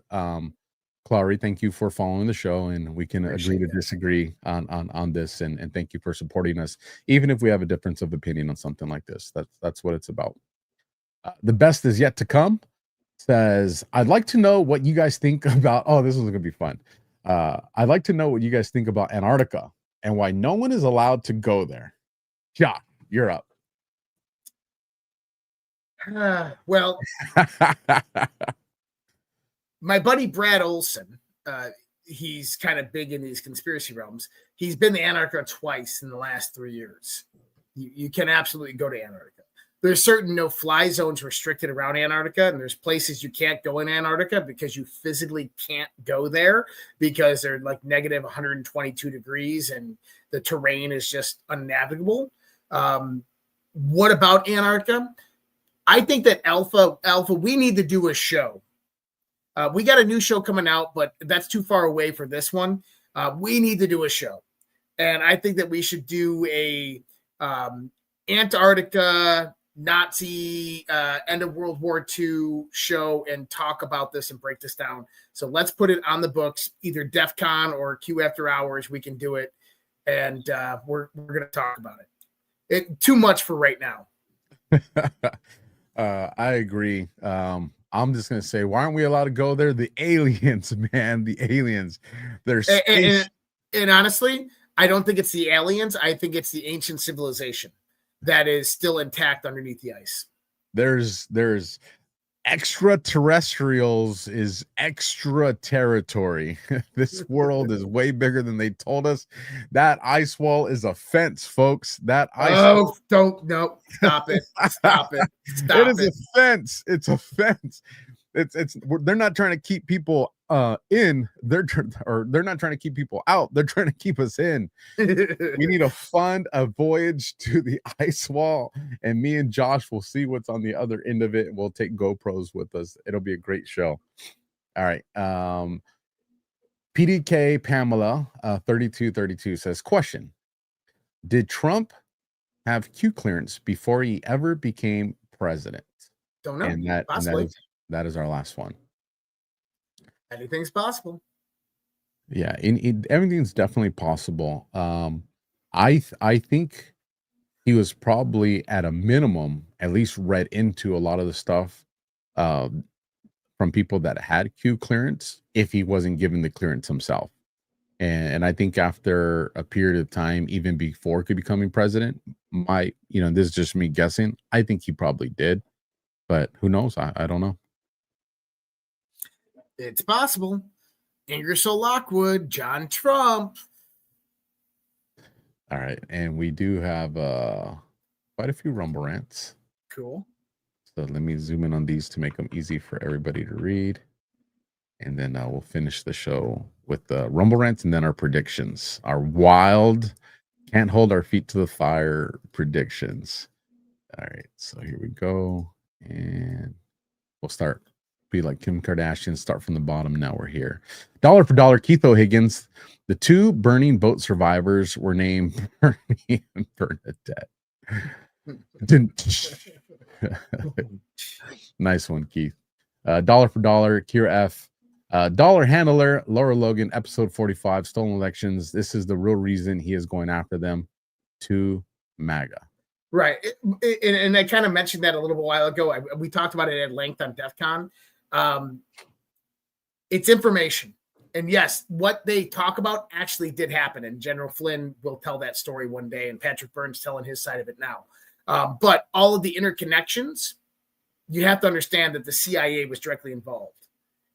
Clary, thank you for following the show, and we can agree to disagree on this, and thank you for supporting us, even if we have a difference of opinion on something like this. That's what it's about. The best is yet to come. Says, I'd like to know what you guys think about, this is going to be fun. I'd like to know what you guys think about Antarctica and why no one is allowed to go there. Yeah, you're up. Well, my buddy Brad Olson, he's kind of big in these conspiracy realms. He's been to Antarctica twice in the last 3 years. You can absolutely go to Antarctica. There's certain no-fly zones restricted around Antarctica, and there's places you can't go in Antarctica because you physically can't go there because they're like negative 122 degrees and the terrain is just unnavigable. What about Antarctica? I think that Alpha, we need to do a show. We got a new show coming out, but that's too far away for this one. We need to do a show. And I think that we should do a Antarctica Nazi end of World War II show and talk about this and break this down. So let's put it on the books, either DEF CON or Q After Hours. We can do it. And we're going to talk about it. Too much for right now. I agree. I'm just going to say, why aren't we allowed to go there? The aliens, man, the aliens. They're and honestly, I don't think it's the aliens. I think it's the ancient civilization that is still intact underneath the ice. There's extraterrestrials is extra territory. This world is way bigger than they told us. That ice wall is a fence, folks. That ice wall. Stop it. Stop it. It is a fence. It's a fence. They're not trying to keep people in. They're not trying to keep people out. They're trying to keep us in. We need to fund a voyage to the ice wall, and me and Josh will see what's on the other end of it, and we'll take GoPros with us. It'll be a great show. All right. PDK Pamela 3232 says, question: did Trump have Q clearance before he ever became president? Don't know. And that is our last one. Anything's possible. Yeah, everything's definitely possible. I think he was probably at a minimum at least read into a lot of the stuff from people that had Q clearance if he wasn't given the clearance himself. And I think after a period of time, even before becoming president, this is just me guessing, I think he probably did. But who knows? I don't know. It's possible. Ingersoll Lockwood, John Trump. All right. And we do have quite a few Rumble rants. Cool. So let me zoom in on these to make them easy for everybody to read. And then we'll finish the show with the Rumble rants and then our predictions. Our wild, can't hold our feet to the fire predictions. All right. So here we go. And we'll start. Be like Kim Kardashian, start from the bottom. Now we're here. Dollar for dollar, Keith O'Higgins. The two burning boat survivors were named Bernie and Bernadette. Nice one, Keith. Dollar for dollar, Kira F. Dollar handler, Laura Logan, episode 45, stolen elections. This is the real reason he is going after them. To MAGA. Right. And I kind of mentioned that a little while ago. We talked about it at length on DEF CON. It's information. And yes, what they talk about actually did happen. And General Flynn will tell that story one day, and Patrick Byrne's telling his side of it now. But all of the interconnections, you have to understand that the CIA was directly involved,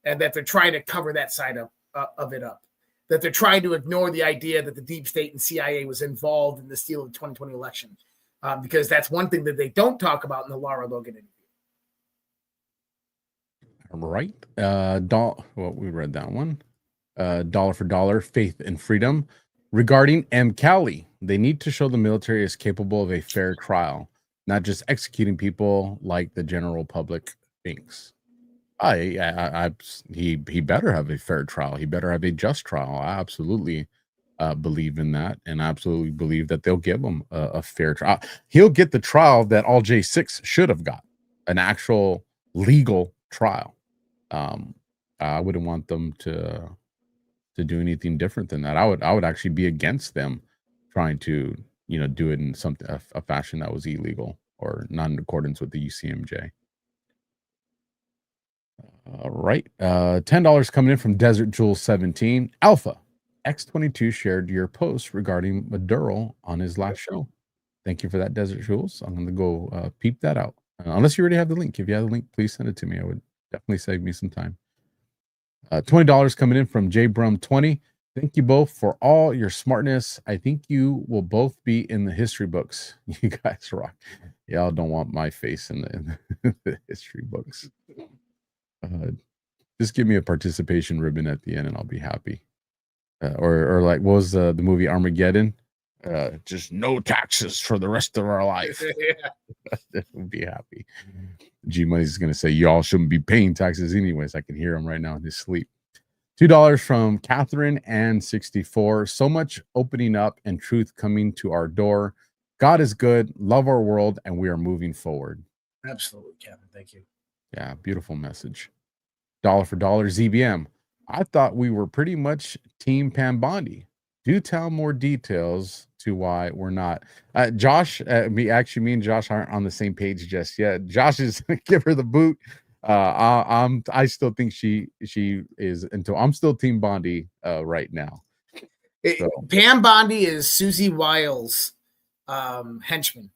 and that they're trying to cover that side of it up. That they're trying to ignore the idea that the deep state and CIA was involved in the steal of the 2020 election, because that's one thing that they don't talk about in the Lara Logan interview. Right. We read that one. Dollar for dollar, faith and freedom. Regarding M. Cali, they need to show the military is capable of a fair trial, not just executing people like the general public thinks. He better have a fair trial. He better have a just trial. I absolutely believe in that, and I absolutely believe that they'll give him a fair trial. He'll get the trial that all J6 should have got, an actual legal trial. I wouldn't want them to do anything different than that. I would actually be against them trying to, do it in a fashion that was illegal or not in accordance with the UCMJ. All right. $10 coming in from Desert Jewel 17. Alpha X22 shared your post regarding Maduro on his last show. Thank you for that, Desert Jewels. I'm going to go peep that out. Unless you already have the link. If you have the link, please send it to me. I would definitely save me some time. $20 coming in from J Brum 20. Thank you both for all your smartness. I think you will both be in the history books. You guys rock. Y'all don't want my face in the history books. Just give me a participation ribbon at the end and I'll be happy. Or like, what was the movie Armageddon? Just no taxes for the rest of our life. We'll be happy. G Money's going to say, y'all shouldn't be paying taxes anyways. I can hear him right now in his sleep. $2 from Catherine and 64. So much opening up and truth coming to our door. God is good. Love our world. And we are moving forward. Absolutely, Catherine. Thank you. Yeah. Beautiful message. Dollar for dollar. ZBM. I thought we were pretty much Team Pambondi. Do tell more details to why we're not. Josh, me and Josh aren't on the same page just yet. Josh is give her the boot. I still think she is until I'm still Team Bondi right now. So. Pam Bondi is Susie Wiles' henchman.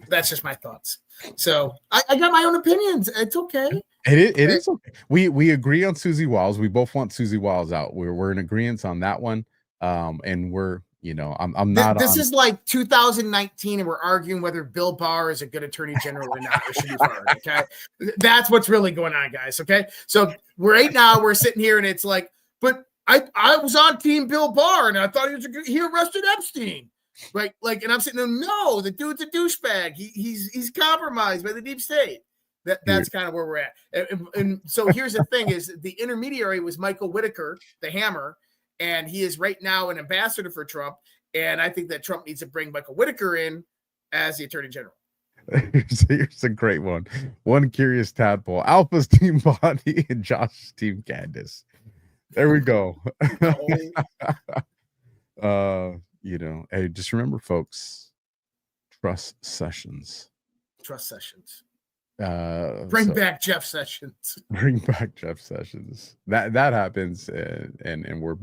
That's just my thoughts. So I got my own opinions. It's okay. It is okay. We agree on Susie Wiles. We both want Susie Wiles out. We're in agreement on that one. And we're, I'm not. This is like 2019, and we're arguing whether Bill Barr is a good attorney general or not. Or should be fired. Okay, that's what's really going on, guys. Okay, so right now we're sitting here, and it's like, but I was on Team Bill Barr, and I thought he arrested Epstein, right? Like, and I'm sitting there, no, the dude's a douchebag. He's compromised by the deep state. That's kind of where we're at. And so here's the thing: is the intermediary was Michael Whitaker, the Hammer. And he is right now an ambassador for Trump. And I think that Trump needs to bring Michael Whitaker in as the attorney general. Here's a great one. One curious tadpole. Alpha's Team Bonnie and Josh's Team Candace. There we go. Hey, just remember, folks, trust Sessions. Trust Sessions. Bring back Jeff Sessions. Bring back Jeff Sessions. That happens, and we're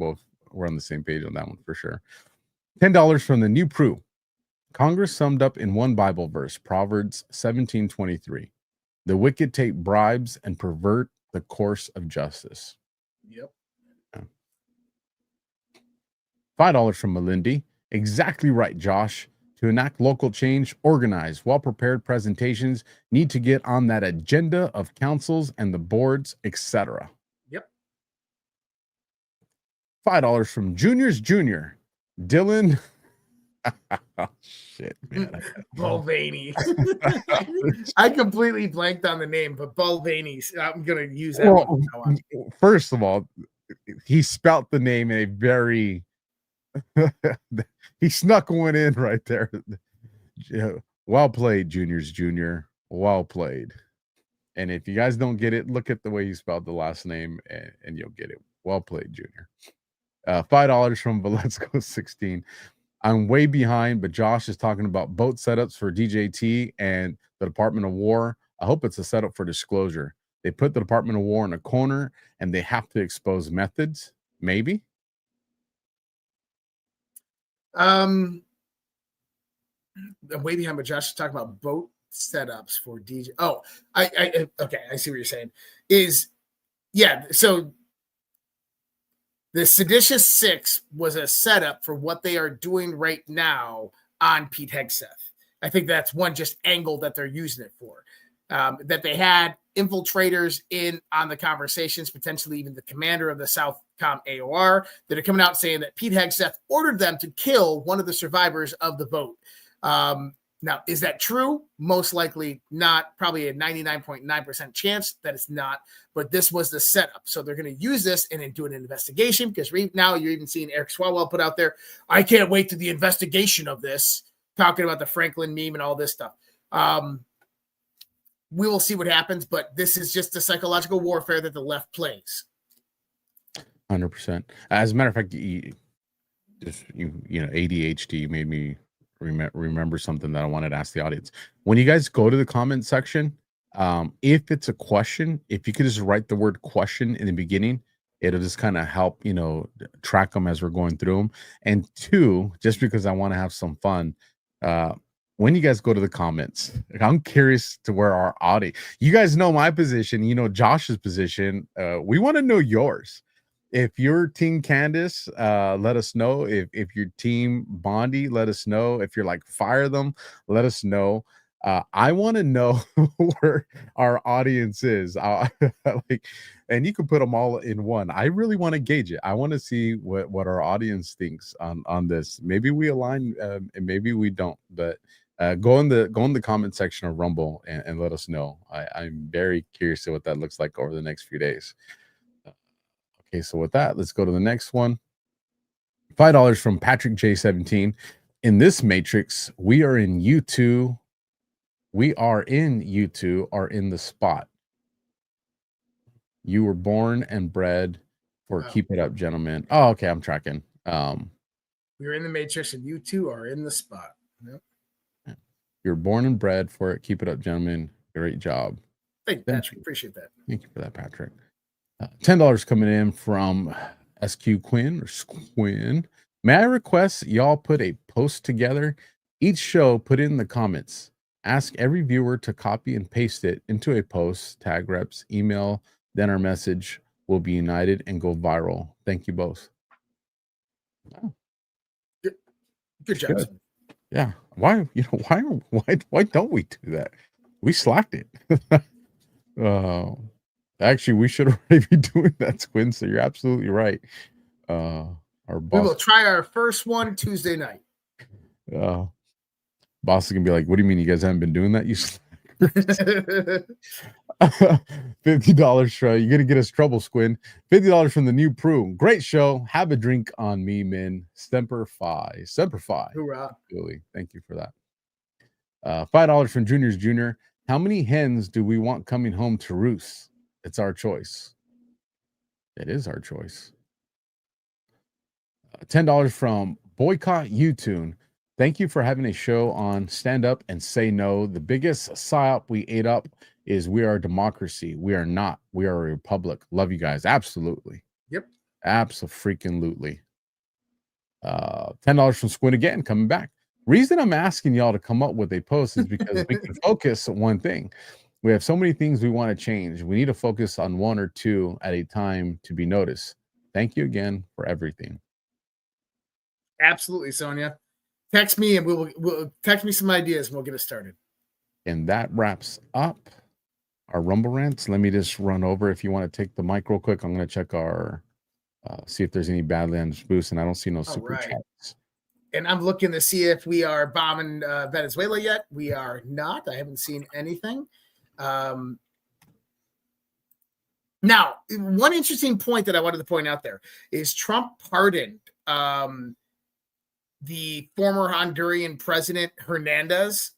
on the same page on that one for sure. $10 from the New Prue. Congress summed up in one Bible verse, Proverbs 17:23. The wicked take bribes and pervert the course of justice. Yep. Yeah. $5 from Melindy. Exactly right, Josh. To enact local change, organize, well-prepared presentations need to get on that agenda of councils and the boards, etc. Yep. $5 from Junior's Junior. Dylan. Oh, shit, man. Mulvaney. I completely blanked on the name, but Mulvaney. I'm going to use that one. First of all, he spelt the name in a very... he snuck one in right there. Well played, Junior's Junior. Well played. And if you guys don't get it, look at the way he spelled the last name and you'll get it. Well played, Junior. $5 from Valesco 16. I'm way behind, but Josh is talking about boat setups for DJT and the Department of War. I hope it's a setup for disclosure. They put the Department of War in a corner and they have to expose methods. Maybe. I'm way behind, but Josh is talking about boat setups for DJ. Oh, okay. I see what you're saying. So the Seditious Six was a setup for what they are doing right now on Pete Hegseth. I think that's one just angle that they're using it for. That they had infiltrators in on the conversations, potentially even the commander of the Southcom AOR, that are coming out saying that Pete Hegseth ordered them to kill one of the survivors of the vote. Now, is that true? Most likely not. Probably a 99.9% chance that it's not. But this was the setup. So they're going to use this and then do an investigation, because now you're even seeing Eric Swalwell put out there, I can't wait to the investigation of this, talking about the Franklin meme and all this stuff. We will see what happens, but this is just the psychological warfare that the left plays. 100%. As a matter of fact, you know, ADHD made me remember something that I wanted to ask the audience. When you guys go to the comment section, if it's a question, if you could just write the word question in the beginning, it'll just kind of help, you know, track them as we're going through them. And two, just because I want to have some fun, when you guys go to the comments, I'm curious to where our audience, you guys know my position, you know, Josh's position. We want to know yours. If you're Team Candace, let us know. If you're Team Bondi, let us know. If you're like, fire them, let us know. I want to know where our audience is. Like, and you can put them all in one. I really want to gauge it. I want to see what our audience thinks on this. Maybe we align, and maybe we don't. But go in the comment section of Rumble and let us know. I'm very curious to what that looks like over the next few days. Okay, so with that, let's go to the next one. $5 from Patrick J17. In this matrix, we are in U2. We are in U2, are in the spot. You were born and bred for Keep It Up, gentlemen. Oh, okay, I'm tracking. We're in the matrix and you two are in the spot. Yep. You're born and bred for it. Keep it up, gentlemen. Great job. Thank you, Patrick. Appreciate that. Thank you for that, Patrick. $10 coming in from SQ Quinn or Squin. May I request y'all put a post together? Each show, put in the comments. Ask every viewer to copy and paste it into a post, tag reps, email, then our message will be united and go viral. Thank you both. Oh. Good job. Good. Yeah. Why don't we do that? We slacked it. Actually, we should already be doing that, Squin. So you're absolutely right. Our boss. We will try our first one Tuesday night. Boss is gonna be like, "What do you mean you guys haven't been doing that? You $50 show. You're gonna get us trouble, Squin. $50 from the new Prue. Great show. Have a drink on me, man. Semper Fi. Semper Fi. Hoorah. Really. Thank you for that. $5 from Junior's Junior. How many hens do we want coming home to roost? It's our choice. It is our choice. $10 from Boycott YouTune. Thank you for having a show on Stand Up and Say No. The biggest psyop we ate up is we are a democracy. We are not. We are a republic. Love you guys. Absolutely. Yep. Absolutely. $10 from Squid again, coming back. Reason I'm asking y'all to come up with a post is because we can focus on one thing. We have so many things we want to change. We need to focus on one or two at a time to be noticed. Thank you again for everything. Absolutely, Sonia. Text me and we'll text me some ideas and we'll get it started. And that wraps up our Rumble rants. Let me just run over. If you want to take the mic real quick, I'm going to check our see if there's any Badlands boosts, and I don't see no super chats. And I'm looking to see if we are bombing Venezuela yet. We are not. I haven't seen anything. Now, one interesting point that I wanted to point out there is Trump pardoned the former Honduran president Hernandez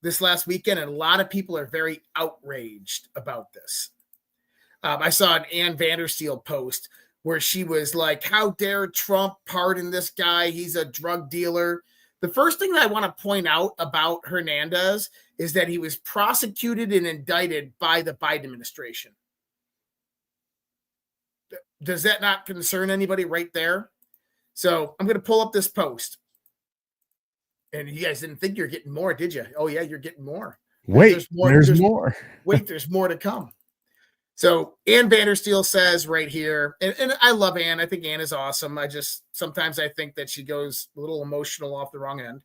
this last weekend, and a lot of people are very outraged about this. I saw an Ann Vandersteel post where she was like, how dare Trump pardon this guy? He's a drug dealer. The first thing that I want to point out about Hernandez is that he was prosecuted and indicted by the Biden administration. Does that not concern anybody right there? So I'm going to pull up this post. And you guys didn't think you're getting more, did you? Oh yeah, you're getting more. Wait, There's more. there's more. Wait, there's more to come. So Ann Vandersteel says right here, and I love Ann. I think Ann is awesome. Sometimes I think that she goes a little emotional off the wrong end.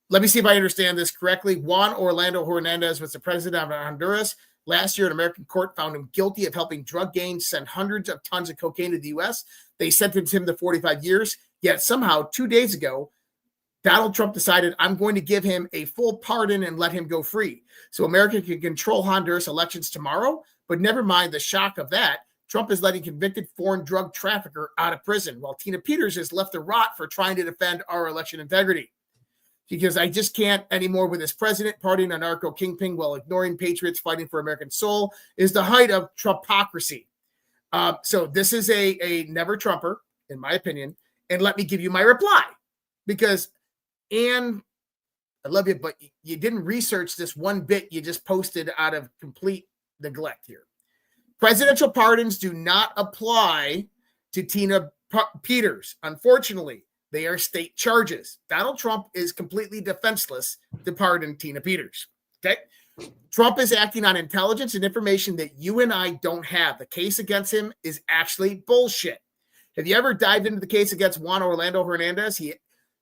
Let me see if I understand this correctly. Juan Orlando Hernandez was the president of Honduras. Last year, an American court found him guilty of helping drug gangs send hundreds of tons of cocaine to the U.S. They sentenced him to 45 years. Yet somehow, 2 days ago, Donald Trump decided, I'm going to give him a full pardon and let him go free. So America can control Honduras elections tomorrow. But never mind the shock of that. Trump is letting convicted foreign drug trafficker out of prison, while Tina Peters is left to rot for trying to defend our election integrity. Because I just can't anymore with this president partying a narco kingpin while ignoring patriots fighting for American soul is the height of Trumpocracy. So this is a never Trumper, in my opinion. And let me give you my reply. Because, Ann, I love you, but you didn't research this one bit you just posted out of complete neglect here. Presidential pardons do not apply to Tina Peters. Unfortunately, they are state charges. Donald Trump is completely defenseless to pardon Tina Peters. Okay. Trump is acting on intelligence and information that you and I don't have. The case against him is actually bullshit. Have you ever dived into the case against Juan Orlando Hernandez?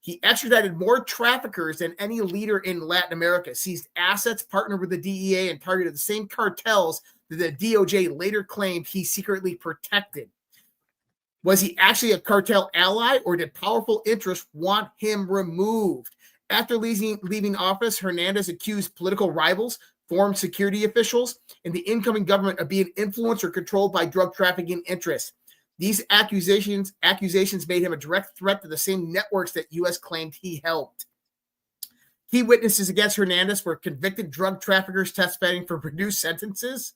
He extradited more traffickers than any leader in Latin America, seized assets, partnered with the DEA, and targeted the same cartels that the DOJ later claimed he secretly protected. Was he actually a cartel ally, or did powerful interests want him removed? After leaving office, Hernandez accused political rivals, foreign security officials, and the incoming government of being influenced or controlled by drug trafficking interests. These accusations made him a direct threat to the same networks that U.S. claimed he helped. Key witnesses against Hernandez were convicted drug traffickers testifying for reduced sentences,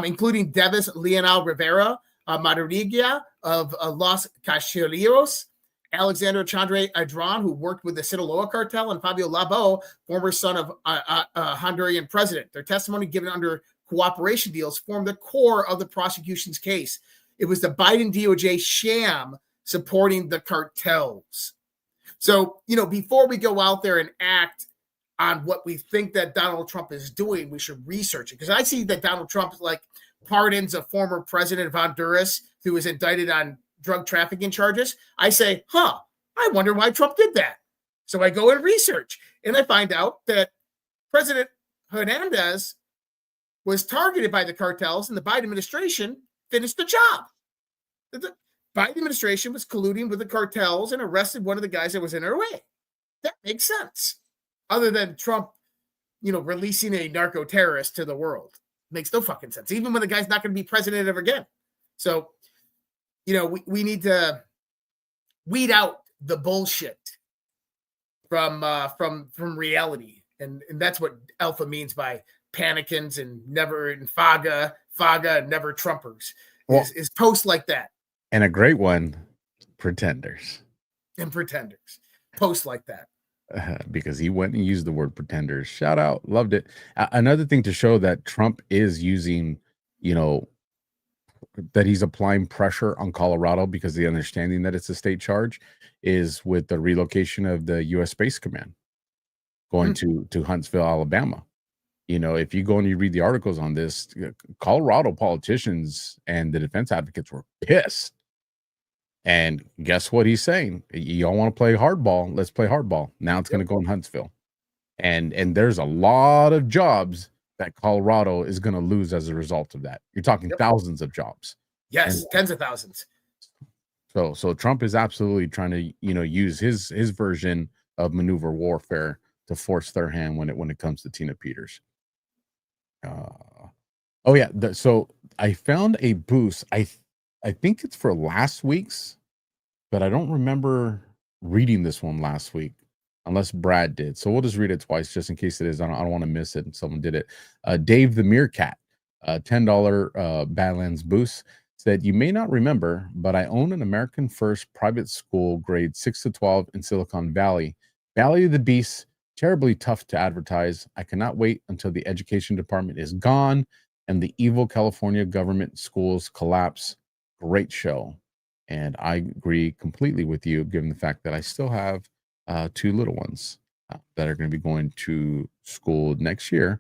including Devis Leonel Rivera Madrigal of Los Caballeros, Alexander Chandre Adran, who worked with the Sinaloa cartel, and Fabio Labo, former son of a Honduran president. Their testimony given under cooperation deals formed the core of the prosecution's case. It was the Biden DOJ sham supporting the cartels. So, before we go out there and act on what we think that Donald Trump is doing, we should research it. Because I see that Donald Trump pardons a former president of Honduras who was indicted on drug trafficking charges. I say, I wonder why Trump did that. So I go and research, and I find out that President Hernandez was targeted by the cartels, and the Biden administration finished the job. The Biden administration was colluding with the cartels and arrested one of the guys that was in our way. That makes sense. Other than Trump, releasing a narco terrorist to the world. Makes no fucking sense. Even when the guy's not going to be president ever again. So, we need to weed out the bullshit from reality. And that's what Alpha means by panicans and FAGA and never Trumpers. Is posts like that. And a great one, pretenders. And pretenders. Posts like that. Because he went and used the word pretenders. Shout out. Loved it. Another thing to show that Trump is using, that he's applying pressure on Colorado because the understanding that it's a state charge is with the relocation of the U.S. Space Command going to Huntsville, Alabama. If you go and you read the articles on this, Colorado politicians and the defense advocates were pissed. And guess what he's saying? Y'all want to play hardball? Let's play hardball. Now it's going to go in Huntsville. And there's a lot of jobs that Colorado is going to lose as a result of that. You're talking thousands of jobs. Yes, tens of thousands. So Trump is absolutely trying to, use his version of maneuver warfare to force their hand when it comes to Tina Peters. So I found a boost. I think it's for last week's, but I don't remember reading this one last week unless Brad did. So we'll just read it twice just in case it is. I don't want to miss it. Someone did it. Dave the Meerkat, $10 Badlands boost, said, you may not remember, but I own an American First private school grade 6 to 12 in Silicon Valley. Valley of the Beast, terribly tough to advertise. I cannot wait until the education department is gone and the evil California government schools collapse. Great show. And I agree completely with you, given the fact that I still have 2 little ones. that are going to be going to school next year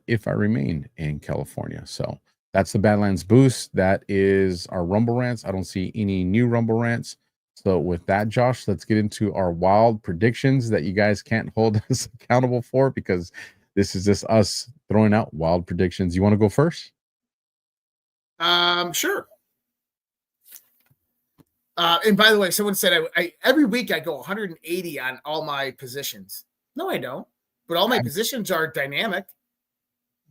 if I remain in California. So that's the Badlands boost. That is our Rumble rants. I don't see any new Rumble rants. So with that, Josh, let's get into our wild predictions that you guys can't hold us accountable for, because this is just us throwing out wild predictions. You want to go first? Sure. And by the way, someone said I every week I go 180 on all my positions. No, I don't. But all my positions are dynamic.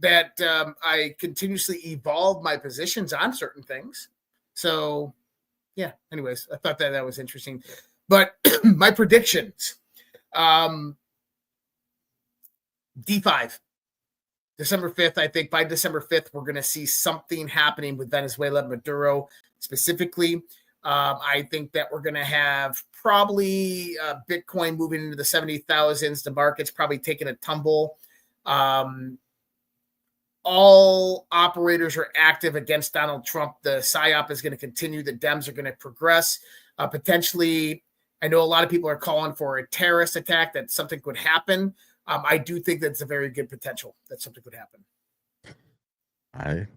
That I continuously evolve my positions on certain things. So, yeah. Anyways, I thought that was interesting. But my predictions. D5. December 5th, I think by December 5th, we're going to see something happening with Venezuela, Maduro specifically. I think that we're going to have probably Bitcoin moving into the 70,000s. The market's probably taking a tumble. All operators are active against Donald Trump. The PSYOP is going to continue. The Dems are going to progress. Potentially, I know a lot of people are calling for a terrorist attack, that something could happen. I do think that's a very good potential that something could happen.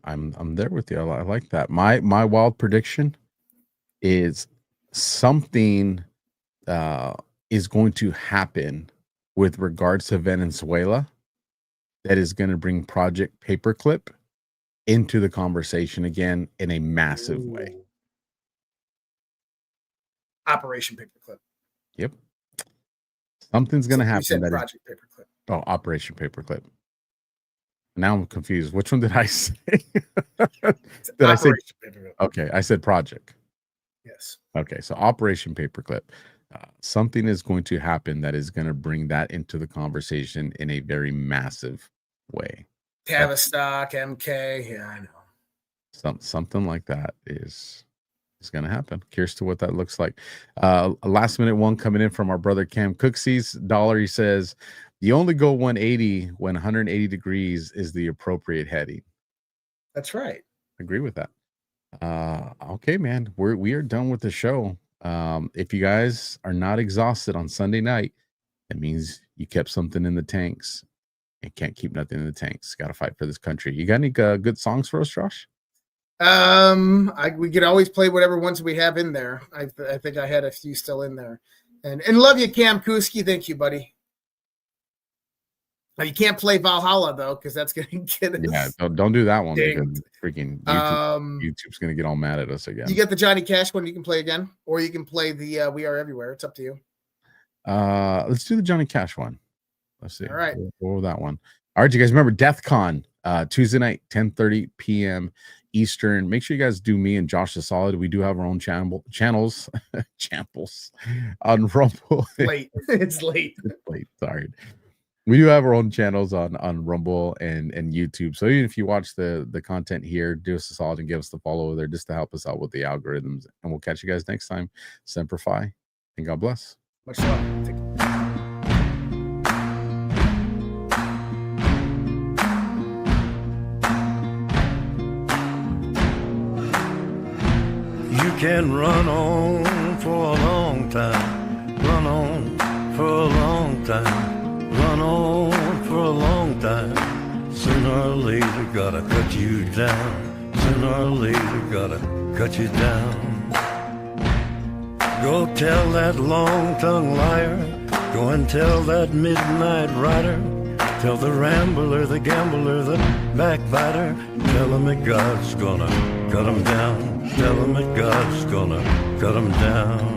I'm there with you. I like that. My wild prediction is something is going to happen with regards to Venezuela that is going to bring Project Paperclip into the conversation again in a massive way. Operation Paperclip. Yep. Something's going to happen. You said Project Paperclip. Oh, Operation Paperclip. Now I'm confused. Which one did I say? I say Paperclip. Okay, I said Project. Yes. Okay, so Operation Paperclip. Something is going to happen that is going to bring that into the conversation in a very massive way. Tavistock, MK. Yeah, I know. Something like that is going to happen. Curious to what that looks like. A last minute one coming in from our brother Cam Cooksey's dollar. He says, you only go 180 when 180 degrees is the appropriate heading. That's right. Agree with that. Okay, man, we are done with the show. If you guys are not exhausted on Sunday night, it means you kept something in the tanks. You can't keep nothing in the tanks. Got to fight for this country. You got any good songs for us, Josh? We could always play whatever ones we have in there. I think I had a few still in there. And love you, Cam Kuski. Thank you, buddy. Now, you can't play Valhalla though, because that's gonna get us. Yeah, don't do that one. Because freaking YouTube's gonna get all mad at us again. You get the Johnny Cash one, you can play again, or you can play the We Are Everywhere. It's up to you. Let's do the Johnny Cash one. Let's see. All right. We'll that one. All right, you guys remember Death Con, Tuesday night, 10:30 p.m. Eastern. Make sure you guys do me and Josh a solid. We do have our own channels on Rumble. Late. It's late. It's late. Sorry. We do have our own channels on Rumble and YouTube. So even if you watch the content here, do us a solid and give us the follow there just to help us out with the algorithms. And we'll catch you guys next time. Semper Fi, and God bless. Much love. You can run on for a long time, run on for a long time. Run on for a long time. Sooner or later, gotta cut you down. Sooner or later, gotta cut you down. Go tell that long-tongued liar. Go and tell that midnight rider. Tell the rambler, the gambler, the backbiter. Tell him that God's gonna cut him down. Tell him that God's gonna cut him down.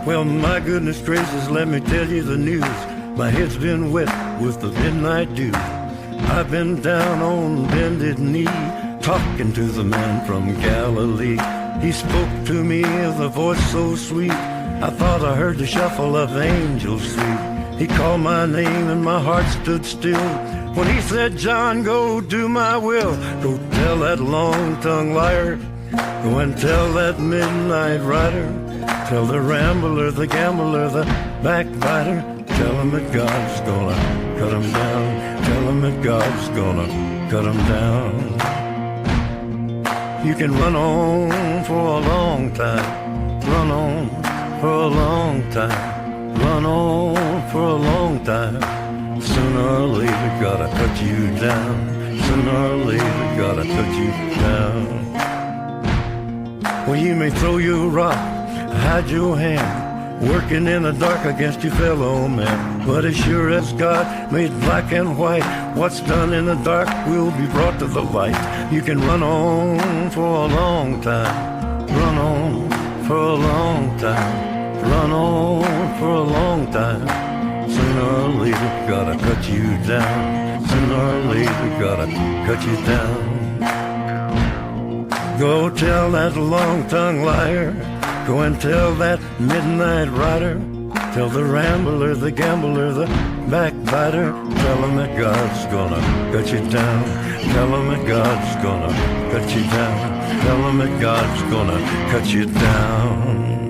Well, my goodness gracious, let me tell you the news. My head's been wet with the midnight dew. I've been down on bended knee, talking to the man from Galilee. He spoke to me with a voice so sweet, I thought I heard the shuffle of angels sweet. He called my name and my heart stood still when he said, John, go do my will. Go tell that long-tongued liar. Go and tell that midnight rider. Tell the rambler, the gambler, the backbiter. Tell him that God's gonna cut him down. Tell him that God's gonna cut him down. You can run on for a long time. Run on for a long time. Run on for a long time. Sooner or later, gotta cut you down. Sooner or later, gotta cut you down. Well, you may throw your rock, hide your hand, working in the dark against your fellow man. But as sure as God made black and white, what's done in the dark will be brought to the light. You can run on for a long time. Run on for a long time. Run on for a long time. Sooner or later, gotta cut you down. Sooner or later, gotta cut you down. Go tell that long-tongued liar. Go and tell that midnight rider. Tell the rambler, the gambler, the backbiter. Tell him that God's gonna cut you down. Tell him that God's gonna cut you down. Tell him that God's gonna cut you down.